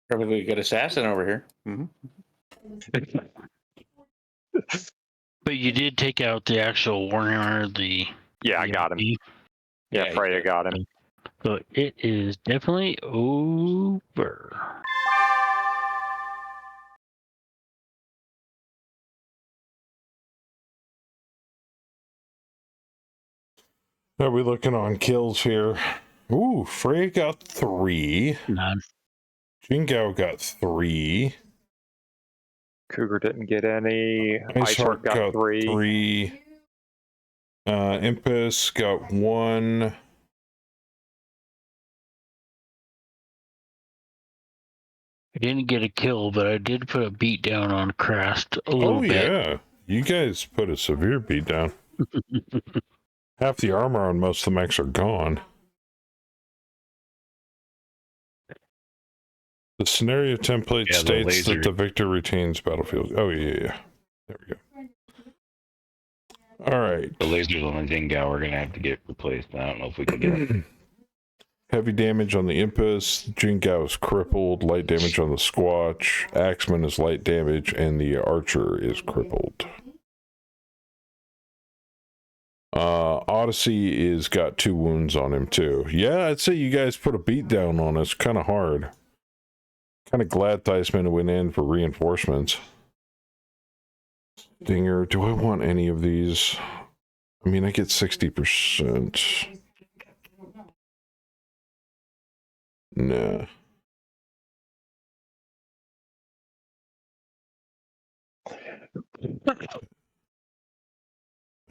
Perfectly good assassin over here. Mm-hmm. But you did take out the actual Warhammer, the Yeah, I got him. EMP. Yeah, Yeah, Freya got him. So it is definitely over. Are we looking on kills here? Ooh, Freya got 3. None. Jingao got 3. Cougar didn't get any. Iceheart got 3. 3. Impus got 1. I didn't get a kill, but I did put a beat down on Crast a little Oh, bit. yeah. You guys put a severe beat down. Half the armor on most of the mechs are gone. The scenario template Yeah, the states that laser- the victor retains battlefield. Oh, yeah. There we go. All right. The lasers on the Dingao are going to have to get replaced. I don't know if we can get them. Heavy damage on the Impus. Jingao is crippled. Light damage on the Squatch. Axeman is light damage. And the Archer is crippled. Odyssey is got 2 wounds on him, too. Yeah, I'd say you guys put a beat down on us. Kind of hard. Kind of glad Theismann went in for reinforcements. Stinger, do I want any of these? I mean, I get 60%. Nah.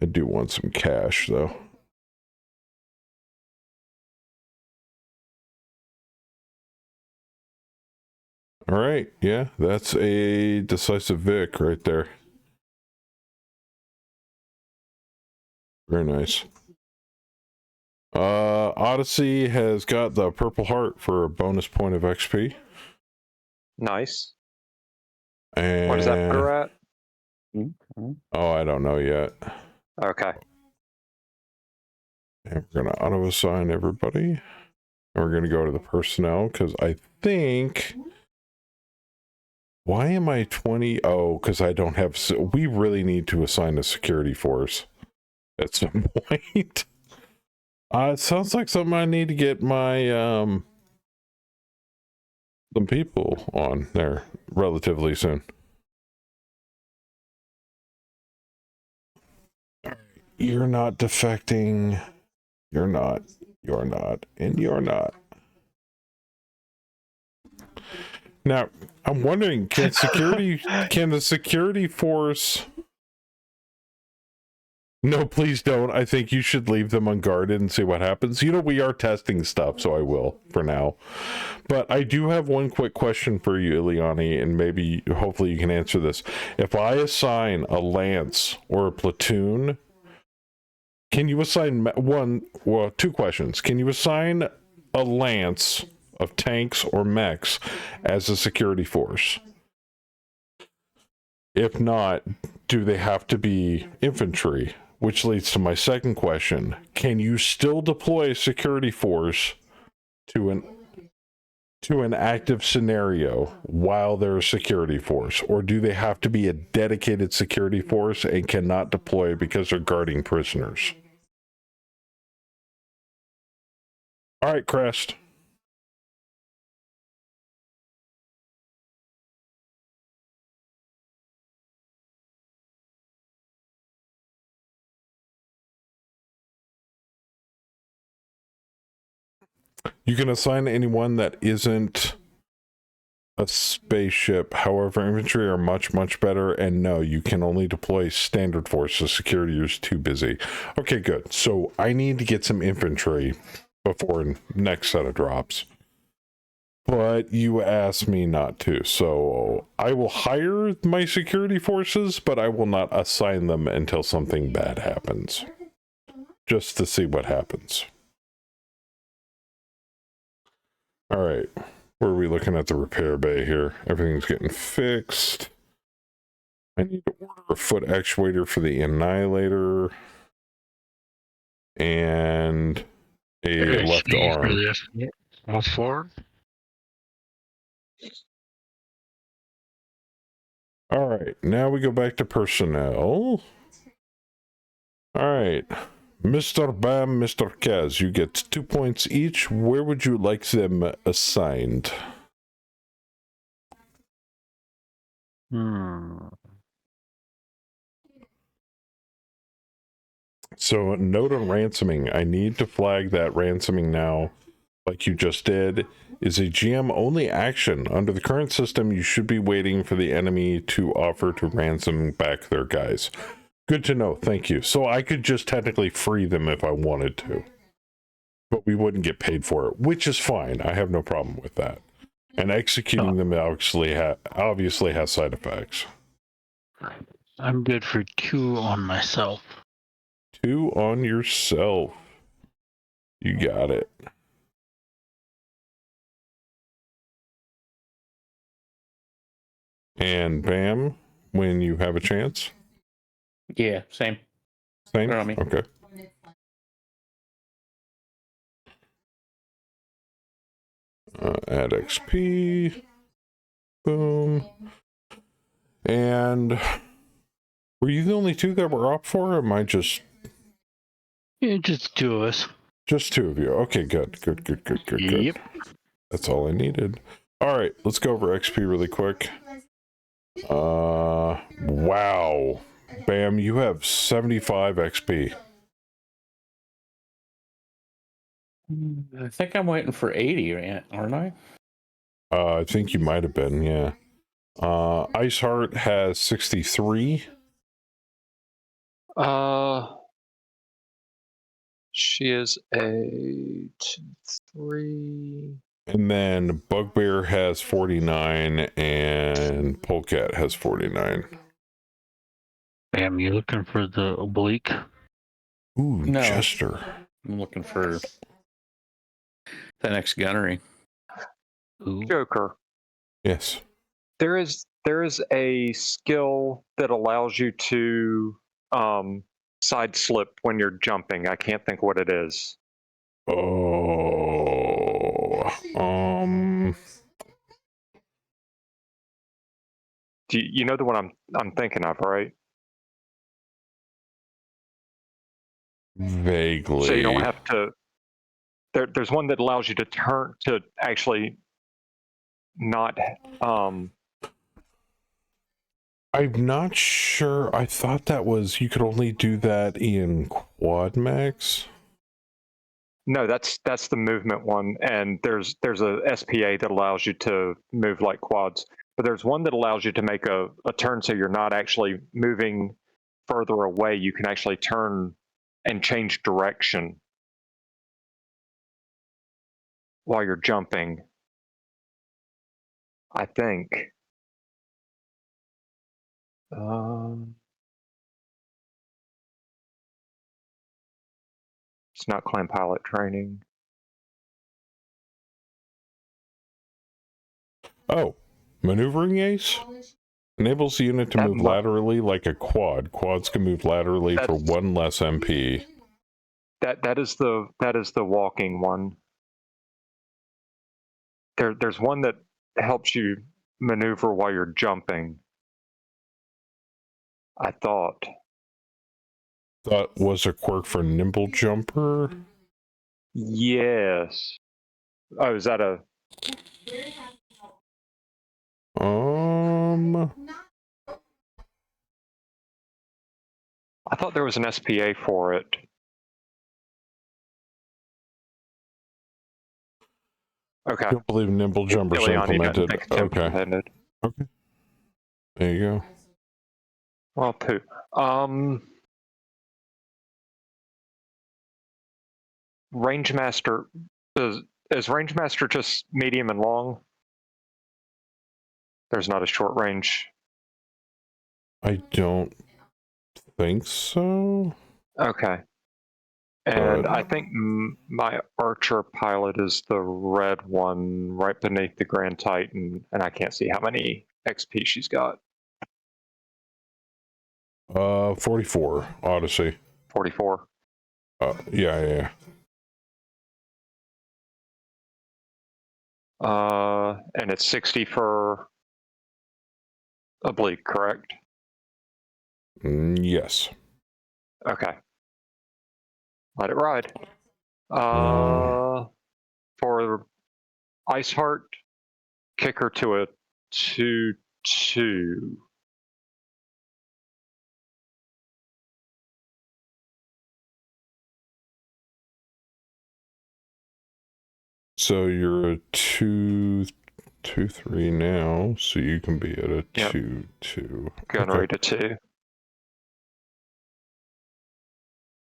I do want some cash, though. All right, yeah, that's a decisive Vic right there. Very nice. Odyssey has got the Purple Heart for a bonus point of XP. Nice. And What does that put her at? oh, I don't know yet. Okay. And we're gonna auto assign everybody. And we're gonna go to the personnel because I think. Why am I 20? Oh, because I don't have. We really need to assign a security force at some point. It sounds like something I need to get my some people on there relatively soon. You're not defecting. You're not. You're not. And you're not. Now, I'm wondering, can the security force... No, please don't. I think you should leave them unguarded and see what happens. You know, we are testing stuff, so I will for now. But I do have one quick question for you, Ileani, and maybe, hopefully you can answer this. If I assign a lance or a platoon, can you assign two questions. Can you assign a lance of tanks or mechs as a security force? If not, do they have to be infantry? Which leads to my second question. Can you still deploy a security force to an active scenario while they're a security force? Or do they have to be a dedicated security force and cannot deploy because they're guarding prisoners? All right, Crest. You can assign anyone that isn't a spaceship. However, infantry are much, much better. And no, you can only deploy standard forces. Security is too busy. Okay, good. So I need to get some infantry before next set of drops. But you asked me not to. So I will hire my security forces, but I will not assign them until something bad happens. Just to see what happens. All right, where are we looking at the repair bay here? Everything's getting fixed. I need to order a foot actuator for the Annihilator and a left arm. All four. All right, now we go back to personnel. All right. Mr. Bam, Mr. Kaz, you get 2 points each. Where would you like them assigned? So, note on ransoming. I need to flag that ransoming now, like you just did, is a GM only action. Under the current system, you should be waiting for the enemy to offer to ransom back their guys. Good to know. Thank you. So I could just technically free them if I wanted to, but we wouldn't get paid for it, which is fine. I have no problem with that. And executing them obviously has side effects. I'm good for 2 on myself. 2 on yourself. You got it. And Bam, when you have a chance. Yeah, same. Same? Throw me. Okay. Add XP. Boom. And were you the only two that were up for? Or am I just Yeah, just two of us. Just two of you? Okay, good. Good. Yep. That's all I needed. All right, let's go over XP really quick. Wow. Bam, you have 75 XP. I think I'm waiting for 80, aren't I? I think you might have been, yeah. Iceheart has 63. She is a 2, 3. And then Bugbear has 49, and Polecat has 49. Bam, you looking for the oblique? Ooh, No. Chester. I'm looking for the next gunnery. Ooh. Joker. Yes. There is a skill that allows you to side slip when you're jumping. I can't think what it is. Oh. Do you know the one I'm thinking of, right? Vaguely. So you don't have to. There's one that allows you to turn to actually not. I'm not sure. I thought that was you could only do that in Quad Max. No, that's the movement one, and there's a SPA that allows you to move like quads. But there's one that allows you to make a turn so you're not actually moving further away. You can actually turn and change direction while you're jumping. I think. It's not climb pilot training. Oh, maneuvering ace enables the unit to That move mu- laterally like a quad. Quads can move laterally for That's- 1 less MP. That is the walking one. There's one that helps you maneuver while you're jumping. I thought. That was a quirk for nimble jumper. Yes. Oh, is that a? I thought there was an SPA for it. Okay. I don't believe nimble jumpers are Ileani doesn't implemented. think it's Okay. implemented. Okay. There you go. Well, poo. Rangemaster is Rangemaster just medium and long? There's not a short range. I don't think so. Okay. And But- I think my Archer pilot is the red one right beneath the Grand Titan, and I can't see how many XP she's got. 44 Odyssey. 44. Yeah. And it's 60 for oblique, correct? Yes. Okay. Let it ride. For Iceheart, kick her to a 2-2. So you're a 2-3 now, so you can be at a 2-2. Gunnery to 2.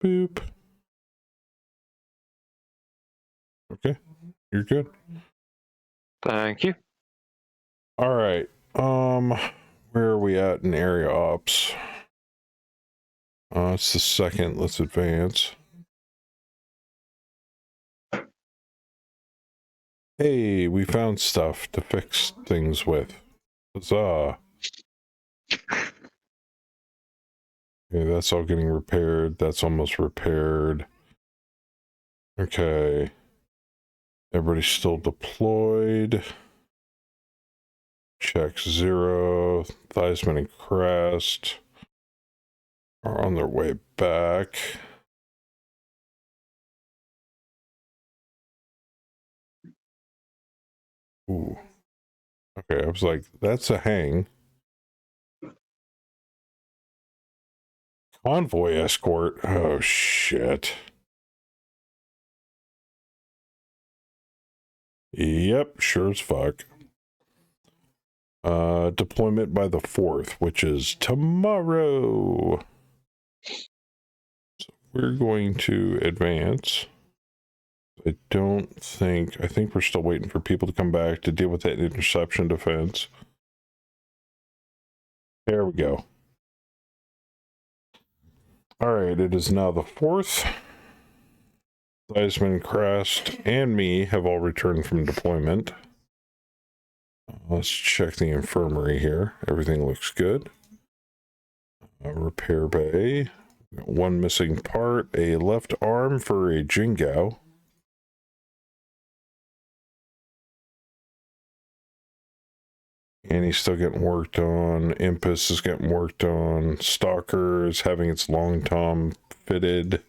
Boop. Okay, you're good. Thank you. All right. Where are we at in area ops? It's the second. Let's advance. Hey, we found stuff to fix things with. Huzzah. Okay, that's all getting repaired. That's almost repaired. Okay. Everybody's still deployed. Check 0. Theismann and Crest are on their way back. Ooh. Okay, I was like, that's a hang. Convoy escort. Oh, shit. Yep, sure as fuck. Deployment by the 4th, which is tomorrow. So we're going to advance. I think we're still waiting for people to come back to deal with that interception defense. There we go. All right, it is now the 4th. Theismann, Crest, and me have all returned from deployment. Let's check the infirmary here. Everything looks good. Repair bay. One missing part, a left arm for a Jingao. And he's still getting worked on. Impus is getting worked on. Stalker is having its long tom fitted.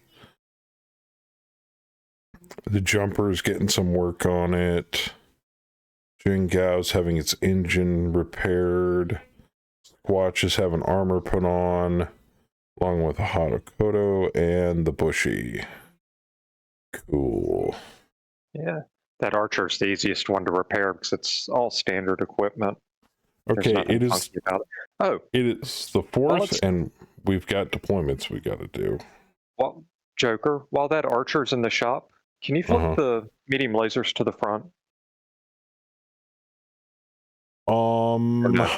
The jumper is getting some work on it. Jingao's having its engine repaired. Squatch is having armor put on, along with the Hanakoto and the Bushy. Cool. Yeah, that Archer's the easiest one to repair because it's all standard equipment. There's Okay, nothing it is. funky about it. Oh, It is the 4th, and we've got deployments we got to do. well, Joker, while that Archer's in the shop, can you flip the medium lasers to the front? No?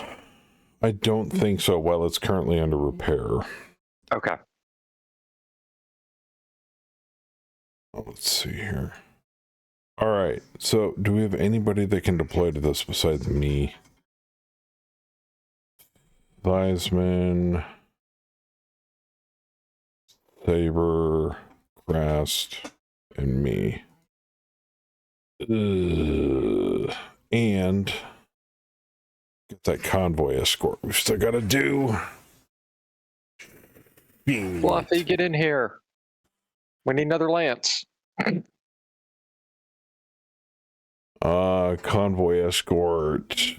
I don't think so. Well, it's currently under repair. Okay. Let's see here. All right. So, do we have anybody that can deploy to this besides me? Theismann, Saber, Crest, and me. And get that convoy escort. We've still got to do. Fluffy, get in here. We need another lance. Convoy escort.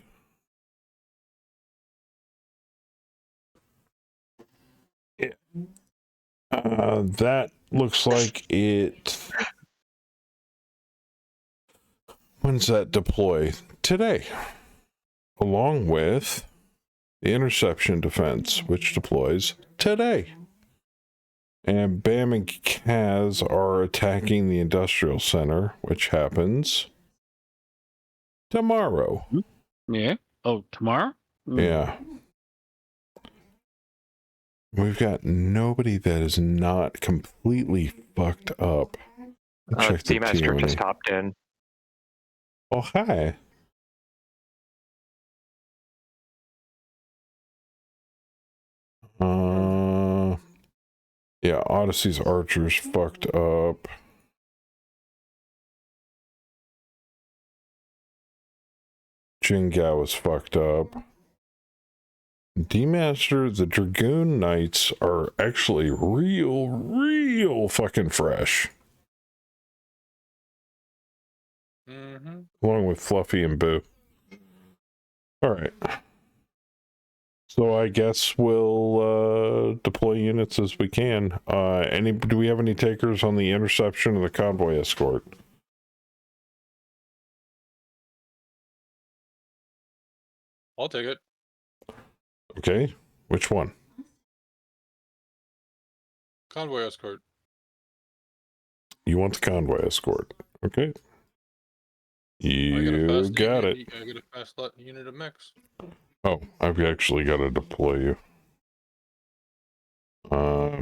That looks like it. When's that deploy? Today. Along with the interception defense, which deploys today. And Bam and Kaz are attacking the industrial center, which happens tomorrow. Yeah. Oh, tomorrow? Yeah. We've got nobody that is not completely fucked up. Check the D-Master T20. just hopped in. Oh, hi. Yeah, Odyssey's Archer's fucked up. Jingao is fucked up. D-Master, the Dragoon Knights are actually real fucking fresh. Along with Fluffy and Boo. Alright. So I guess we'll deploy units as we can. Do we have any takers on the interception of the convoy escort? I'll take it. Okay. Which one? Convoy escort. You want the convoy escort. Okay. You got it. I got a fast unit of mechs. Oh, I've actually got to deploy you.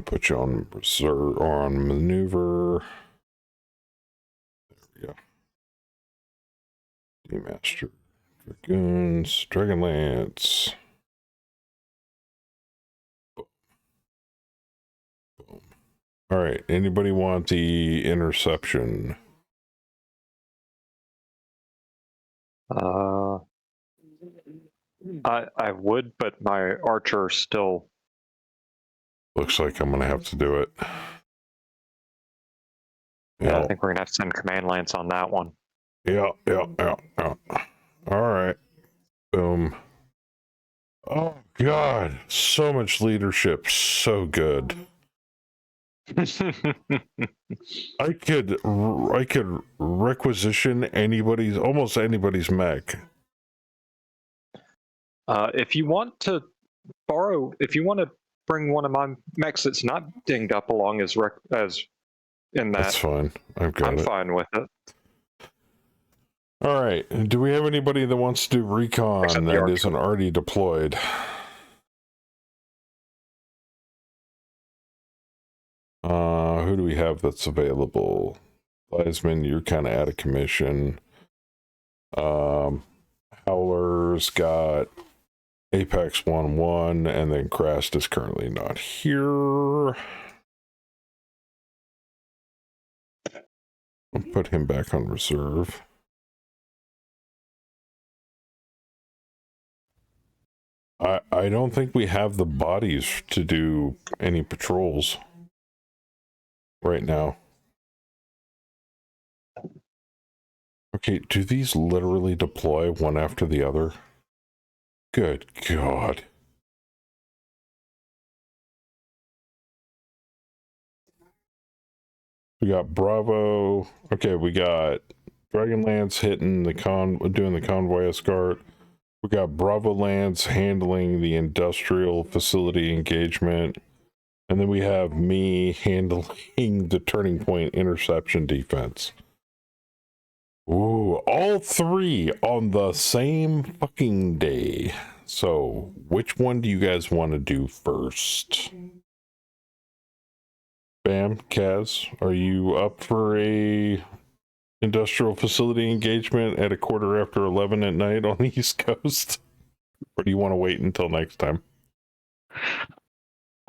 Put you on reserve or on maneuver. There we go. D-Master. Dragoons. Dragonlance. All right. Anybody want the interception? I would, but my archer still. Looks like I'm gonna have to do it. Yeah, I think we're gonna have to send command lance on that one. Yeah. All right. Boom. Oh God, so much leadership, so good. I could requisition almost anybody's mech. If you want to bring one of my mechs that's not dinged up along as in that, That's fine. I'm fine with it. All right. Do we have anybody that wants to do recon Except the that archer. isn't already deployed? Who do we have that's available? Liesman, you're kind of out of commission. Howler's got Apex 1-1, and then Crast is currently not here. I'll put him back on reserve. I don't think we have the bodies to do any patrols right now. Okay, do these literally deploy one after the other? Good God. We got Bravo. Okay, we got Dragonlance hitting doing the convoy escort. We got Bravo Lance handling the industrial facility engagement. And then we have me handling the turning point interception defense. Ooh, all three on the same fucking day. So, which one do you guys want to do first? Bam, Kaz, are you up for a industrial facility engagement at 11:15 at night on the East Coast? Or do you want to wait until next time?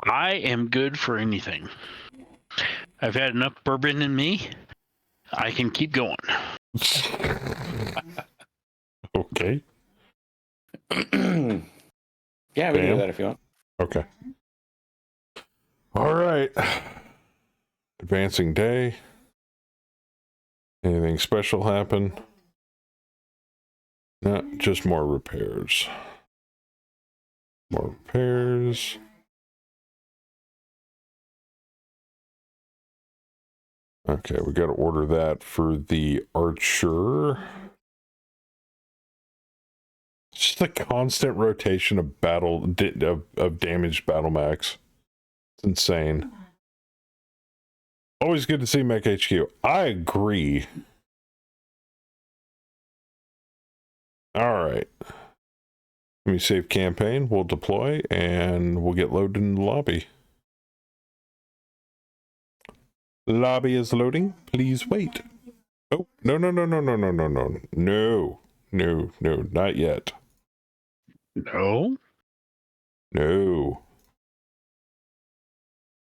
I am good for anything. I've had enough bourbon in me. I can keep going. Okay. Yeah, we can do that if you want. Okay. All right. Advancing day. Anything special happen? No, just more repairs. More repairs. Okay, we got to order that for the archer. Just the constant rotation of damaged battle mechs. It's insane. Always good to see Mech HQ. I agree. All right. Let me save campaign. We'll deploy and we'll get loaded in the lobby. Lobby is loading. Please wait. Oh, no, not yet. No? No.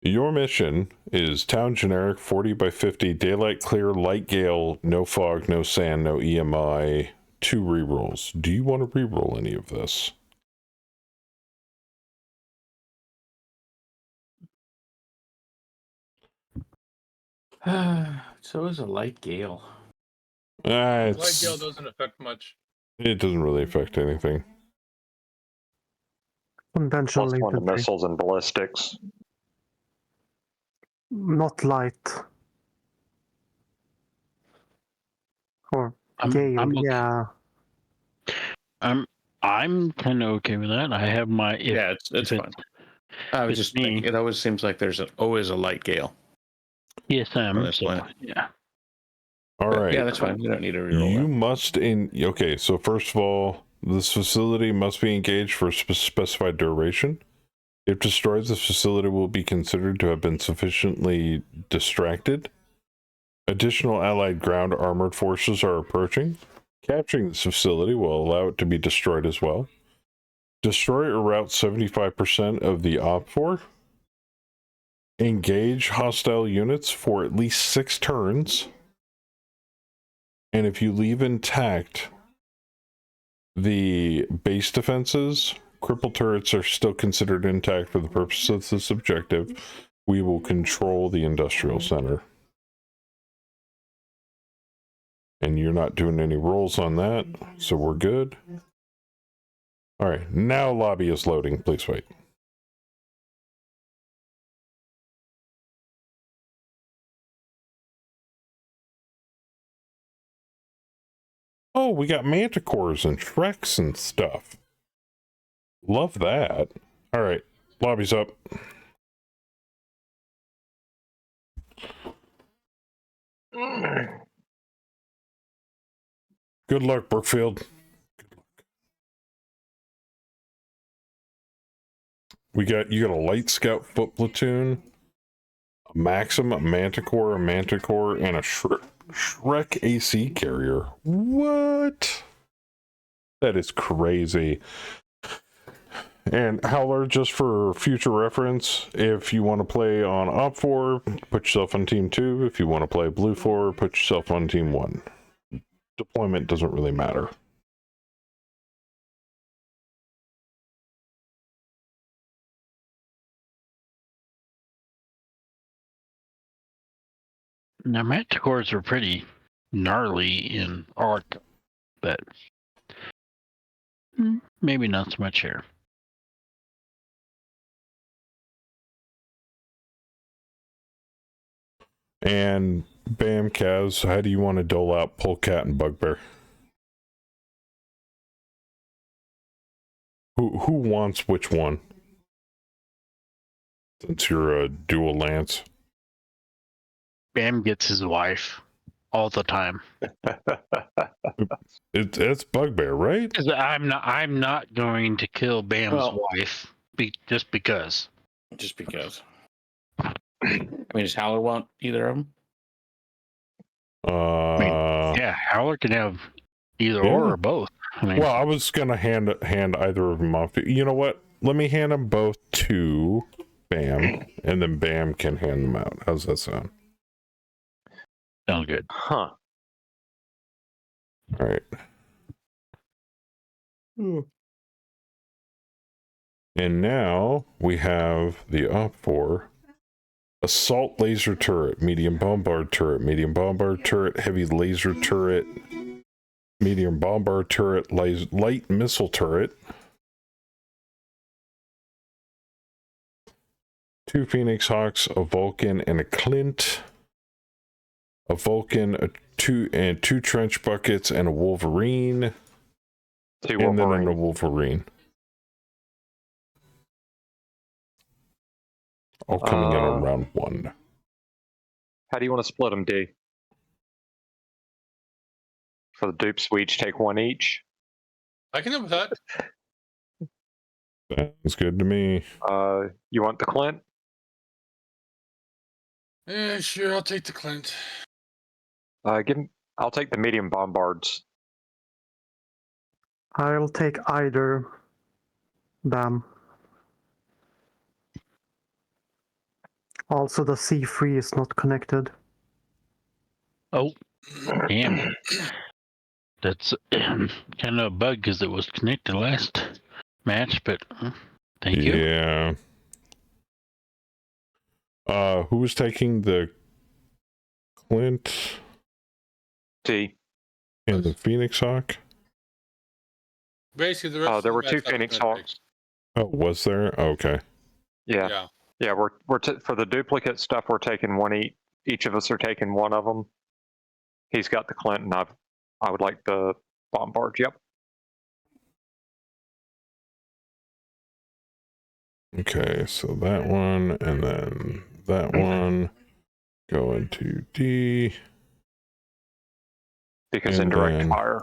Your mission is town generic 40/50, daylight clear, light gale, no fog, no sand, no EMI, 2 rerolls. Do you want to reroll any of this? So is a light gale. Light gale doesn't affect much. It doesn't really affect anything. Conventional Plus one to infantry. missiles and ballistics. Not light. Or gale, I'm okay. yeah. I'm kind of okay with that. I have my Yeah, it's fine. I was just thinking, it always seems like there's always a light gale. ESM. this So, planet. yeah. All right. Yeah, that's fine. You don't need to reroll You that. must okay, so first of all, this facility must be engaged for a specified duration. If destroyed, this facility will be considered to have been sufficiently distracted. Additional allied ground armored forces are approaching. Capturing this facility will allow it to be destroyed as well. Destroy or rout 75% of the OPFOR. engage hostile units for at least 6 turns. And if you leave intact the base defenses, crippled turrets are still considered intact for the purpose of this objective. We will control the industrial center. And you're not doing any rolls on that, so we're good. All right, now lobby is loading. Please wait. Oh, we got manticores and Shreks and stuff. Love that. All right, lobby's up. Good luck, Brookfield. You got a light scout foot platoon, a Maxim, a Manticore, and a Shrek AC carrier. What? That is crazy. And Howler, just for future reference, if you want to play on Op 4, put yourself on Team 2. If you want to play Blue 4, put yourself on Team 1. Deployment doesn't really matter. Now, manticores are pretty gnarly in Arc, but maybe not so much here. And Bam, Kaz, how do you want to dole out Polecat and Bugbear? Who wants which one? Since you're a dual lance. Bam gets his wife all the time. It's Bugbear, right? 'Cause I'm not going to kill Bam's wife just because. Just because. I mean, does Howler want either of them? Yeah, Howler can have either or both. I mean, well, I was gonna hand either of them off. You know what? Let me hand them both to Bam, and then Bam can hand them out. How's that sound? sounds good. Huh. All right. And now we have the Op 4 assault laser turret, medium bombard turret, heavy laser turret, medium bombard turret, light missile turret, 2 Phoenix Hawks, a Vulcan, and a Clint, a Vulcan, two trench buckets, and a Wolverine, and then a Wolverine. All coming in on round 1. How do you want to split them, D? For the dupes, we each take 1 each. I can live with that. Sounds good to me. You want the Clint? Yeah, sure. I'll take the Clint. I'll take the medium bombards. I'll take either. Bam. Also, the C3 is not connected. Oh, damn. That's kind of a bug because it was connected last match, but thank you. Yeah. Who was taking the Clint D. and the Phoenix Hawk? Basically, the rest there of were the 2 match I was Phoenix gonna Hawks. Oh, was there? Okay. Yeah. Yeah, we're for the duplicate stuff. We're taking 1 each. Each of us are taking 1 of them. He's got the Clint, and I would like the bombard. Yep. Okay, so that one, and then that one go into D. Because And indirect then fire.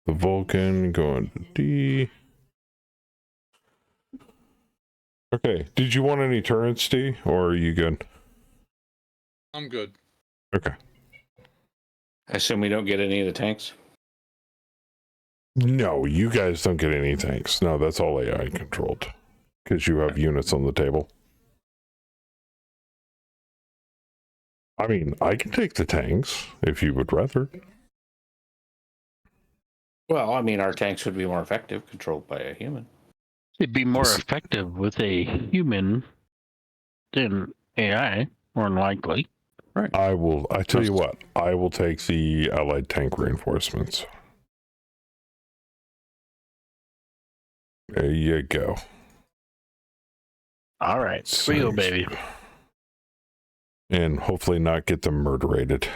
The Vulcan go into D. Okay, did you want any turrets, D, or are you good? I'm good. Okay. I assume we don't get any of the tanks. No, you guys don't get any tanks. No, that's all AI controlled. Because you have units on the table. I mean, I can take the tanks if you would rather. Well, I mean, our tanks would be more effective controlled by a human. It'd be more Yes. effective with a human than AI, more than likely. Right. I tell you what, I will take the allied tank reinforcements. There you go. All right, we go, baby. And hopefully not get them murderated.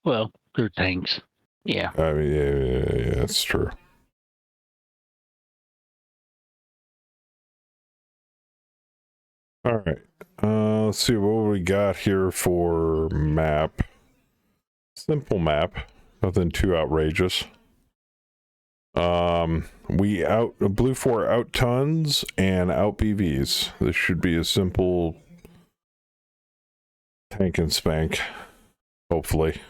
Well, they're tanks. Yeah. I mean, yeah, that's true. All right. Let's see what we got here for map. Simple map. Nothing too outrageous. We blue 4 out tons and out BVs. This should be a simple tank and spank. Hopefully.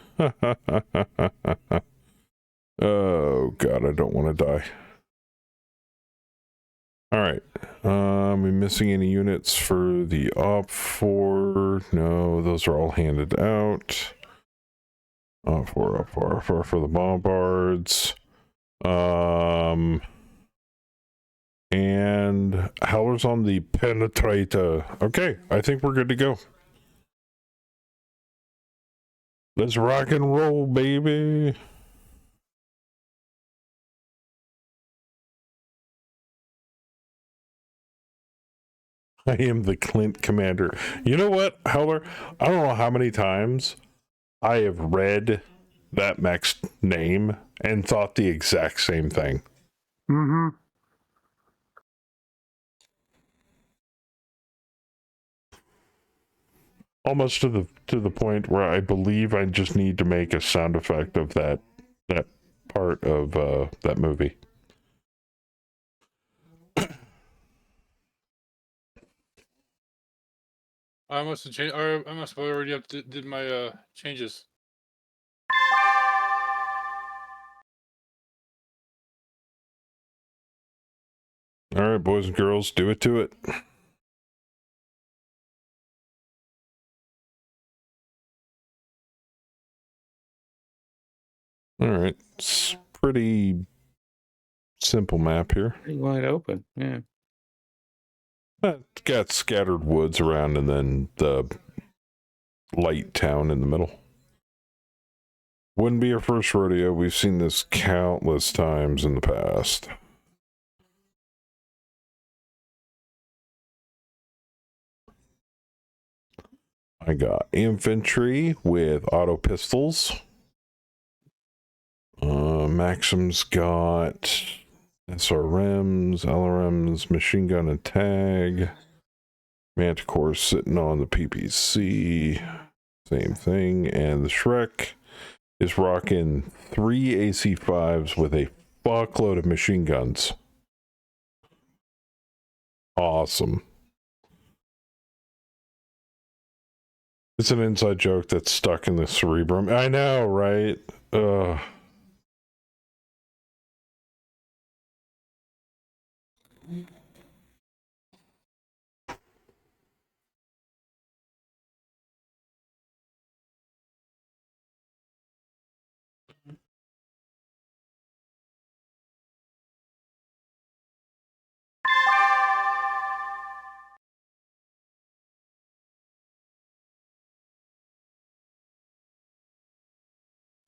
Oh god, I don't want to die. Alright. We missing any units for the op 4? No, those are all handed out. Op 4 for the bombards. And Howler's on the penetrator. Okay, I think we're good to go. Let's rock and roll, baby. I am the Clint commander. You know what, Howler? I don't know how many times I have read that mech's name and thought the exact same thing. Mm-hmm. Almost to the point where I believe I just need to make a sound effect of that part of that movie. I must have changed. Or I must have already did my changes. All right, boys and girls, do it to it. All right, it's pretty simple map here. Pretty wide open. Yeah. It's got scattered woods around and then the light town in the middle. Wouldn't be our first rodeo. We've seen this countless times in the past. I got infantry with auto pistols. Maxim's got SRMs, LRMs, machine gun and tag. Manticore sitting on the PPC. Same thing. And the Shrek is rocking 3 AC5s with a fuckload of machine guns. Awesome. It's an inside joke that's stuck in the cerebrum. I know, right? Ugh.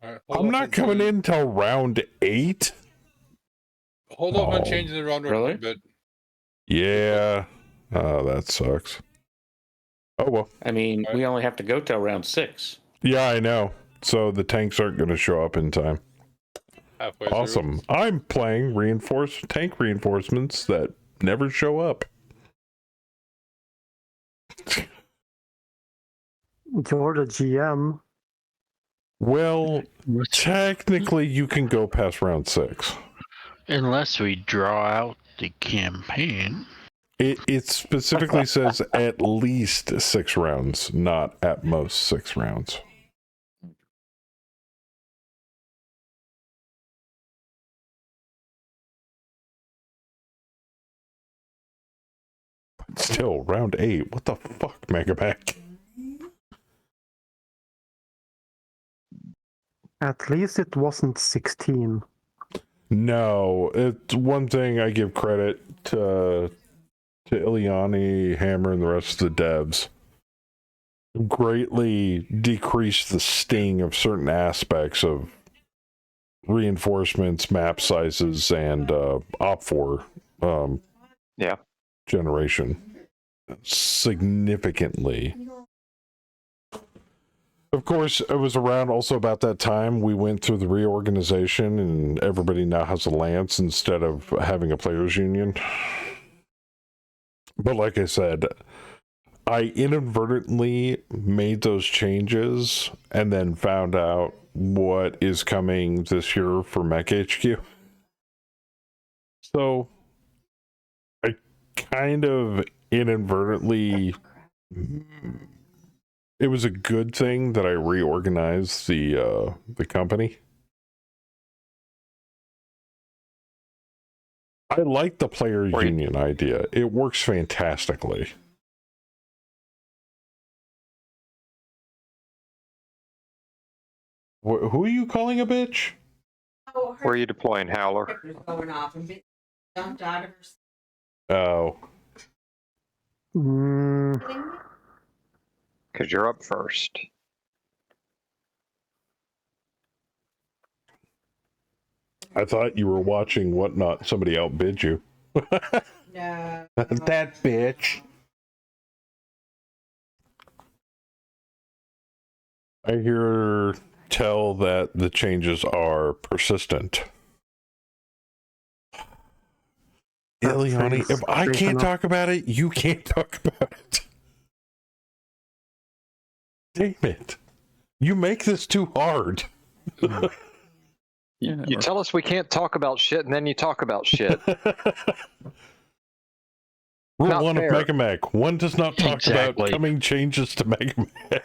All right, I'm not coming in till round 8. Hold off on Oh. changing the round Really? a bit. Yeah. Oh, that sucks. Oh, well. I mean, we only have to go till round 6. Yeah, I know. So the tanks aren't going to show up in time. Halfway Awesome. through. I'm playing tank reinforcements that never show up. You're the GM. Well, technically you can go past round 6. Unless we draw out the campaign. It specifically says at least 6 rounds, not at most 6 rounds. But still, round 8. What the fuck, Megapack? At least it wasn't 16. No, it's one thing I give credit to Ileani, Hammer, and the rest of the devs. Greatly decreased the sting of certain aspects of reinforcements, map sizes, and op4 Yeah. generation significantly. Of course, it was around also about that time we went through the reorganization and everybody now has a lance instead of having a players union. But like I said, I inadvertently made those changes and then found out what is coming this year for Mech HQ. So I kind of inadvertently, it was a good thing that I reorganized the company. I like the player union idea. It works fantastically. Who are you calling a bitch? Oh, Where are you deploying, Howler? was going off and dumped out of her. Oh. Because you're up first. I thought you were watching Whatnot. Somebody outbid you. No. That bitch. I hear tell that the changes are persistent. Ileani, if I can't talk about it, you can't talk about it. Damn it. You make this too hard. You tell us we can't talk about shit, and then you talk about shit. Rule Not 1 fair. of Mega Mech. One does not talk about Exactly. coming changes to Mega Mech.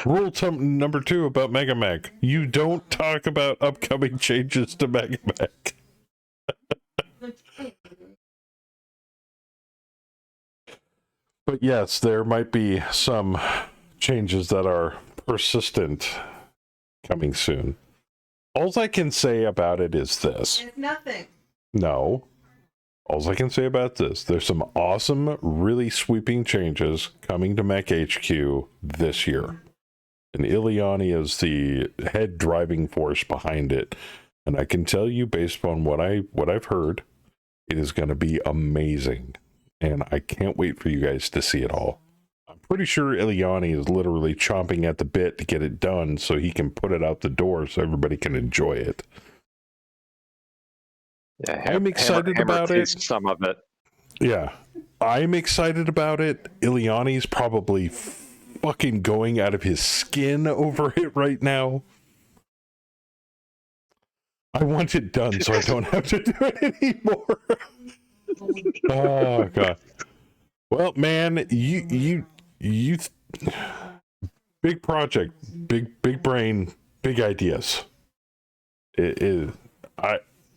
Rule number 2 about Mega Mech. You don't talk about upcoming changes to Mega Mech. But yes, there might be some changes that are persistent coming soon. All I can say about it is this. It's nothing. No. All I can say about this, there's some awesome, really sweeping changes coming to Mech HQ this year. And Ileani is the head driving force behind it. And I can tell you, based on what I've heard, it is going to be amazing. And I can't wait for you guys to see it all. I'm pretty sure Ileani is literally chomping at the bit to get it done so he can put it out the door so everybody can enjoy it. Yeah, I'm excited about it. Some of it. Yeah, I'm excited about it. Ileani's probably fucking going out of his skin over it right now. I want it done so I don't have to do it anymore. Oh god. Well, man, you big project, big brain, big ideas.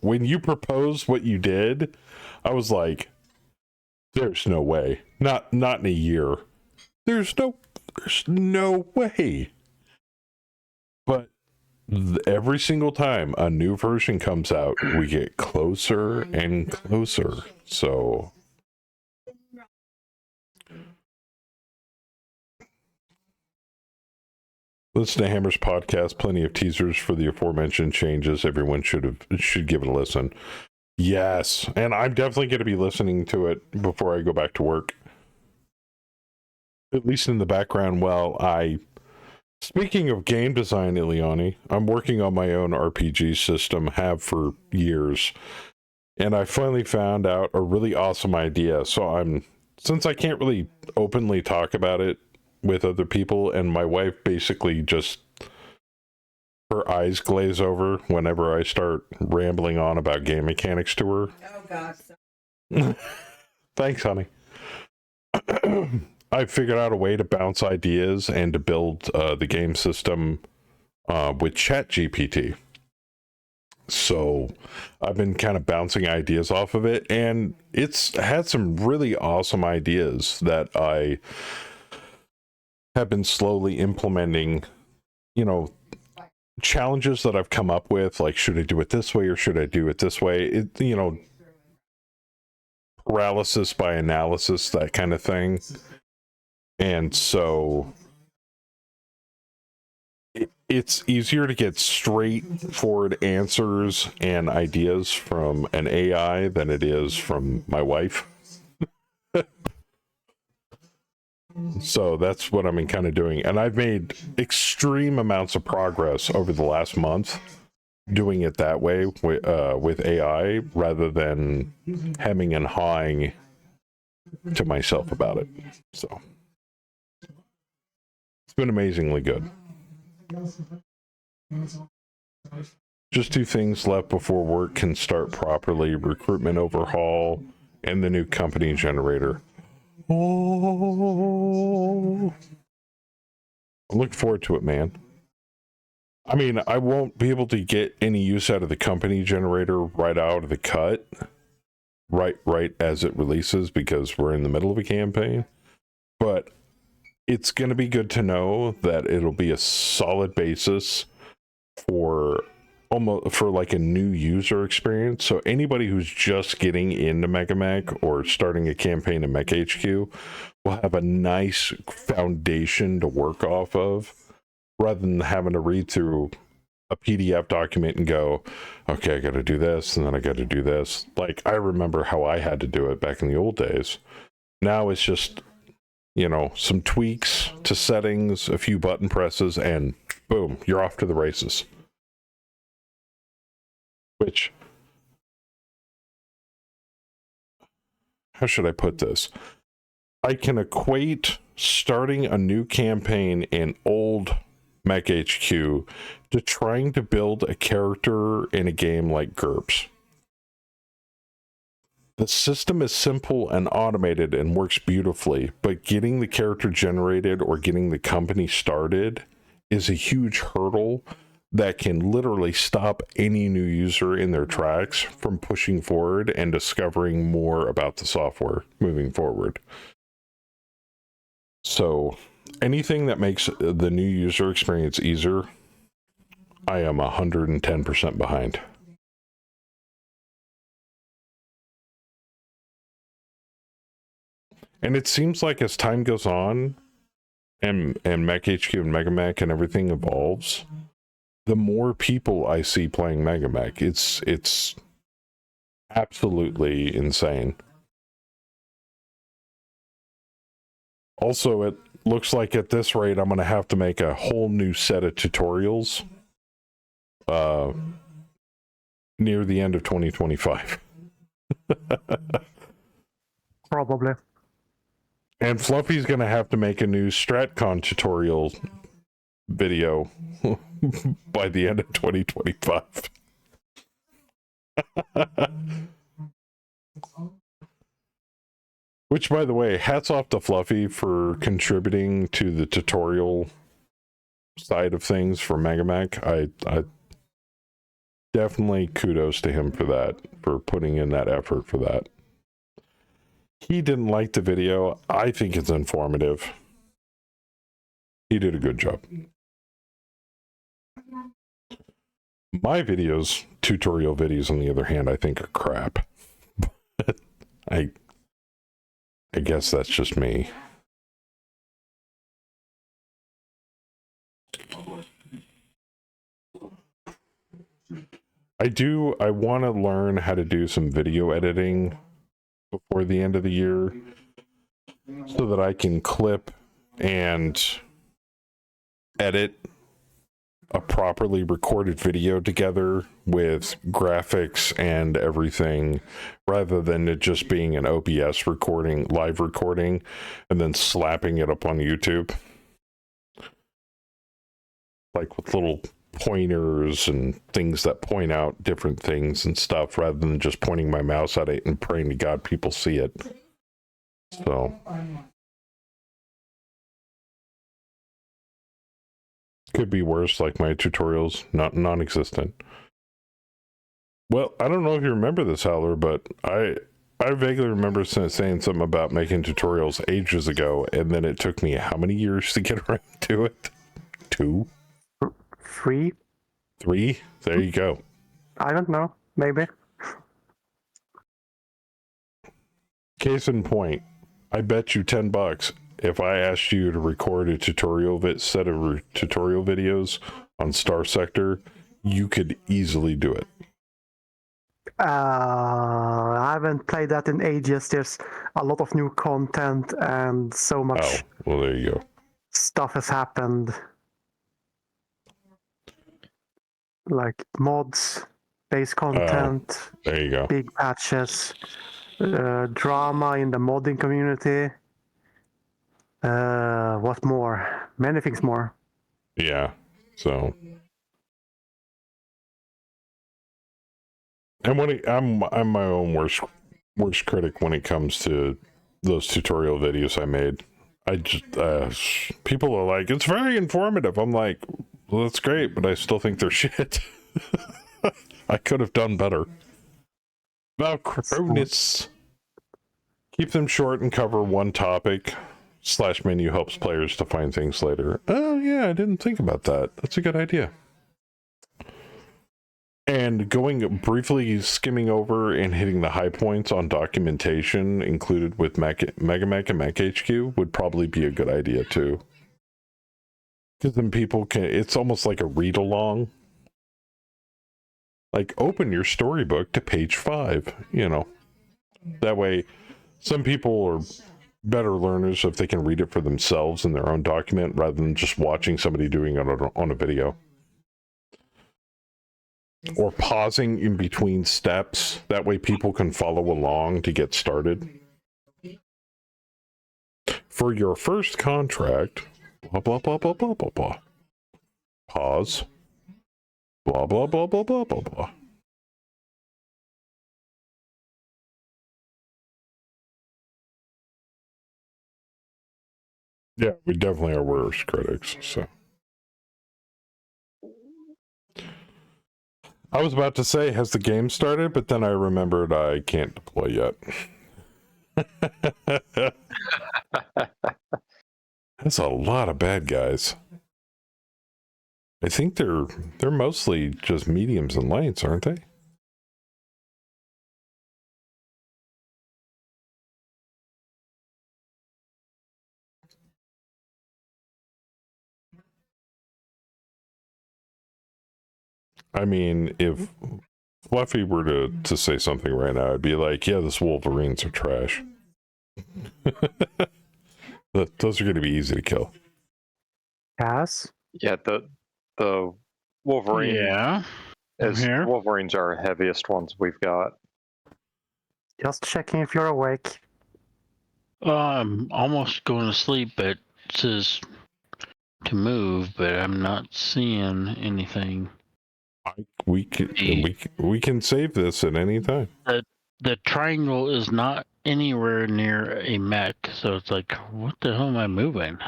When you proposed what you did, I was like, there's no way. Not in a year. There's no way. But every single time a new version comes out, we get closer and closer. So listen to Hammer's podcast. Plenty of teasers for the aforementioned changes. Everyone should give it a listen. Yes, and I'm definitely going to be listening to it before I go back to work. At least in the background while I... Speaking of game design, Ileani, I'm working on my own RPG system, have for years. And I finally found out a really awesome idea. So since I can't really openly talk about it with other people, and my wife basically just... her eyes glaze over whenever I start rambling on about game mechanics to her. Oh, God. Thanks, honey. I figured out a way to bounce ideas and to build the game system with ChatGPT. So I've been kind of bouncing ideas off of it, and it's had some really awesome ideas that I have been slowly implementing you know, challenges that I've come up with, like, should I do it this way or should I do it this way? It, you know, paralysis by analysis, that kind of thing. And so it's easier to get straightforward answers and ideas from an AI than it is from my wife. So that's what I'm kind of doing. And I've made extreme amounts of progress over the last month doing it that way with AI rather than hemming and hawing to myself about it. So it's been amazingly good. Just 2 things left before work can start properly: recruitment overhaul and the new company generator. Oh, I'm looking forward to it, man. I mean, I won't be able to get any use out of the company generator right out of the cut, right as it releases, because we're in the middle of a campaign. But it's going to be good to know that it'll be a solid basis for like a new user experience. So anybody who's just getting into MegaMech or starting a campaign in Mech HQ will have a nice foundation to work off of, rather than having to read through a PDF document and go, okay, I got to do this and then I got to do this. Like, I remember how I had to do it back in the old days. Now it's just, you know, some tweaks to settings, a few button presses, and boom, you're off to the races. Which, how should I put this? I can equate starting a new campaign in old Mech HQ to trying to build a character in a game like GURPS. The system is simple and automated and works beautifully, but getting the character generated or getting the company started is a huge hurdle that can literally stop any new user in their tracks from pushing forward and discovering more about the software moving forward. So anything that makes the new user experience easier, I am 110% behind. And it seems like as time goes on and Mech HQ and MegaMech and everything evolves, the more people I see playing MegaMech, it's absolutely insane. Also, it looks like at this rate, I'm going to have to make a whole new set of tutorials near the end of 2025. Probably. And Fluffy's going to have to make a new StratCon tutorial video by the end of 2025. Which, by the way, hats off to Fluffy for contributing to the tutorial side of things for MegaMech. I definitely kudos to him for that, for putting in that effort for that. He didn't like the video. I think it's informative. He did a good job. My videos, tutorial videos, on the other hand, I think are crap. I guess that's just me. I want to learn how to do some video editing before the end of the year so that I can clip and edit a properly recorded video together with graphics and everything, rather than it just being an OBS recording, live recording, and then slapping it up on YouTube. Like with little pointers and things that point out different things and stuff, rather than just pointing my mouse at it and praying to God people see it. So could be worse, like my tutorials, non-existent. Well, I don't know if you remember this, Howler, but I vaguely remember saying something about making tutorials ages ago, and then it took me how many years to get around to it? 2? 3. 3? There you go. I don't know. Maybe. Case in point, I bet you $10 if I asked you to record a tutorial set of tutorial videos on Star Sector, you could easily do it. I haven't played that in ages. There's a lot of new content and so Oh, much well, there you go. stuff has happened. Like mods, base content, There you go. big patches, drama in the modding community. What more? Many things more. Yeah. So, and I'm my own worst critic when it comes to those tutorial videos I made. I just people are like, it's very informative. I'm like, well, that's great, but I still think they're shit. I could have done better. Now, Cronus. Keep them short and cover one topic. / menu helps players to find things later. Oh yeah, I didn't think about that. That's a good idea. And briefly skimming over and hitting the high points on documentation included with MegaMech and Mech HQ would probably be a good idea too. Because then people it's almost like a read along. Like open your storybook to page 5, That way, some people are better learners if they can read it for themselves in their own document rather than just watching somebody doing it on a video. Or pausing in between steps. That way people can follow along to get started. For your first contract, blah, blah, blah, blah, blah, blah, blah. Pause. Blah, blah, blah, blah, blah, blah, blah. Yeah, we definitely are worst critics, so. I was about to say, has the game started? But then I remembered I can't deploy yet. That's a lot of bad guys. I think they're mostly just mediums and lights, aren't they? I mean, if Fluffy were to say something right now, I'd be like, yeah, those Wolverines are trash. Those are going to be easy to kill. Yes. Yeah, the Wolverine Yeah. Here. Wolverines are our heaviest ones we've got. Just checking if you're awake. I'm almost going to sleep, but it says to move, but I'm not seeing anything. We can save this at any time. The triangle is not anywhere near a mech, so it's like, what the hell am I moving?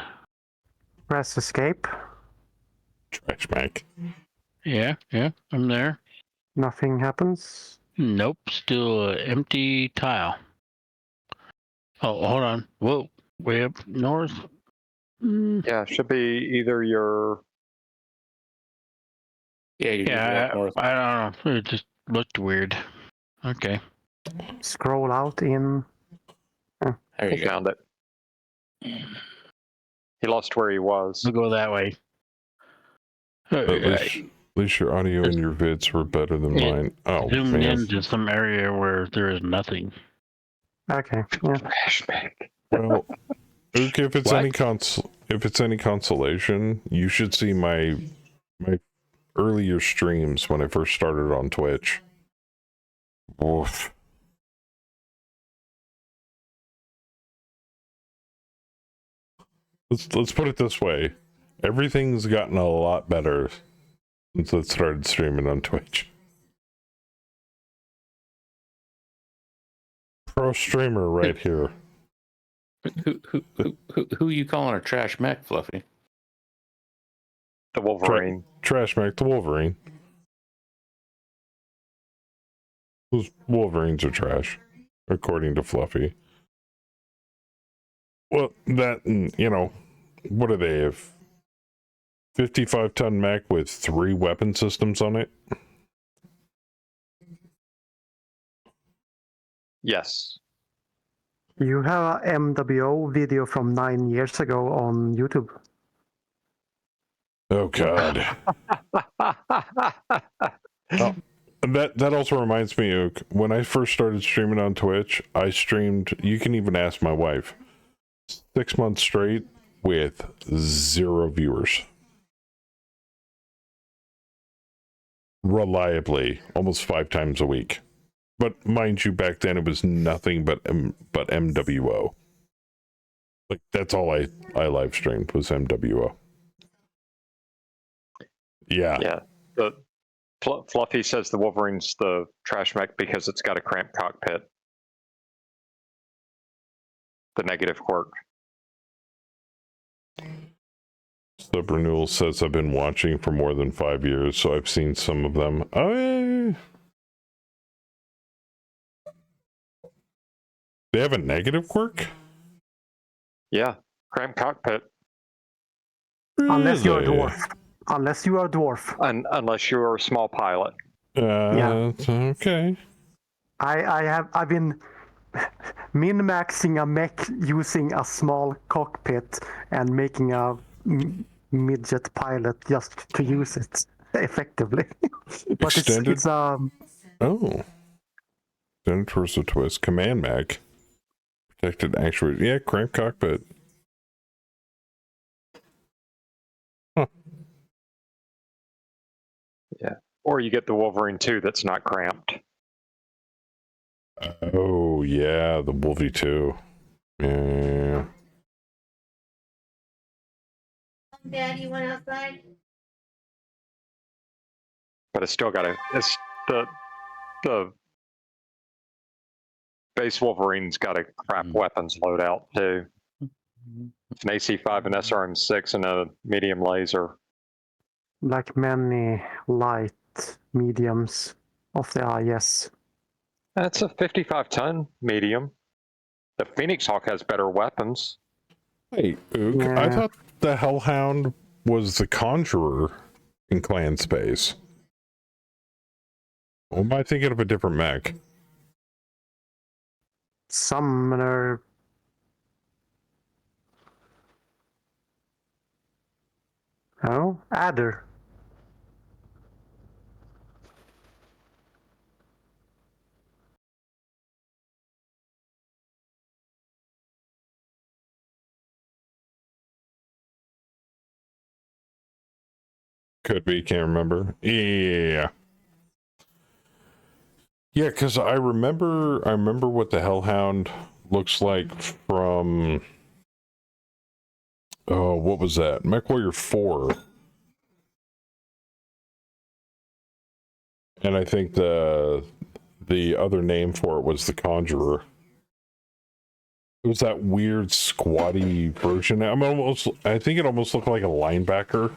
Press escape. Trash Mac. Yeah, I'm there. Nothing happens. Nope, still an empty tile. Oh, hold on. Whoa, way up north. Yeah, it should be either your. Yeah, you're Yeah, up north. I don't know. It just looked weird. Okay. Scroll out in. There He you go. found it. He lost where he was. We'll go that way. At least your audio and your vids were better than mine. Oh, Zoomed man. into some area where there is nothing. Okay. Yeah. Flashback. Well, Ook, if it's What? any consolation, you should see my earlier streams when I first started on Twitch. Oof. Let's put it this way. Everything's gotten a lot better since I started streaming on Twitch. Pro streamer right here. Who you calling a trash mech, Fluffy? The Wolverine. Trash Mac the Wolverine. Those Wolverines are trash, according to Fluffy. Well, that, what do they have? 55-ton mech with 3 weapon systems on it. Yes. You have a MWO video from 9 years ago on YouTube. Oh God. Oh, that also reminds me of when I first started streaming on Twitch. I streamed, you can even ask my wife, 6 months straight with 0 viewers. Reliably, almost 5 times a week. But mind you, back then it was nothing but MWO. Like, that's all I live streamed was MWO. Yeah. Yeah. The Fluffy says the Wolverine's the trash mech because it's got a cramped cockpit. The negative quirk. Sub Renewal says I've been watching for more than 5 years, so I've seen some of them. Oh, yeah. They have a negative quirk? Yeah. Cramped cockpit. Unless you're a Really? dwarf. Unless you are a dwarf. Unless you're a small pilot. Yeah. Okay. I've been min-maxing a mech using a small cockpit and making a midget pilot just to use it effectively. But Extended? it's Oh. Extended Torso Twist. Command Mag. Protected actuator. Yeah, cramped cockpit. Huh. Yeah. Or you get the Wolverine 2 that's not cramped. Oh, yeah, the Wolvie 2. Yeah. Dad, you went outside? But it's still got it's the base Wolverine's got a crap weapons loadout too. It's an AC5, an SRM6, and a medium laser. like many light mediums of the IS. That's a 55-ton medium. The Phoenix Hawk has better weapons. Hey, Ook, I Yeah. thought the Hellhound was the Conjurer in Clan Space. Or am I thinking of a different mech? Summoner. Oh, Adder. Could be, can't remember. Yeah. Yeah, because I remember what the Hellhound looks like from, oh, what was that? MechWarrior 4. And I think the other name for it was the Conjurer. It was that weird squatty version. I think it almost looked like a linebacker.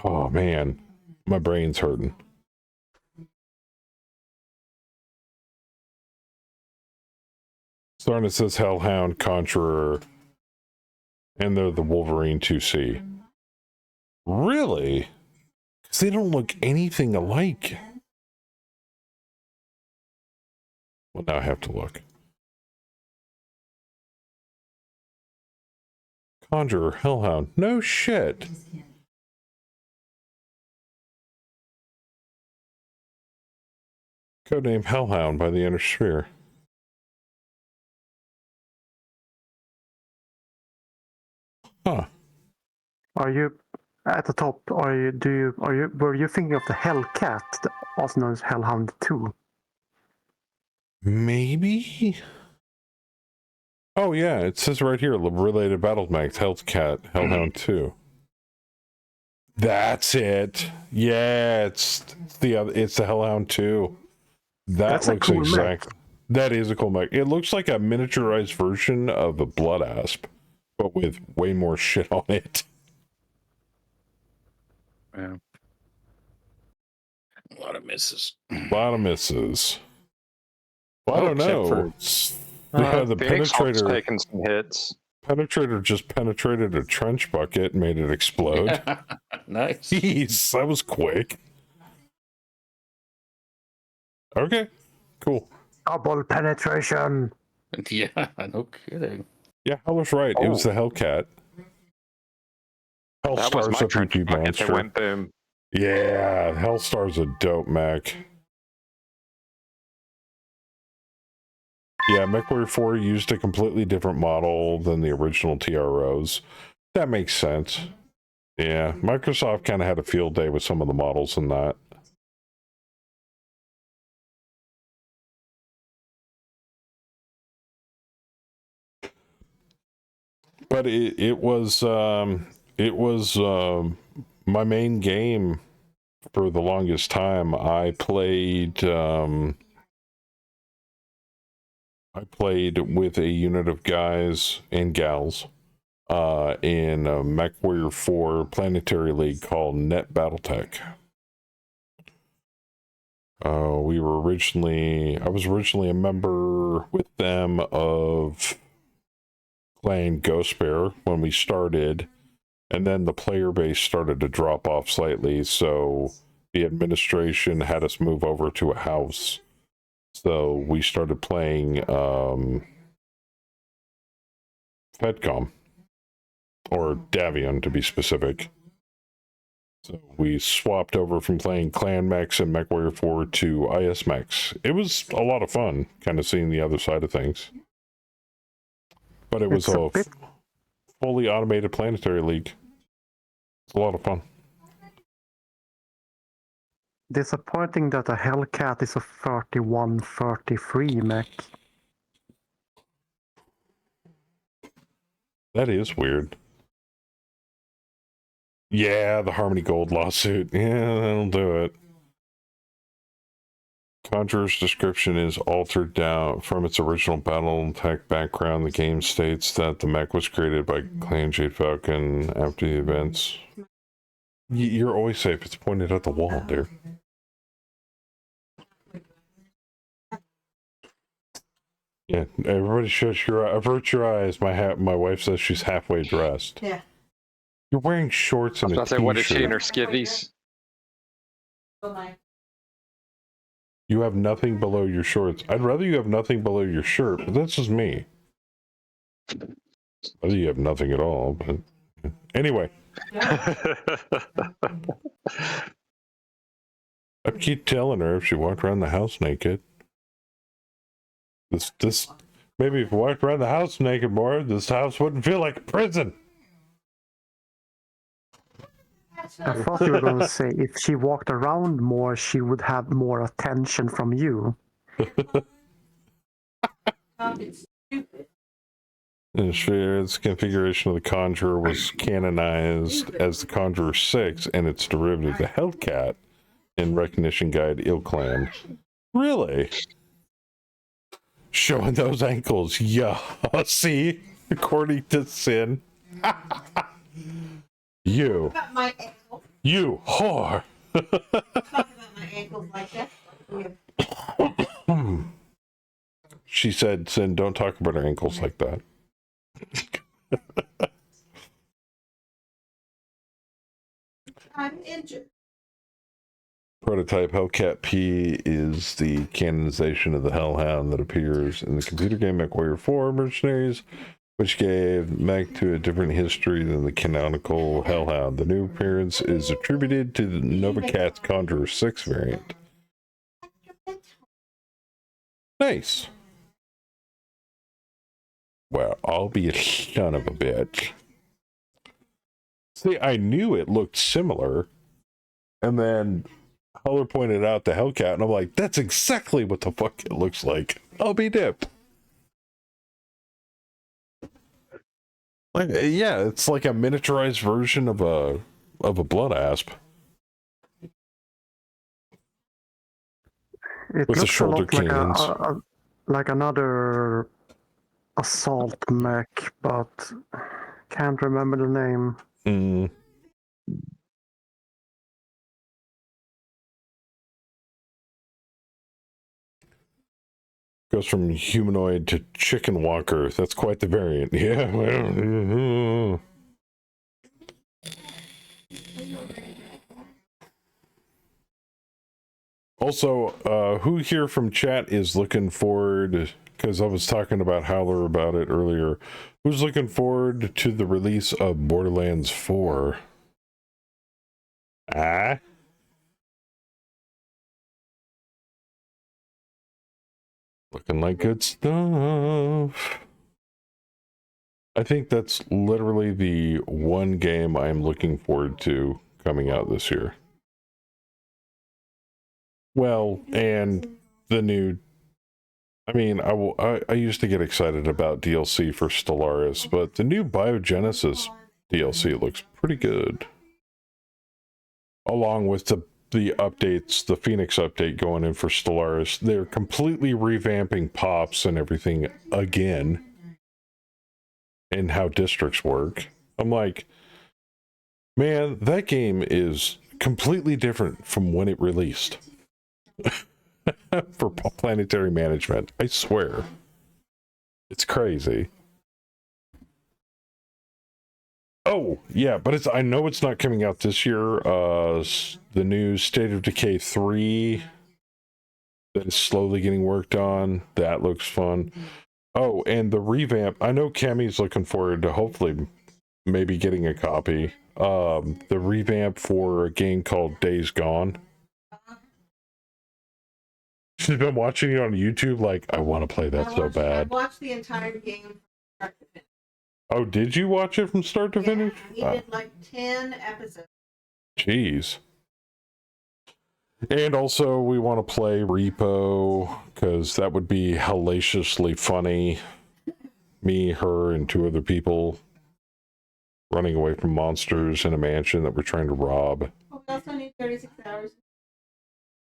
Oh man, my brain's hurting. Starting it says Hellhound, Conjurer, and they're the Wolverine 2C. Really? Because they don't look anything alike. Well, now I have to look. Conjurer, Hellhound. No shit. Codename Hellhound by the Inner Sphere. Huh. Are you at the top? Were you thinking of the Hellcat, also known as Hellhound 2? Maybe? Oh yeah, it says right here, related battle mags, Hellcat, Hellhound 2. That's it. Yeah, it's the Hellhound 2. That looks cool exact. That is a cool mech. It looks like a miniaturized version of a Blood Asp, but with way more shit on it. Yeah. A lot of misses. A lot of misses. Well, I don't except know. for Yeah, the Phoenix Hawk's penetrator. taking some hits. Penetrator just penetrated a trench bucket and made it explode. Nice. Jeez, that was quick. Okay, cool. Double penetration. Yeah, no kidding. Yeah, I was right. It was the Hellcat. That was Hellstar's my a trench PP bucket that monster. went boom. Yeah, Hellstar's a dope mech. Yeah, MechWarrior 4 used a completely different model than the original TROs. That makes sense. Yeah, Microsoft kind of had a field day with some of the models in that. But it was my main game for the longest time. I played with a unit of guys and gals in a MechWarrior 4 Planetary League called Net Battletech. I was originally a member with them of playing Ghost Bear when we started, and then the player base started to drop off slightly, so the administration had us move over to a house. So we started playing FedCom, or Davion to be specific. So we swapped over from playing Clan Mechs and MechWarrior 4 to IS Mechs. It was a lot of fun, kind of seeing the other side of things. But it was a fully automated planetary league. It's a lot of fun. Disappointing that a Hellcat is a 3133 mech. That is weird. Yeah, the Harmony Gold lawsuit. Yeah, that'll do it. Conjurer's description is altered down from its original Battletech background. The game states that the mech was created by Clan Jade Falcon after the events. You're always safe. It's pointed at the wall, dear. Yeah, everybody avert your eyes. My wife says she's halfway dressed. Yeah. You're wearing shorts and a t-shirt. What is she in her skivvies? You have nothing below your shorts. I'd rather you have nothing below your shirt, but that's just me. Whether you have nothing at all, but anyway. I keep telling her if she walked around the house naked. This maybe if you walked around the house naked more, this house wouldn't feel like a prison. I thought you were going to say if she walked around more, she would have more attention from you. Its configuration of the Conjurer was canonized as the Conjurer 6 and its derivative, the Hellcat, in Recognition Guide Ilclan. Really? Showing those ankles, yeah. See? According to Sin. You whore. Talk about my ankles like that. She said, Sin, don't talk about her ankles like that. I'm injured. Prototype Hellcat P is the canonization of the Hellhound that appears in the computer game MechWarrior 4 Mercenaries, which gave mech to a different history than the canonical Hellhound. The new appearance is attributed to the NovaCat's Conjurer 6 variant. Nice. Well, I'll be a son of a bitch. See, I knew it looked similar, and then Heller pointed out the Hellcat, and I'm like, that's exactly what the fuck it looks like. I'll be dipped. Like, yeah, it's like a miniaturized version of a blood asp. It With the looks shoulder a lot cannons. like another assault mech, but can't remember the name. Goes from humanoid to chicken walker. That's quite the variant. Yeah. Well, also, who here from chat is looking forward, because I was talking about Howler about it earlier, who's looking forward to the release of Borderlands 4? Ah? Looking like good stuff. I think that's literally the one game I'm looking forward to coming out this year. Well, and the new, I mean, I used to get excited about DLC for Stellaris, but the new Biogenesis DLC looks pretty good. Along with the updates, the Phoenix update going in for Stellaris, they're completely revamping pops and everything again, and how districts work. I'm like, man, that game is completely different from when it released. For planetary management, I swear. It's crazy. Oh, yeah, but I know it's not coming out this year. The new State of Decay 3 that is slowly getting worked on. That looks fun. Oh, and the revamp. I know Cammy's looking forward to hopefully maybe getting a copy. The revamp for a game called Days Gone. She's been watching it on YouTube like, I want to play that so bad. I watched the entire game from start to finish. Oh, did you watch it from start to finish? We did like 10 episodes. Jeez. And also, we want to play Repo, because that would be hellaciously funny. Me, her, and 2 other people running away from monsters in a mansion that we're trying to rob. Oh, we also need 36 hours.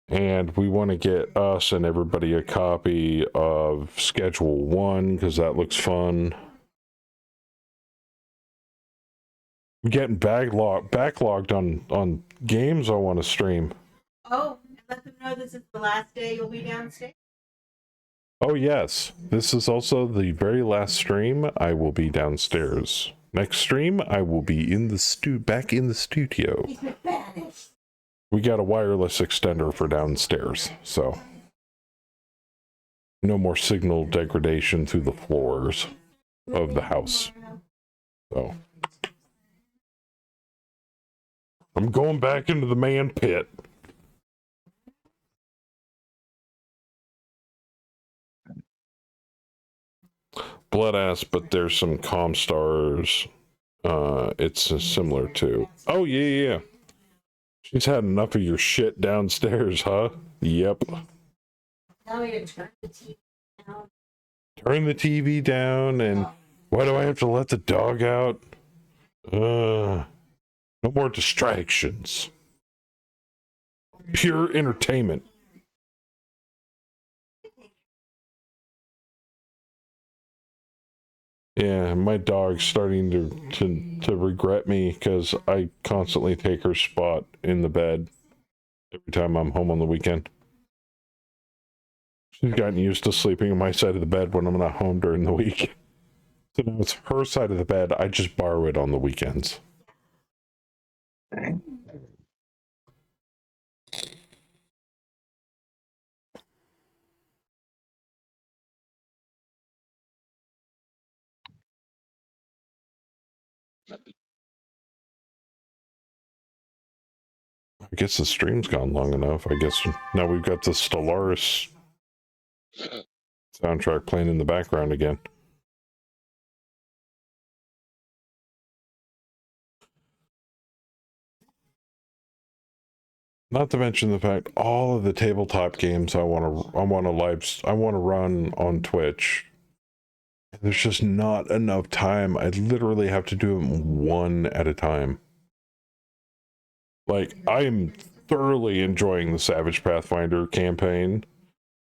And we want to get us and everybody a copy of Schedule 1, because that looks fun. I'm getting backlogged on games I want to stream. Oh, and let them know this is the last day you'll be downstairs. Oh yes, this is also the very last stream. I will be downstairs. Next stream, I will be in the back in the studio. We got a wireless extender for downstairs, so no more signal degradation through the floors of the house. So I'm going back into the man pit. Blood ass, but there's some Comstars. It's similar to. Oh yeah. She's had enough of your shit downstairs, huh? Yep. Tell me to turn the TV down. Turn the TV down, and why do I have to let the dog out? No more distractions. Pure entertainment. Yeah, my dog's starting to regret me because I constantly take her spot in the bed every time I'm home on the weekend. She's gotten used to sleeping on my side of the bed when I'm not home during the week. So now it's her side of the bed. I just borrow it on the weekends. I guess the stream's gone long enough. I guess now we've got the Stellaris soundtrack playing in the background again. Not to mention the fact all of the tabletop games I want to run on Twitch. There's just not enough time. I literally have to do them one at a time. Like, I am thoroughly enjoying the Savage Pathfinder campaign,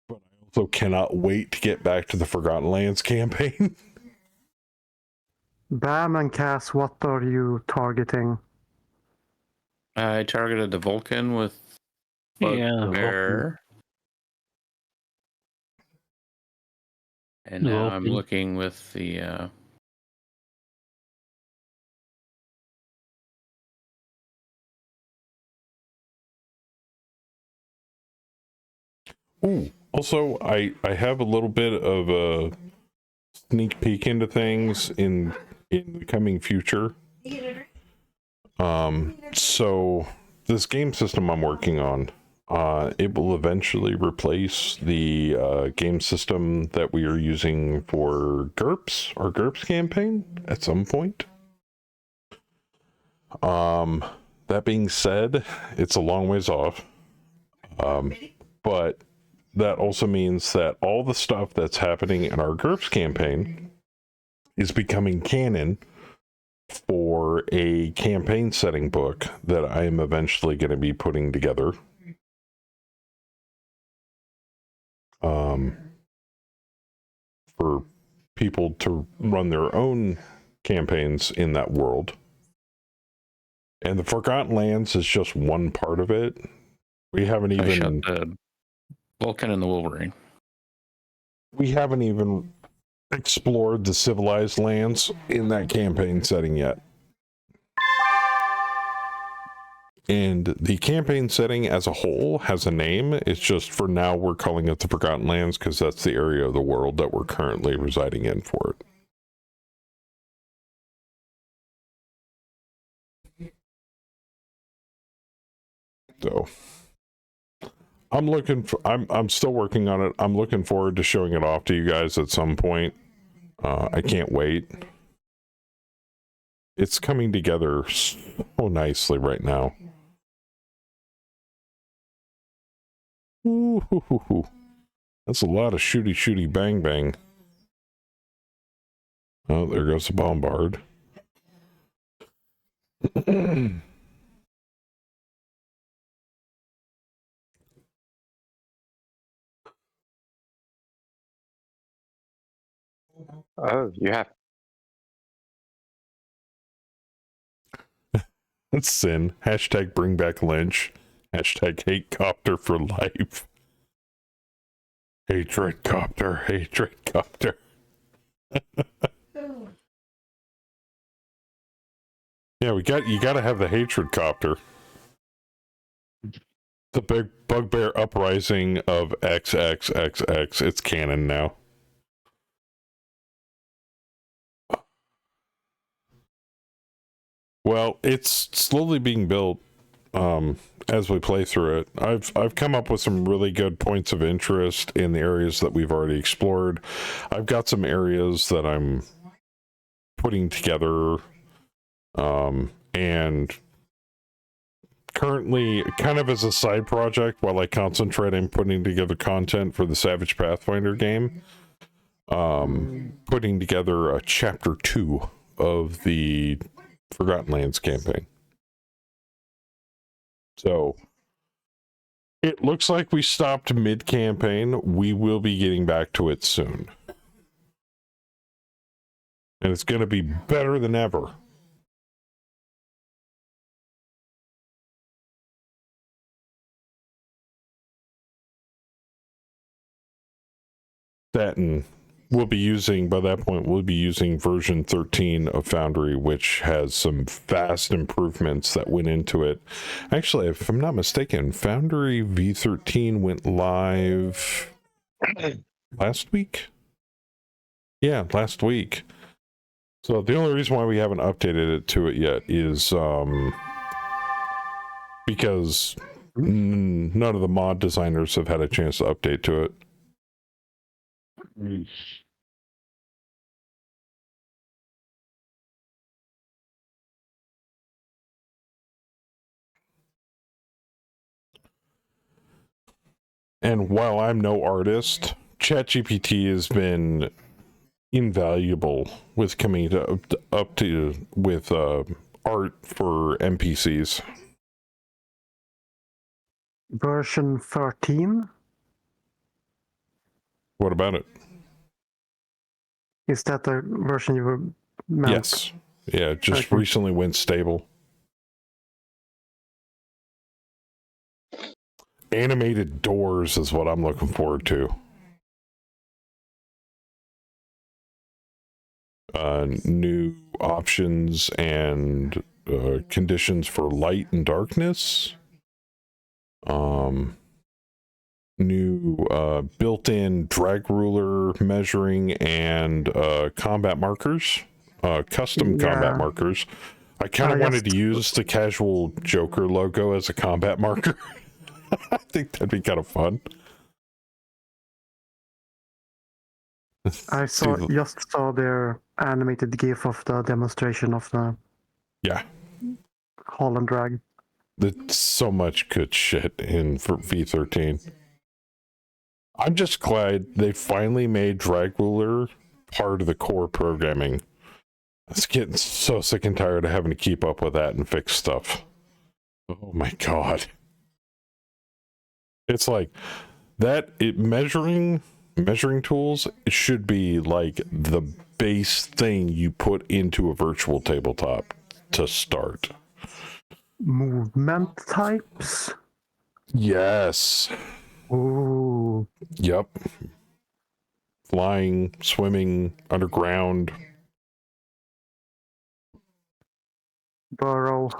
but I also cannot wait to get back to the Forgotten Lands campaign. Bam and Cass, what are you targeting? I targeted the Vulcan with Yeah, Bugbear. And now I'm Well, looking with the Ooh, also, I have a little bit of a sneak peek into things in the coming future. So this game system I'm working on, it will eventually replace the game system that we are using for GURPS, our GURPS campaign, at some point. That being said, it's a long ways off. But that also means that all the stuff that's happening in our GURPS campaign is becoming canon for a campaign setting book that I am eventually going to be putting together. For people to run their own campaigns in that world. And the Forgotten Lands is just one part of it. We haven't finish even up the Vulcan and the Wolverine. explored the civilized lands in that campaign setting yet. And the campaign setting as a whole has a name. It's just for now we're calling it the Forgotten Lands because that's the area of the world that we're currently residing in for it. So I'm still working on it. I'm looking forward to showing it off to you guys at some point. I can't wait. It's coming together so nicely right now. Ooh, that's a lot of shooty bang bang. Oh, there goes the bombard. Oh, you have. That's sin. Hashtag bring back Lynch. Hashtag hate copter for life. Hatred copter. Yeah, you gotta have the hatred copter. The big bugbear uprising of XXXX. It's canon now. Well, it's slowly being built as we play through it. I've come up with some really good points of interest in the areas that we've already explored. I've got some areas that I'm putting together and currently kind of as a side project while I concentrate on putting together content for the Savage Pathfinder game. Putting together a chapter 2 of the Forgotten Lands campaign. So it looks like we stopped mid-campaign. We will be getting back to it soon. And it's going to be better than ever. That and by that point, we'll be using version 13 of Foundry, which has some vast improvements that went into it. Actually, if I'm not mistaken, Foundry v13 went live last week? Yeah, last week. So the only reason why we haven't updated it to it yet is because none of the mod designers have had a chance to update to it. And while I'm no artist, ChatGPT has been invaluable with coming up to with art for NPCs. Version 13? What about it? Is that the version you were meant? Yes. Yeah, it just Okay. recently went stable. Animated doors is what I'm looking forward to. new options and conditions for light and darkness. New built-in drag ruler measuring and combat markers, custom combat markers. I kind of wanted to use the casual Joker logo as a combat marker. I think that'd be kind of fun. I just saw their animated GIF of the demonstration of the Holland drag. There's so much good shit in for V13. I'm just glad they finally made drag ruler part of the core programming. I was getting so sick and tired of having to keep up with that and fix stuff. Oh my god. It's like that measuring tools should be like the base thing you put into a virtual tabletop to start. Movement types? Yes. Ooh. Yep. Flying, swimming, underground. Burrow.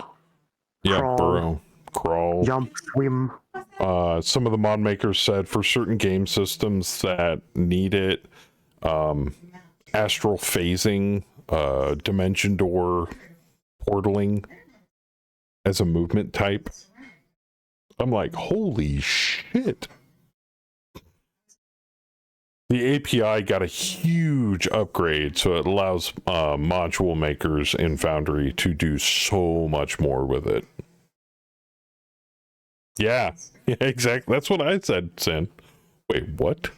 Yeah, crawl, burrow, crawl. Jump, swim. Some of the mod makers said for certain game systems that need it, astral phasing, dimension door, portaling as a movement type. I'm like, holy shit. The API got a huge upgrade, so it allows module makers in Foundry to do so much more with it. Yeah, exactly. That's what I said, Sin. Wait, what?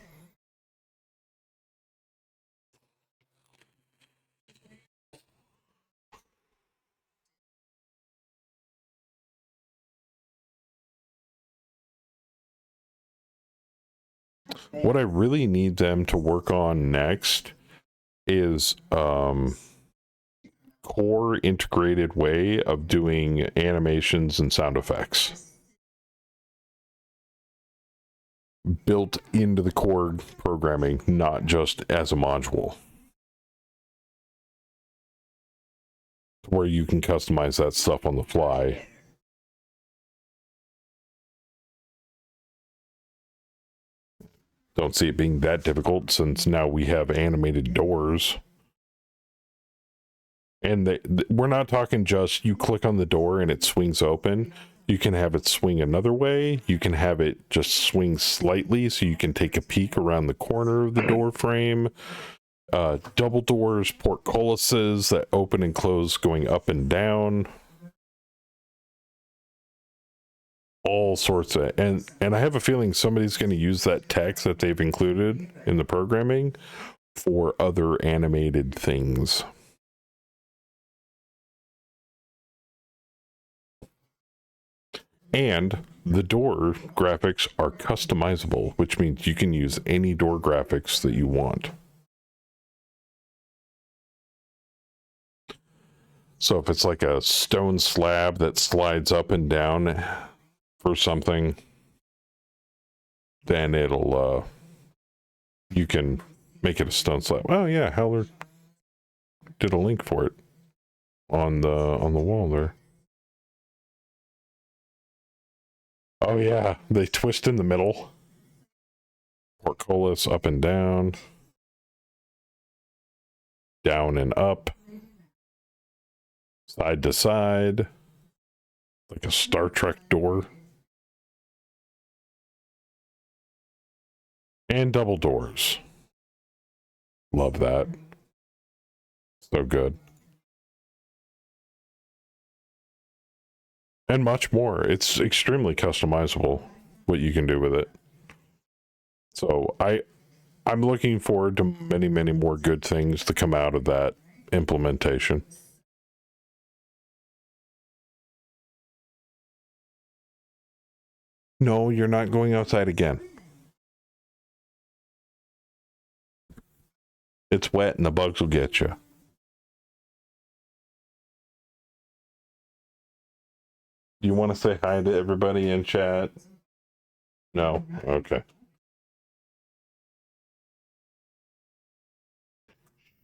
What I really need them to work on next is core integrated way of doing animations and sound effects built into the core programming, not just as a module, where you can customize that stuff on the fly. Don't see it being that difficult since now we have animated doors. And we're not talking just you click on the door and it swings open. You can have it swing another way. You can have it just swing slightly so you can take a peek around the corner of the door frame. Double doors, portcullises that open and close going up and down. All sorts of, and I have a feeling somebody's going to use that text that they've included in the programming for other animated things. And the door graphics are customizable, which means you can use any door graphics that you want. So if it's like a stone slab that slides up and down for something, then it'll you can make it a stone slab. Oh yeah, Heller did a link for it on the wall there. Oh yeah, they twist in the middle. Portcullis up and down. Down and up. Side to side. Like a Star Trek door. And double doors. Love that. So good. And much more. It's extremely customizable what you can do with it. So I'm looking forward to many, many more good things to come out of that implementation. No, you're not going outside again. It's wet and the bugs will get you. You want to say hi to everybody in chat? No? Okay.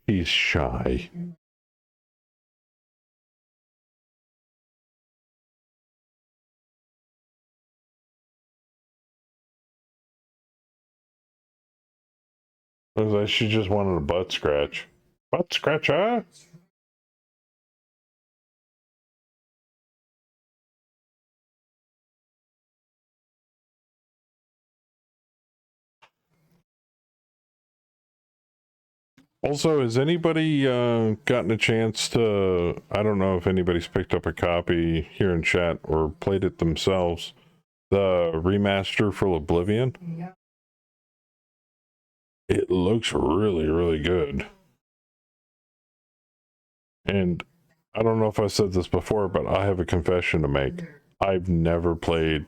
He's shy. Looks like she just wanted a butt scratch. Butt scratch, huh? Also, has anybody gotten a chance to, I don't know if anybody's picked up a copy here in chat or played it themselves, the remaster for Oblivion? Yeah. It looks really, really good. And I don't know if I said this before, but I have a confession to make. I've never played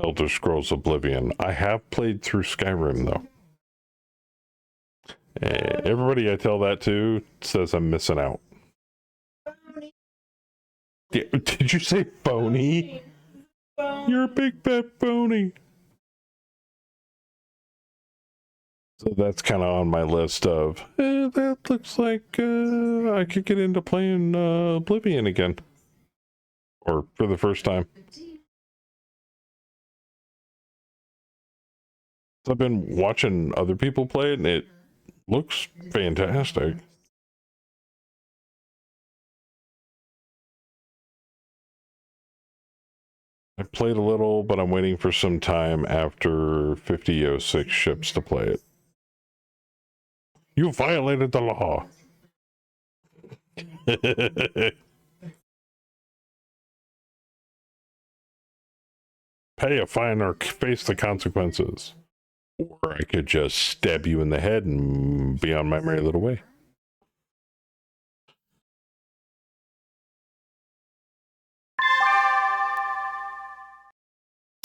Elder Scrolls Oblivion. I have played through Skyrim, though. Everybody I tell that to says I'm missing out. Yeah, did you say phony? You're a big fat phony. So that's kind of on my list of, that looks like I could get into playing Oblivion again. Or for the first time. So I've been watching other people play it, and it looks fantastic. I played a little, but I'm waiting for some time after 50.06 ships to play it. You violated the law. Pay a fine or face the consequences. Or I could just stab you in the head and be on my merry little way.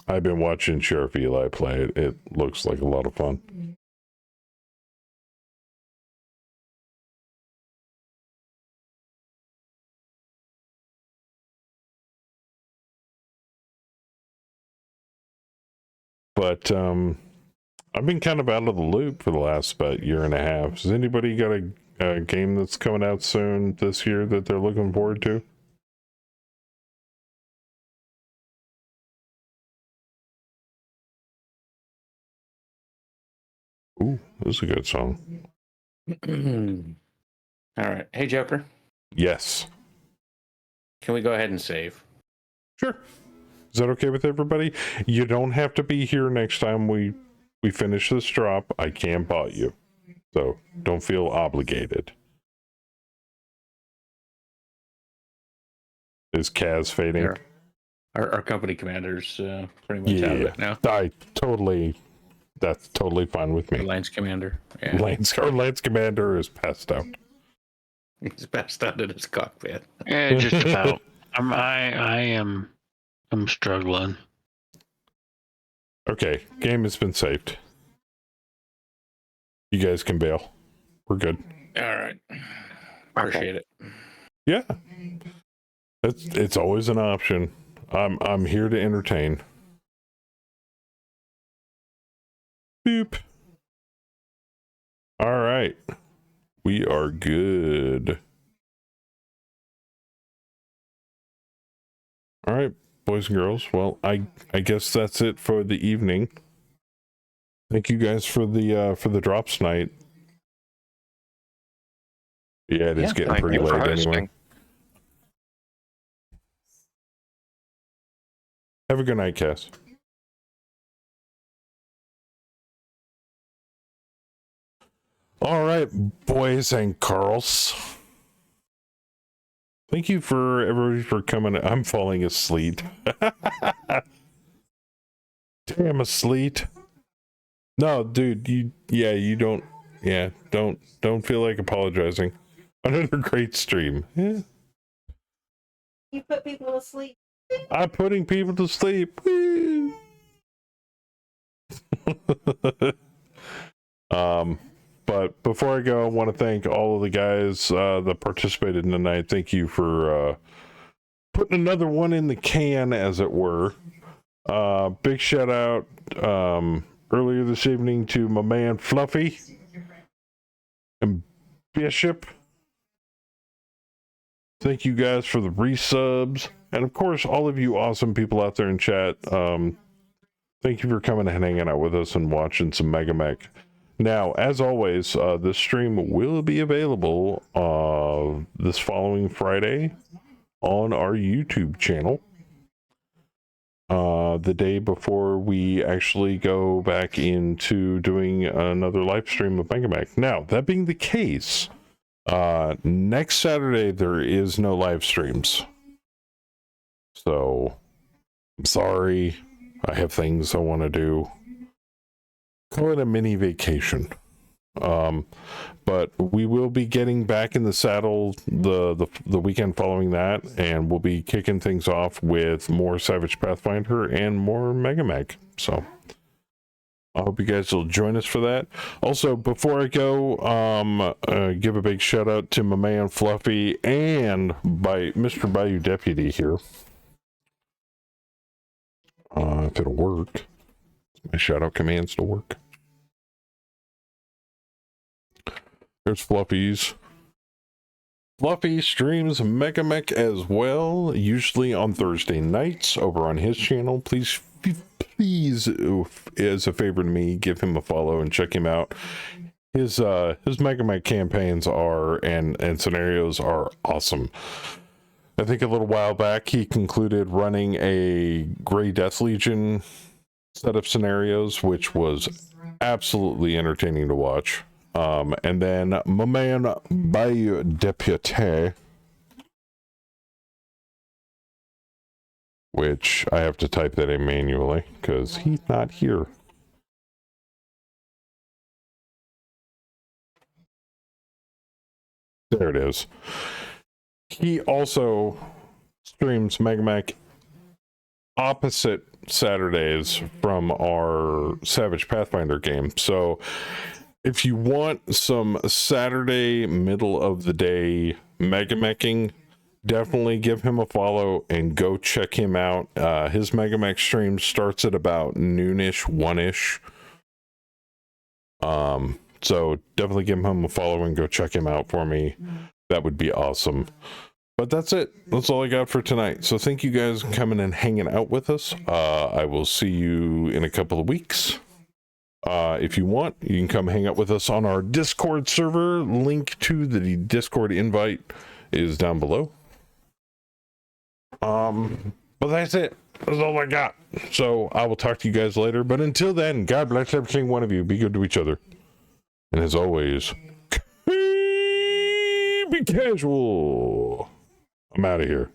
I've been watching Sheriff Eli play it. It looks like a lot of fun. But I've been kind of out of the loop for the last about year and a half. Has anybody got a game that's coming out soon this year that they're looking forward to? Ooh, this is a good song. All right. Hey, Joker. Yes. Can we go ahead and save? Sure. Is that okay with everybody? You don't have to be here next time we finish this drop. I can bot you. So don't feel obligated. Is Kaz fading? Sure. Our company commander's pretty much out of it now. That's totally fine with me. The Lance commander. Yeah. Lance commander is passed out. He's passed out in his cockpit. Just about. I'm struggling. Okay, game has been saved. You guys can bail. We're good. All right. Appreciate it. Yeah. It's always an option. I'm here to entertain. Boop. All right. We are good. All right, boys and girls. Well, I guess that's it for the evening. Thank you guys for the drops tonight. Yeah, it is getting pretty late anyway. Have a good night, Cass. All right, boys and girls. Thank you for everybody for coming. I'm falling asleep. Damn asleep. No, dude, you don't feel like apologizing. Another great stream. Yeah. You put people to sleep. I'm putting people to sleep. Woo. But before I go, I want to thank all of the guys that participated tonight. Thank you for putting another one in the can, as it were. Big shout out earlier this evening to my man Fluffy. And Bishop. Thank you guys for the resubs. And of course, all of you awesome people out there in chat. Thank you for coming and hanging out with us and watching some Mega Mech. Now, as always, this stream will be available this following Friday on our YouTube channel. The day before we actually go back into doing another live stream of Mega Mech. Now, that being the case, next Saturday there is no live streams. So, I'm sorry. I have things I want to do. Call it a mini vacation. But we will be getting back in the saddle the weekend following that, and we'll be kicking things off with more Savage Pathfinder and more Mega Mech. So I hope you guys will join us for that. Also, before I go, give a big shout out to my man Fluffy and by Mr. Bayou Deputy here. If it'll work, my shout out commands to work. There's Fluffy's. Fluffy streams Mega Mech as well, usually on Thursday nights over on his channel. Please, as a favor to me, give him a follow and check him out. His Mega Mech campaigns and scenarios are awesome. I think a little while back he concluded running a Grey Death Legion set of scenarios, which was absolutely entertaining to watch. And then my man Bayou Deputy, which I have to type that in manually because he's not here. There it is. He also streams Mega Mech opposite Saturdays from our Savage Pathfinder game. So if you want some Saturday middle of the day Mega Meching, definitely give him a follow and go check him out. His Mega Mech stream starts at about noonish, 1ish. So definitely give him a follow and go check him out for me. That would be awesome. But that's it. That's all I got for tonight. So thank you guys for coming and hanging out with us. I will see you in a couple of weeks. If you want, you can come hang out with us on our Discord server. Link to the Discord invite is down below. But that's it. That's all I got. So I will talk to you guys later. But until then, God bless every single one of you. Be good to each other. And as always, be casual. I'm out of here.